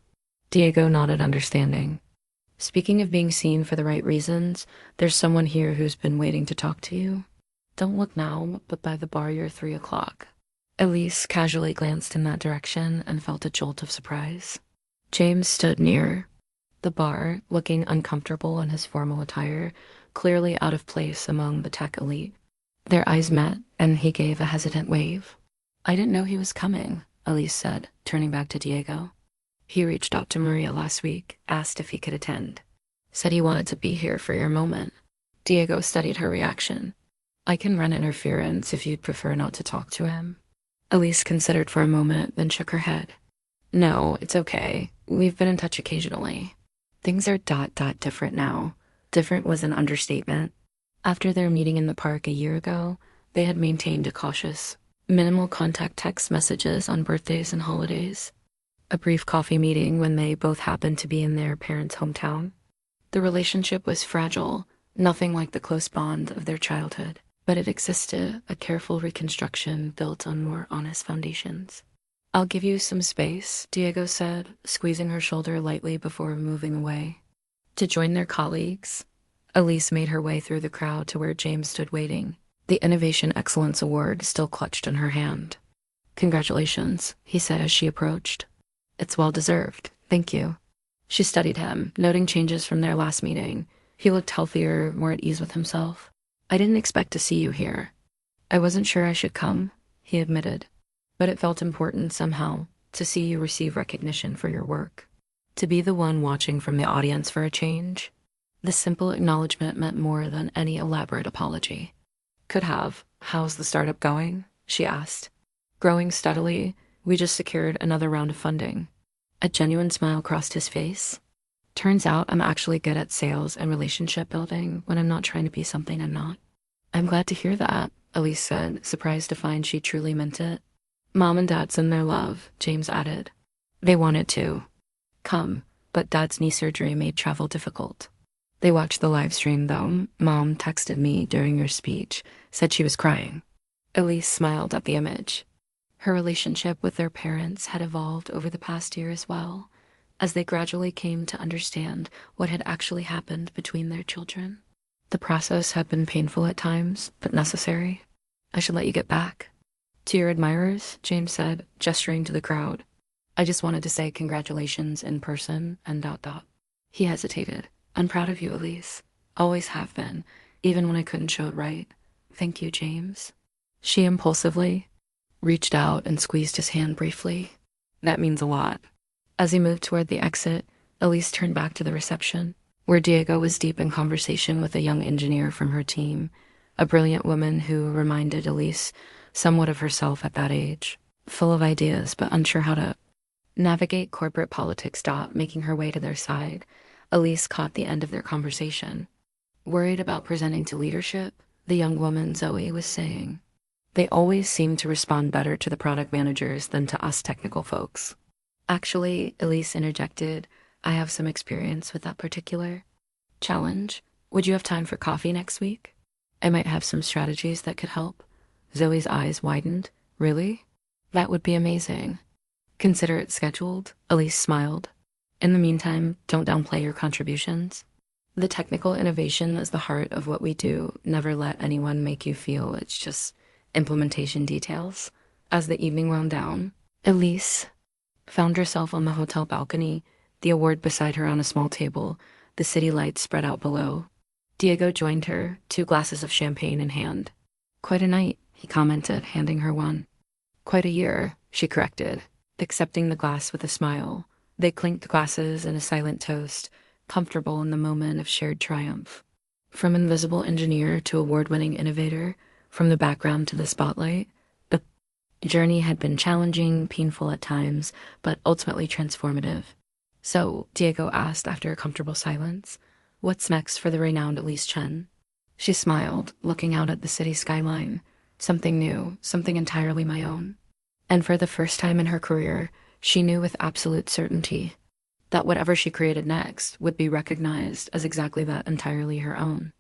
Diego nodded understanding. Speaking of being seen for the right reasons, there's someone here who's been waiting to talk to you. Don't look now, but by the bar you're 3 o'clock. Elise casually glanced in that direction and felt a jolt of surprise. James stood near the bar, looking uncomfortable in his formal attire, clearly out of place among the tech elite. Their eyes met, and he gave a hesitant wave. I didn't know he was coming, Elise said, turning back to Diego. He reached out to Maria last week, asked if he could attend. Said he wanted to be here for your moment. Diego studied her reaction. I can run interference if you'd prefer not to talk to him. Elise considered for a moment, then shook her head. No, it's okay. We've been in touch occasionally. Things are different now. Different was an understatement. After their meeting in the park a year ago, they had maintained a cautious, minimal contact text messages on birthdays and holidays. A brief coffee meeting when they both happened to be in their parents' hometown. The relationship was fragile, nothing like the close bond of their childhood, but it existed, a careful reconstruction built on more honest foundations. I'll give you some space, Diego said, squeezing her shoulder lightly before moving away. To join their colleagues, Elise made her way through the crowd to where James stood waiting, the Innovation Excellence Award still clutched in her hand. Congratulations, he said as she approached. It's well deserved, thank you. She studied him, noting changes from their last meeting. He looked healthier, more at ease with himself. I didn't expect to see you here. I wasn't sure I should come, he admitted, but it felt important somehow to see you receive recognition for your work. To be the one watching from the audience for a change. The simple acknowledgement meant more than any elaborate apology. Could have. How's the startup going? She asked. Growing steadily. We just secured another round of funding. A genuine smile crossed his face. Turns out I'm actually good at sales and relationship building when I'm not trying to be something I'm not. I'm glad to hear that, Elise said, surprised to find she truly meant it. Mom and Dad send their love, James added. They wanted to come, but Dad's knee surgery made travel difficult. They watched the live stream, though. Mom texted me during your speech, said she was crying. Elise smiled at the image. Her relationship with their parents had evolved over the past year as well, as they gradually came to understand what had actually happened between their children. The process had been painful at times, but necessary. I should let you get back. To your admirers, James said, gesturing to the crowd. I just wanted to say congratulations in person and ... He hesitated. I'm proud of you, Elise. Always have been, even when I couldn't show it right. Thank you, James. She impulsively reached out and squeezed his hand briefly. That means a lot. As he moved toward the exit, Elise turned back to the reception, where Diego was deep in conversation with a young engineer from her team, a brilliant woman who reminded Elise somewhat of herself at that age, full of ideas but unsure how to navigate corporate politics. Making her way to their side, Elise caught the end of their conversation. Worried about presenting to leadership, the young woman Zoe was saying. They always seem to respond better to the product managers than to us technical folks. Actually, Elise interjected, I have some experience with that particular challenge. Would you have time for coffee next week? I might have some strategies that could help. Zoe's eyes widened. Really? That would be amazing. Consider it scheduled, Elise smiled. In the meantime, don't downplay your contributions. The technical innovation is the heart of what we do. Never let anyone make you feel it's just implementation details. As the evening wound down, Elise found herself on the hotel balcony, the award beside her on a small table, the city lights spread out below. Diego joined her, 2 glasses of champagne in hand. Quite a night, he commented, handing her one. Quite a year, she corrected, accepting the glass with a smile. They clinked glasses in a silent toast, comfortable in the moment of shared triumph. From invisible engineer to award-winning innovator, from the background to the spotlight, the journey had been challenging, painful at times, but ultimately transformative. So, Diego asked after a comfortable silence, what's next for the renowned Elise Chen? She smiled, looking out at the city skyline. Something new, something entirely my own. And for the first time in her career, she knew with absolute certainty that whatever she created next would be recognized as exactly that, entirely her own.